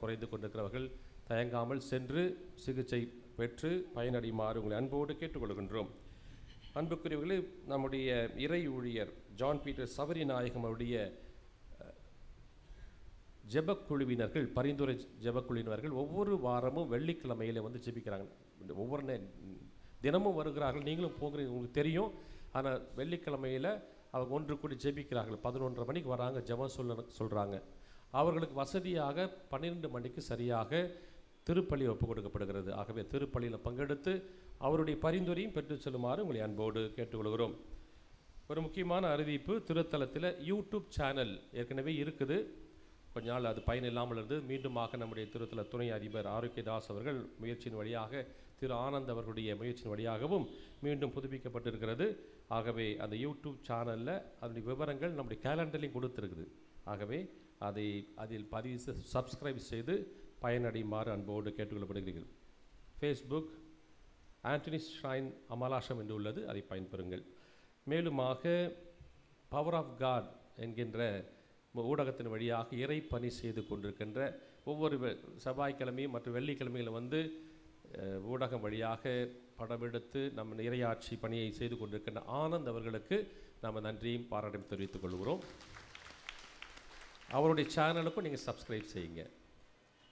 குறைந்து கொண்டிருக்கிறவர்கள் தயங்காமல் சென்று சிகிச்சை பெற்று பயனடையுமாறு உங்களை அன்போடு கேட்டுக்கொள்கின்றோம். அன்புக்குரியவர்களே, நம்முடைய இறை ஊழியர் ஜான் பீட்டர் சவரி நாயகம் அவருடைய ஜெபக்குழுவினர்கள், பரிந்துரை ஜெபக்குழுவினர்கள் ஒவ்வொரு வாரமும் வெள்ளிக்கிழமையில் வந்து ஜெபிக்கிறாங்க. ஒவ்வொரு தினமும் வருகிறார்கள். நீங்களும் போகிறீங்க, உங்களுக்கு தெரியும். ஆனால் வெள்ளிக்கிழமையில் அவங்க ஒன்று கூடி ஜெபிக்கிறார்கள். 11:30 மணிக்கு வராங்க, ஜெபம் சொல்கிறாங்க. அவர்களுக்கு வசதியாக 12 மணிக்கு சரியாக திருப்பலி ஒப்புக் கொடுக்கப்படுகிறது. ஆகவே திருப்பலியில் பங்கெடுத்து அவருடைய பரிந்துரையும் பெற்று செல்லுமாறு உங்களை அன்போடு கேட்டுக்கொள்கிறோம். ஒரு முக்கியமான அறிவிப்பு: திருத்தலத்தில் யூடியூப் சேனல் ஏற்கனவே இருக்குது. கொஞ்ச நாள் அது பயனில்லாமல் இருந்து மீண்டுமாக நம்முடைய திருத்தல துணை அதிபர் ஆரோக்கியதாஸ் அவர்கள் முயற்சியின் வழியாக, திரு ஆனந்த் அவர்களுடைய முயற்சியின் வழியாகவும் மீண்டும் புதுப்பிக்கப்பட்டிருக்கிறது. ஆகவே அந்த யூடியூப் சேனலில் அதனுடைய விவரங்கள் நம்முடைய கேலண்டர்லையும் கொடுத்துருக்குது. ஆகவே அதில் பதிவு சப்ஸ்கிரைப் செய்து பயனடையுமாறு அன்போடு கேட்டுக்கொள்ளப்படுகிறீர்கள். ஃபேஸ்புக் ஆண்டனி ஷ்ரைன் அமலாஷம் என்று உள்ளது, அதை பயன்பெறுங்கள். மேலுமாக பவர் ஆஃப் காட் என்கின்ற ஊடகத்தின் வழியாக இறை பணி செய்து கொண்டிருக்கின்ற ஒவ்வொரு செவ்வாய்க்கிழமையும் மற்றும் வெள்ளிக்கிழமையில் வந்து ஊடகம் வழியாக படமெடுத்து நம்ம இறையாட்சி பணியை செய்து கொண்டிருக்கின்ற ஆனந்த் அவர்களுக்கு நாம் நன்றியும் பாராட்டையும் தெரிவித்துக் கொள்கிறோம். அவருடைய சேனலுக்கும் நீங்கள் சப்ஸ்கிரைப் செய்யுங்க.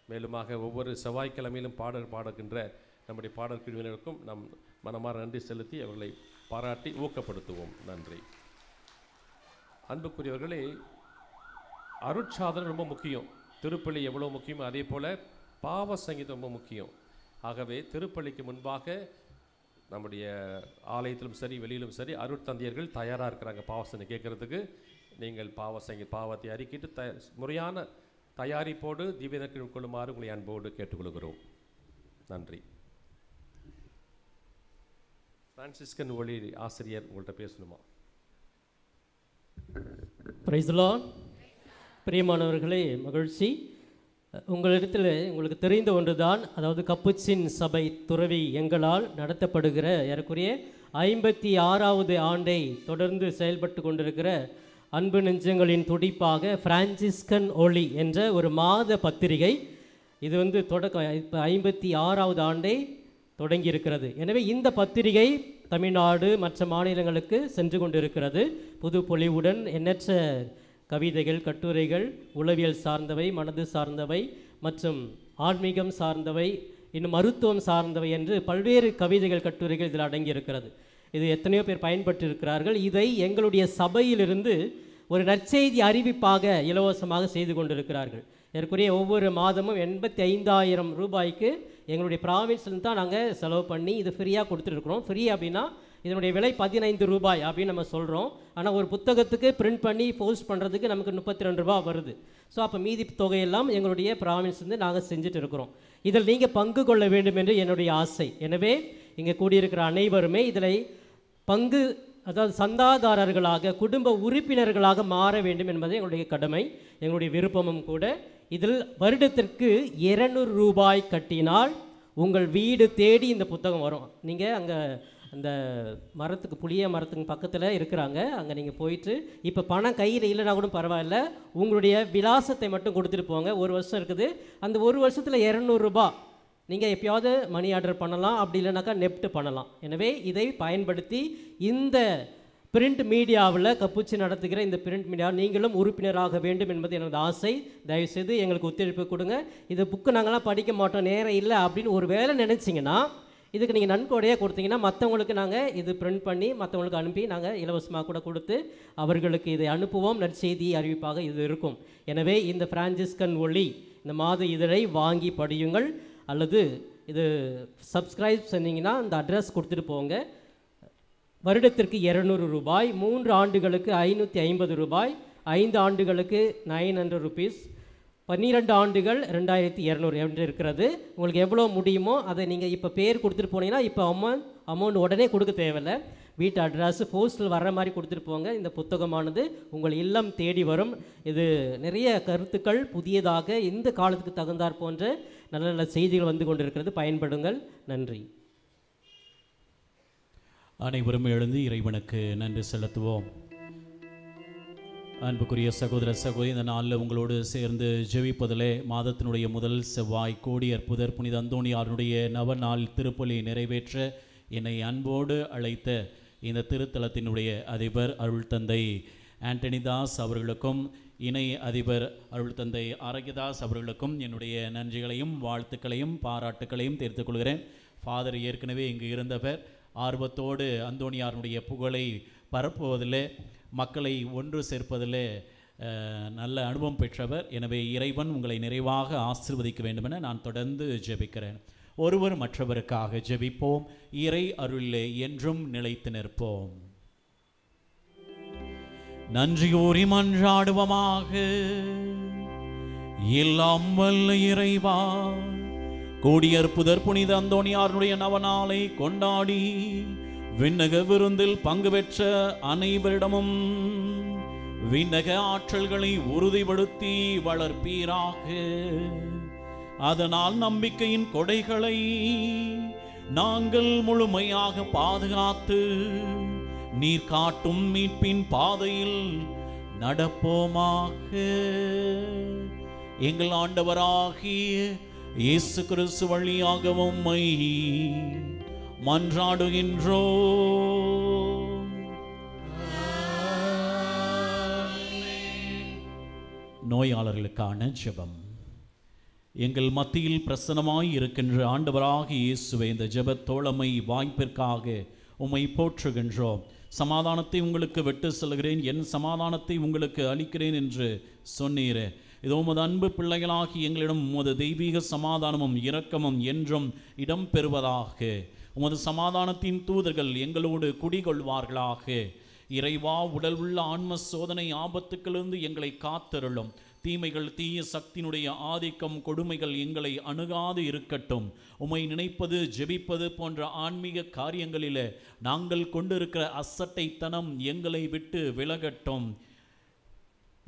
மேலுமாக ஒவ்வொரு செவ்வாய்க்கிழமையிலும் பாடுகின்ற நம்முடைய பாடல் குழுவினருக்கும் நம் மனமாற நன்றி செலுத்தி அவர்களை பாராட்டி ஊக்கப்படுத்துவோம். நன்றி. அன்புக்குரியவர்களே, அருட்சாதனம் ரொம்ப முக்கியம். திருப்பலி எவ்வளோ முக்கியமோ அதே போல் பாவ சங்கீதம் ரொம்ப முக்கியம். ஆகவே திருப்பலிக்கு முன்பாக நம்முடைய ஆலயத்திலும் சரி வெளியிலும் சரி அருட்தந்தையர்கள் தயாராக இருக்கிறாங்க பாவசனை கேட்குறதுக்கு. நீங்கள் பாவத்தை அறிக்கிட்டு முறையான தயாரிப்போடு திவ்யநற்கை உட்கொள்ளுமாறு உங்களை அன்போடு கேட்டுக்கொள்கிறோம். நன்றி. பிரான்சிஸ்கன் ஒளி ஆசிரியர் உங்கள்கிட்ட பேசணுமா? Price the Lord. பிரியமானவர்களே, மகிழ்ச்சி. உங்களிடத்தில் உங்களுக்கு தெரிந்த ஒன்றுதான், அதாவது கப்புச்சின் சபை துறவி எங்களால் நடத்தப்படுகிற ஏறக்குறைய 56வது ஆண்டை தொடர்ந்து செயல்பட்டு கொண்டிருக்கிற அன்பு நெஞ்சங்களின் துடிப்பாக பிரான்சிஸ்கன் ஒளி என்ற ஒரு மாத பத்திரிகை. இது தொடக்கம் இப்போ 56வது ஆண்டை தொடங்கி இருக்கிறது. எனவே இந்த பத்திரிகை தமிழ்நாடு மற்ற மாநிலங்களுக்கு சென்று கொண்டிருக்கிறது. புது பொலிவுடன் எண்ணற்ற கவிதைகள், கட்டுரைகள், உளவியல் சார்ந்தவை, மனது சார்ந்தவை மற்றும் ஆன்மீகம் சார்ந்தவை, இன்னும் மருத்துவம் சார்ந்தவை என்று பல்வேறு கவிதைகள், கட்டுரைகள் இதில் அடங்கியிருக்கிறது. இது எத்தனையோ பேர் பயன்பட்டிருக்கிறார்கள். இதை எங்களுடைய சபையிலிருந்து ஒரு நற்செய்தி அறிவிப்பாக இலவசமாக செய்து கொண்டிருக்கிறார்கள். ஏற்குறைய ஒவ்வொரு மாதமும் 85,000 ரூபாய்க்கு எங்களுடைய ப்ராவின்ஸில் தான் நாங்கள் செலவு பண்ணி இது ஃப்ரீயாக கொடுத்துட்ருக்குறோம். ஃப்ரீ அப்படின்னா இதனுடைய விலை 15 ரூபாய் அப்படின்னு நம்ம சொல்கிறோம். ஆனால் ஒரு புத்தகத்துக்கு பிரிண்ட் பண்ணி போஸ்ட் பண்ணுறதுக்கு நமக்கு 32 ரூபா வருது. ஸோ அப்போ மீதி தொகையெல்லாம் எங்களுடைய ப்ராவின்ஸ்லேருந்து நாங்கள் செஞ்சுட்டு இருக்கிறோம். இதில் நீங்கள் பங்கு கொள்ள வேண்டும் என்று என்னுடைய ஆசை. எனவே இங்கே கூடியிருக்கிற அனைவருமே இதில் பங்கு, அதாவது சந்தாதாரர்களாக, குடும்ப உறுப்பினர்களாக மாற வேண்டும் என்பது எங்களுடைய கடமை, எங்களுடைய விருப்பமும் கூட. இதில் வருடத்திற்கு 200 ரூபாய் கட்டினால் உங்கள் வீடு தேடி இந்த புத்தகம் வரும். நீங்கள் அங்கே அந்த மரத்துக்கு, புளிய மரத்துக்கு பக்கத்தில் இருக்கிறாங்க, அங்கே நீங்கள் போயிட்டு இப்போ பணம் கையில் இல்லைனா கூட பரவாயில்ல, உங்களுடைய விலாசத்தை மட்டும் கொடுத்துட்டு போங்க. 1 வருஷம் இருக்குது, அந்த 1 வருஷத்தில் 200 ரூபா நீங்கள் எப்பயாவது மணி ஆர்டர் பண்ணலாம், அப்படி இல்லைனாக்கா நெஃப்ட் பண்ணலாம். எனவே இதை பயன்படுத்தி இந்த பிரிண்ட் மீடியாவில் கப்புச்சி நடத்துகிற இந்த பிரிண்ட் மீடியா நீங்களும் உறுப்பினராக வேண்டும் என்பது எனது ஆசை. தயவுசெய்து எங்களுக்கு ஒத்துழைப்பு கொடுங்க. இது புக்கு நாங்களாம் படிக்க மாட்டோம், நேரம் இல்லை அப்படின்னு ஒரு வேளை நினச்சிங்கன்னா இதுக்கு நீங்கள் நன்கொடையாக கொடுத்தீங்கன்னா மற்றவங்களுக்கு நாங்கள் இது பிரிண்ட் பண்ணி மற்றவங்களுக்கு அனுப்பி நாங்கள் இலவசமாக கூட கொடுத்து அவர்களுக்கு இதை அனுப்புவோம். நற்செய்தி அறிவிப்பாக இது இருக்கும். எனவே இந்த பிரான்சிஸ்கன் ஒளி இந்த மாத இதழை வாங்கி படியுங்கள். அல்லது இது சப்ஸ்கிரைப் செஞ்சீங்கன்னா இந்த அட்ரஸ் கொடுத்துட்டு போங்க. வருடத்திற்கு 200 ரூபாய், 3 ஆண்டுகளுக்கு 550 ரூபாய், 5 ஆண்டுகளுக்கு 900 ருபீஸ், 12 ஆண்டுகள் 2200 என்று இருக்கிறது. உங்களுக்கு எவ்வளோ முடியுமோ அதை நீங்கள் இப்போ பேர் கொடுத்துட்டு போனீங்கன்னா இப்போ அமௌண்ட் உடனே கொடுக்க தேவையில்லை. வீட்டு அட்ரஸ் போஸ்ட்டில் வர்ற மாதிரி கொடுத்துட்டு போங்க. இந்த புத்தகமானது உங்கள் இல்லம் தேடி வரும். இது நிறைய கருத்துக்கள் புதியதாக இந்த காலத்துக்கு தகுந்தாற் போன்ற நல்ல நல்ல செய்திகள் வந்து கொண்டிருக்கிறது. பயன்படுங்கள். நன்றி. அனைவரும் எழுந்து இறைவனுக்கு நன்றி செலுத்துவோம். அன்புக்குரிய சகோதர சகோதரி, இந்த நாளில் உங்களோடு சேர்ந்து ஜெபிப்பதிலே மாதத்தினுடைய முதல் செவ்வாய் கோடி அற்புதர் புனித அந்தோணியாருடைய நவநாள் திருப்பலி நிறைவேற்ற என்னை அன்போடு அழைத்த இந்த திருத்தலத்தினுடைய அதிபர் அருள் தந்தை ஆண்டனி தாஸ் அவர்களுக்கும் இணை அதிபர் அருள் தந்தை ஆரோக்கியதாஸ் அவர்களுக்கும் என்னுடைய நன்றிகளையும் வாழ்த்துக்களையும் பாராட்டுக்களையும் தெரிவித்துக் கொள்கிறேன். ஃபாதர் ஏற்கனவே இங்கு இருந்தவர் ஆர்வத்தோடு அந்தோணியாருடைய புகழை பரப்புவதில், மக்களை ஒன்று சேர்ப்பதில் நல்ல அனுபவம் பெற்றவர். எனவே இறைவன் உங்களை நிறைவாக ஆசீர்வதிக்க வேண்டும் என நான் தொடர்ந்து ஜெபிக்கிறேன். ஒருவர் மற்றவருக்காக ஜெபிப்போம். இறை அருளிலே என்றும் நிலைத்து நிற்போம். நன்றியோரி மன்றாடுவமாக. எல்லாம் வல்ல இறைவா, கோடியற்புதர் புனித அந்தோணியாருடைய நவநாளை கொண்டாடி விண்ணக விருந்தில் பங்கு பெற்ற அனைவரிடமும் விண்ணக ஆற்றல்களை உறுதிப்படுத்தி வளர்ப்பீராக. அதனால் நம்பிக்கையின் கொடைகளை நாங்கள் முழுமையாக பாதுகாத்து நீர் காட்டும் மீட்பின் பாதையில் நடப்போமாக. எங்கள் ஆண்டவராகிய இயேசு கிறிஸ்து வழியாக உம்மை மன்றாடுகின்றோம். நோயாளர்களுக்கான ஜெபம். எங்கள் மத்தியில் பிரசன்னமாய் இருக்கின்ற ஆண்டவராகிய இயேசுவே, இந்த ஜெபத் தோழமை வாய்ப்பிற்காக உம்மை போற்றுகின்றோம். சமாதானத்தை உங்களுக்கு விட்டு செல்கிறேன், என் சமாதானத்தை உங்களுக்கு அளிக்கிறேன் என்று சொன்னீரே. இதோ உமது அன்பு பிள்ளைகளாகி எங்களிடம் உமது தெய்வீக சமாதானமும் இரக்கமும் என்றும் இடம் பெறுவதாக. உமது சமாதானத்தின் தூதர்கள் எங்களோடு குடிகொள்வார்களாக. இறைவா, உடல் உள்ள ஆன்ம சோதனை ஆபத்துக்களிலிருந்து எங்களை காத்தருளும். தீமைகள், தீய சக்தியினுடைய ஆதிக்கம், கொடுமைகள் எங்களை அணுகாது இருக்கட்டும். உம்மை நினைப்பது, ஜெபிப்பது போன்ற ஆன்மீக காரியங்களில் நாங்கள் கொண்டிருக்கிற அசட்டைத்தனம் எங்களை விட்டு விலகட்டும்.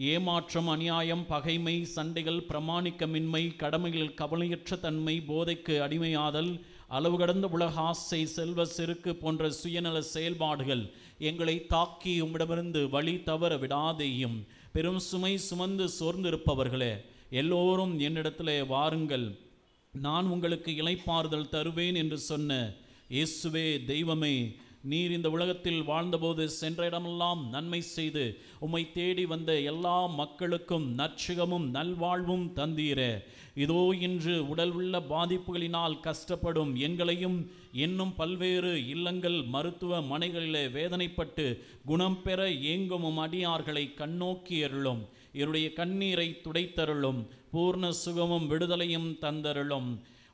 ஏமாற்றம், அநியாயம், பகைமை, சண்டைகள், பிரமாணிக்கமின்மை, கடமைகள் கவலையற்ற தன்மை, போதைக்கு அடிமையாதல், அளவு கடந்த உலக ஆசை, செல்வ செருக்கு போன்ற சுயநல செயல்பாடுகள் எங்களை தாக்கி உம்மிடமிருந்து வழி தவற விடாதேயும். பெரும் சுமை சுமந்து சோர்ந்திருப்பவர்களே, எல்லோரும் என்னிடத்திலே வாருங்கள், நான் உங்களுக்கு இளைப்பாறுதல் தருவேன் என்று சொன்ன இயேசுவே, தெய்வமே, நீர் இந்த உலகத்தில் வாழ்ந்தபோது சென்ற இடமெல்லாம் நன்மை செய்து உம்மை தேடி வந்த எல்லா மக்களுக்கும் நற்சுகமும் நல்வாழ்வும் தந்தீரே. இதோ இன்று உடல் உள்ள பாதிப்புகளினால் கஷ்டப்படும் எங்களையும் இன்னும் பல்வேறு இல்லங்கள், மருத்துவ மனைகளிலே வேதனைப்பட்டு குணம் பெற ஏங்கும் அடியார்களை கண்ணோக்கி அருளும். இவருடைய கண்ணீரை துடைத்தருளும். பூர்ண சுகமும் விடுதலையும் தந்தருளும்.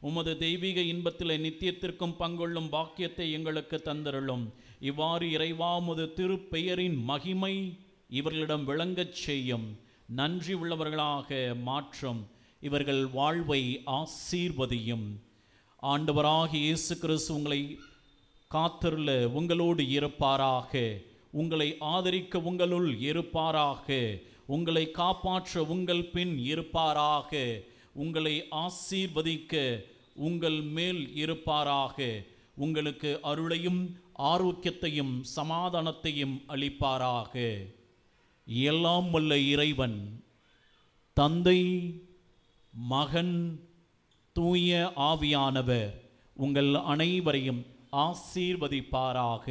உமது தெய்வீக இன்பத்திலே நித்தியத்திற்கும் பங்கொள்ளும் பாக்கியத்தை எங்களுக்கு தந்தருளும். இவ்வாறு இறைவா, உமது திருப்பெயரின் மகிமை இவர்களிடம் விளங்கச் செய்யும். நன்றி உள்ளவர்களாக மாற்றும். இவர்கள் வாழ்வை ஆசீர்வதியும். ஆண்டவராகிய இயேசு கிறிஸ்து உங்களை காத்தருள உங்களோடு இருப்பாராக. உங்களை ஆதரிக்க உங்களுள் இருப்பாராக. உங்களை காப்பாற்ற உங்கள் பின் இருப்பாராக. உங்களை ஆசீர்வதிக்க உங்கள் மேல் இருப்பாராக. உங்களுக்கு அருளையும் ஆரோக்கியத்தையும் சமாதானத்தையும் அளிப்பாராக. எல்லாம் வல்ல இறைவன் தந்தை, மகன், தூய ஆவியானவர் உங்கள் அனைவரையும் ஆசீர்வதிப்பாராக.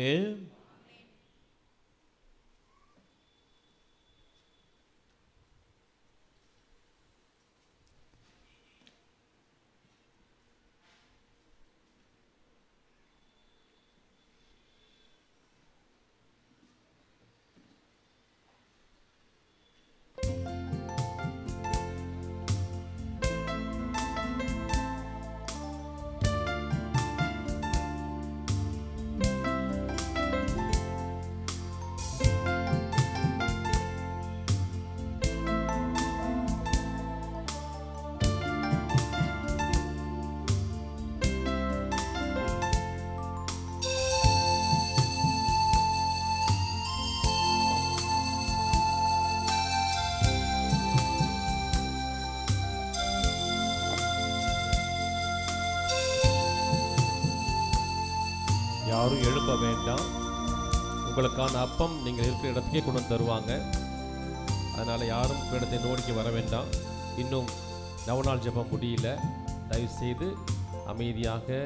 யாரும் எழுப்ப வேண்டாம். உங்களுக்கான அப்பம் நீங்கள் இருக்கிற இடத்துக்கே கொண்டு வந்து தருவாங்க. அதனால் யாரும் இடத்தை நோக்கி வர வேண்டாம். இன்னும் நவநாள் ஜெபம் முடியல. தயவுசெய்து அமைதியாக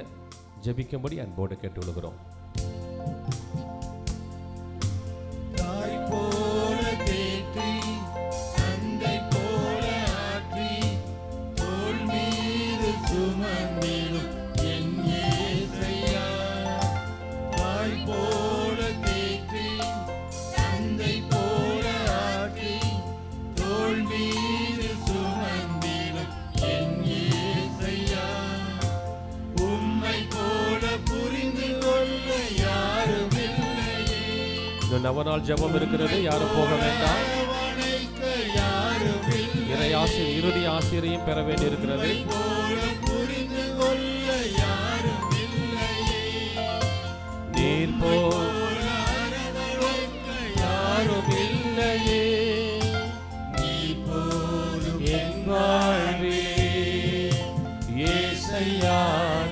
ஜெபிக்கும்படி அன்போடு கேட்டுக்கொள்கிறோம். நவநாள் ஜெபம் இருக்கிறது. யாரும் போக வேண்டாம். இறுதி ஆசிரியையும் பெற வேண்டியிருக்கிறது. நீர் போல யாரும் இல்லையே, நீர் போலும் என் வாழ்விலே இயேசையா,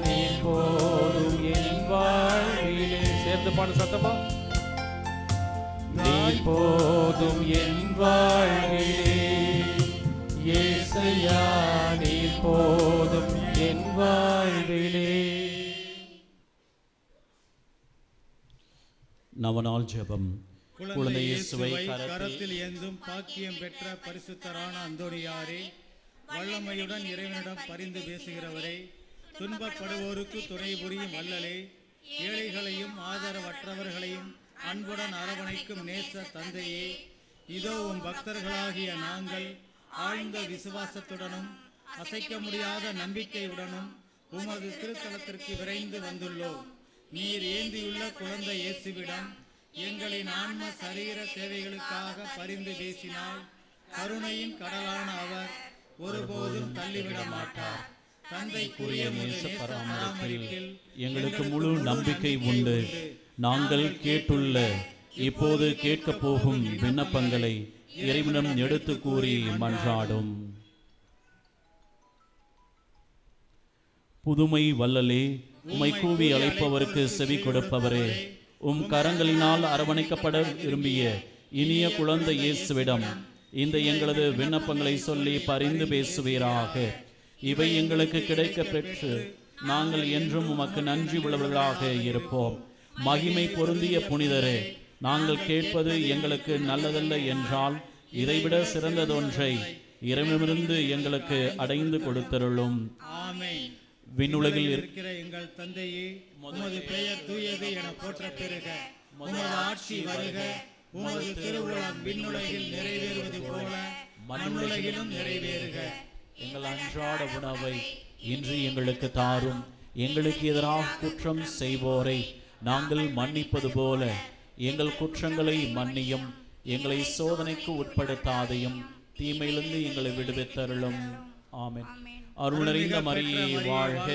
நீர் போலும் என் வாழ்விலே. சேர்ந்து பாடு சத்தமா. நீர் போதும் என் வாழ்விலே இயேசையா, நீர் போதும் என் வாழ்விலே. நவநாள் ஜெபம். குழந்தை இயேசுவை கரத்தில் ஏந்தும் பாக்கியம் பெற்ற பரிசுத்தரான அந்தோனியாரே, வல்லமையுடன் இறைவனிடம் பரிந்து பேசுகிறவரே, துன்பப்படுவோருக்கு துணை புரியும் வல்லலே, ஏழைகளையும் ஆதரவற்றவர்களையும் அன்புடன் அரவணைக்கும் நேச தந்தையே, இதோ உம் பக்தர்களாகிய நாங்கள் ஆழ்ந்த விசுவாசத்துடனும் அசைக்க முடியாத நம்பிக்கையுடனும் உமது திருத்தலத்திற்கு விரைந்து வந்துள்ளோம். நீர் ஏந்தியுள்ள குழந்தை இயேசுவிடம் எங்களின் ஆன்ம சரீர தேவைகளுக்காக பரிந்து பேசினால் கருணையின் கடலான அவர் ஒருபோதும் தள்ளிவிட மாட்டார். தந்தைக்குரிய பராமரிப்பில் எங்களுக்கு முழு நம்பிக்கை உண்டு. நாங்கள் கேட்டுள்ள இப்போது கேட்கப் போகும் விண்ணப்பங்களை இறைவனிடம் எடுத்து கூறி மன்றாடும். புதுமை வல்லலே, உம்மை கூவி அழைப்பவருக்கு செவி கொடுப்பவரே, உம் கரங்களினால் அரவணைக்கப்பட விரும்பிய இனிய குழந்தை இயேசுவிடம் இந்த எங்களது விண்ணப்பங்களை சொல்லி பரிந்து பேசுவீராக. இவை எங்களுக்கு கிடைக்க பெற்று நாங்கள் என்றும் உமக்கு நன்றி உள்ளவர்களாக இருப்போம். மகிமை பொருந்திய புனிதரே, நாங்கள் கேட்பது எங்களுக்கு நல்லதல்ல என்றால் இதைவிட சிறந்ததொன்றை இறைவனிடமிருந்து எங்களுக்கு அடைந்து கொடுத்தருளும். ஆமென். விண்ணுலகில் இருக்கிற எங்கள் தந்தையே, உமது பெயர் தூயது என போற்ற பெறுக. உமது ஆட்சி வருக. உமது திருவுளம் விண்ணுலகில் நிறைவேறுவது போல மண்ணுலகிலும் நிறைவேறுக. எங்கள் அன்றாட உணவை இன்று எங்களுக்கு தாரும். எங்களுக்கு எதிராக குற்றம் செய்வோரை நாங்கள் மன்னிப்பது போல எங்கள் குற்றங்களை மன்னியும். எங்களை சோதனைக்கு உட்படுத்தாதையும் தீமையிலிருந்து எங்களை விடுவித்தருளும். ஆமென். அருள் நிறைந்த மரியே வாழ்க,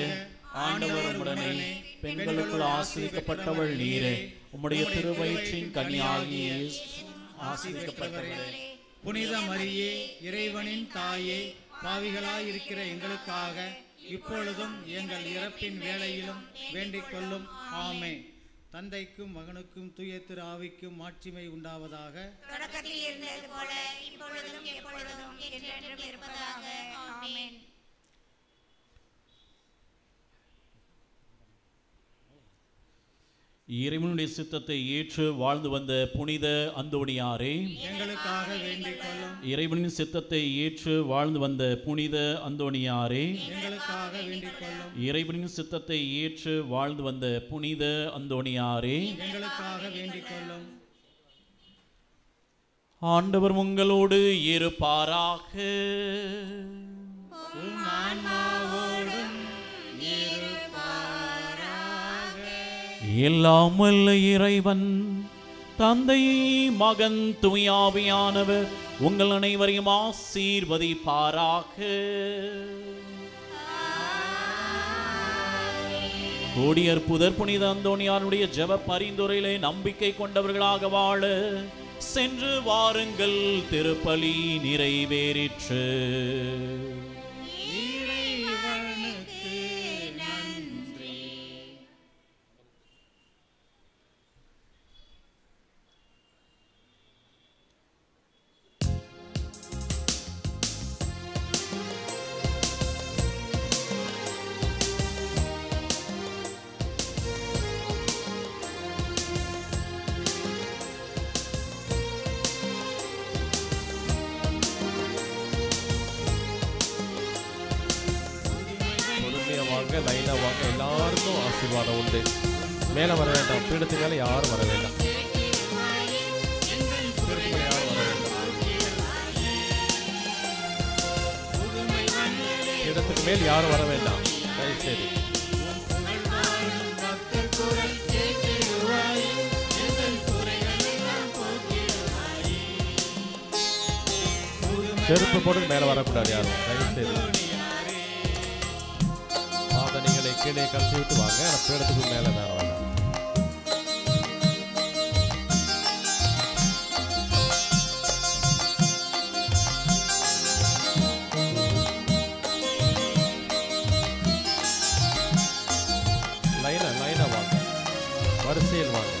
ஆண்டவர் உடனே, பெண்களுக்குள் ஆசீர்வதிக்கப்பட்டவள் நீரே, உம்முடைய திருவயிற்றின் கனியாகிய ஆசீர்வதிக்கப்பட்டவளே. புனித மரியே, இறைவனின் தாயே, பாவிகளாயிருக்கிற எங்களுக்காக இப்பொழுதும் எங்கள் இறப்பின் வேளையிலும் வேண்டிக் கொள்ளும். ஆமென். தந்தைக்கும் மகனுக்கும் தூய திரு ஆவிக்கும் மாட்சிமை உண்டாவதாக. தொடக்கத்தில் இருந்தது போல இப்பொழுதும் எப்பொழுதும் என்றென்றும் இருப்பதாக. ஆமென். இறைவனுடைய சித்தத்தை ஏற்று வாழ்ந்து வந்த புனித அந்தோணியாரே, எங்களுக்காக வேண்டிக் கொள்ளும். இறைவனின் சித்தத்தை ஏற்று வாழ்ந்து வந்த புனித அந்தோணியாரே, எங்களுக்காக வேண்டிக் கொள்ளும். இறைவனின் சித்தத்தை ஏற்று வாழ்ந்து வந்த புனித அந்தோணியாரே, எங்களுக்காக வேண்டிக் கொள்ளும். ஆண்டவர் உங்களோடு இருப்பாராக. உம் ஆன்மாவோடும் இருப்பாராக. எல்லாம் வல்ல இறைவன் தந்தை, மகன், தூய ஆவியானவர் உங்கள் அனைவரையும் ஆசீர்வதிப்பாராக. கோடியர் புதர் புனித அந்தோணியாருடைய ஜெப பரிந்துரையிலே நம்பிக்கை கொண்டவர்களாக வாழ சென்று வாருங்கள். திருப்பலி நிறைவேறிற்று. இறைவனுக்கு நன்றி. வாங்க, லைனா வாங்க. எல்லாருக்கும் ஆசீர்வாதம் உண்டு. மேலே வர வேண்டாம், பீடத்துக்கு மேலே யாரும் வர வேண்டாம். பீடத்துக்கு மேல் யாரும் வர வேண்டாம். சரி. செருப்பு போட்டு மேலே வரக்கூடாது யாரும். சரி. நீங்களை கீழே கழிச்சு விட்டு வாங்க. பீடத்துக்கு மேலே வேற வேண்டாம். லைனா வாங்க, வரிசையில் வாங்க.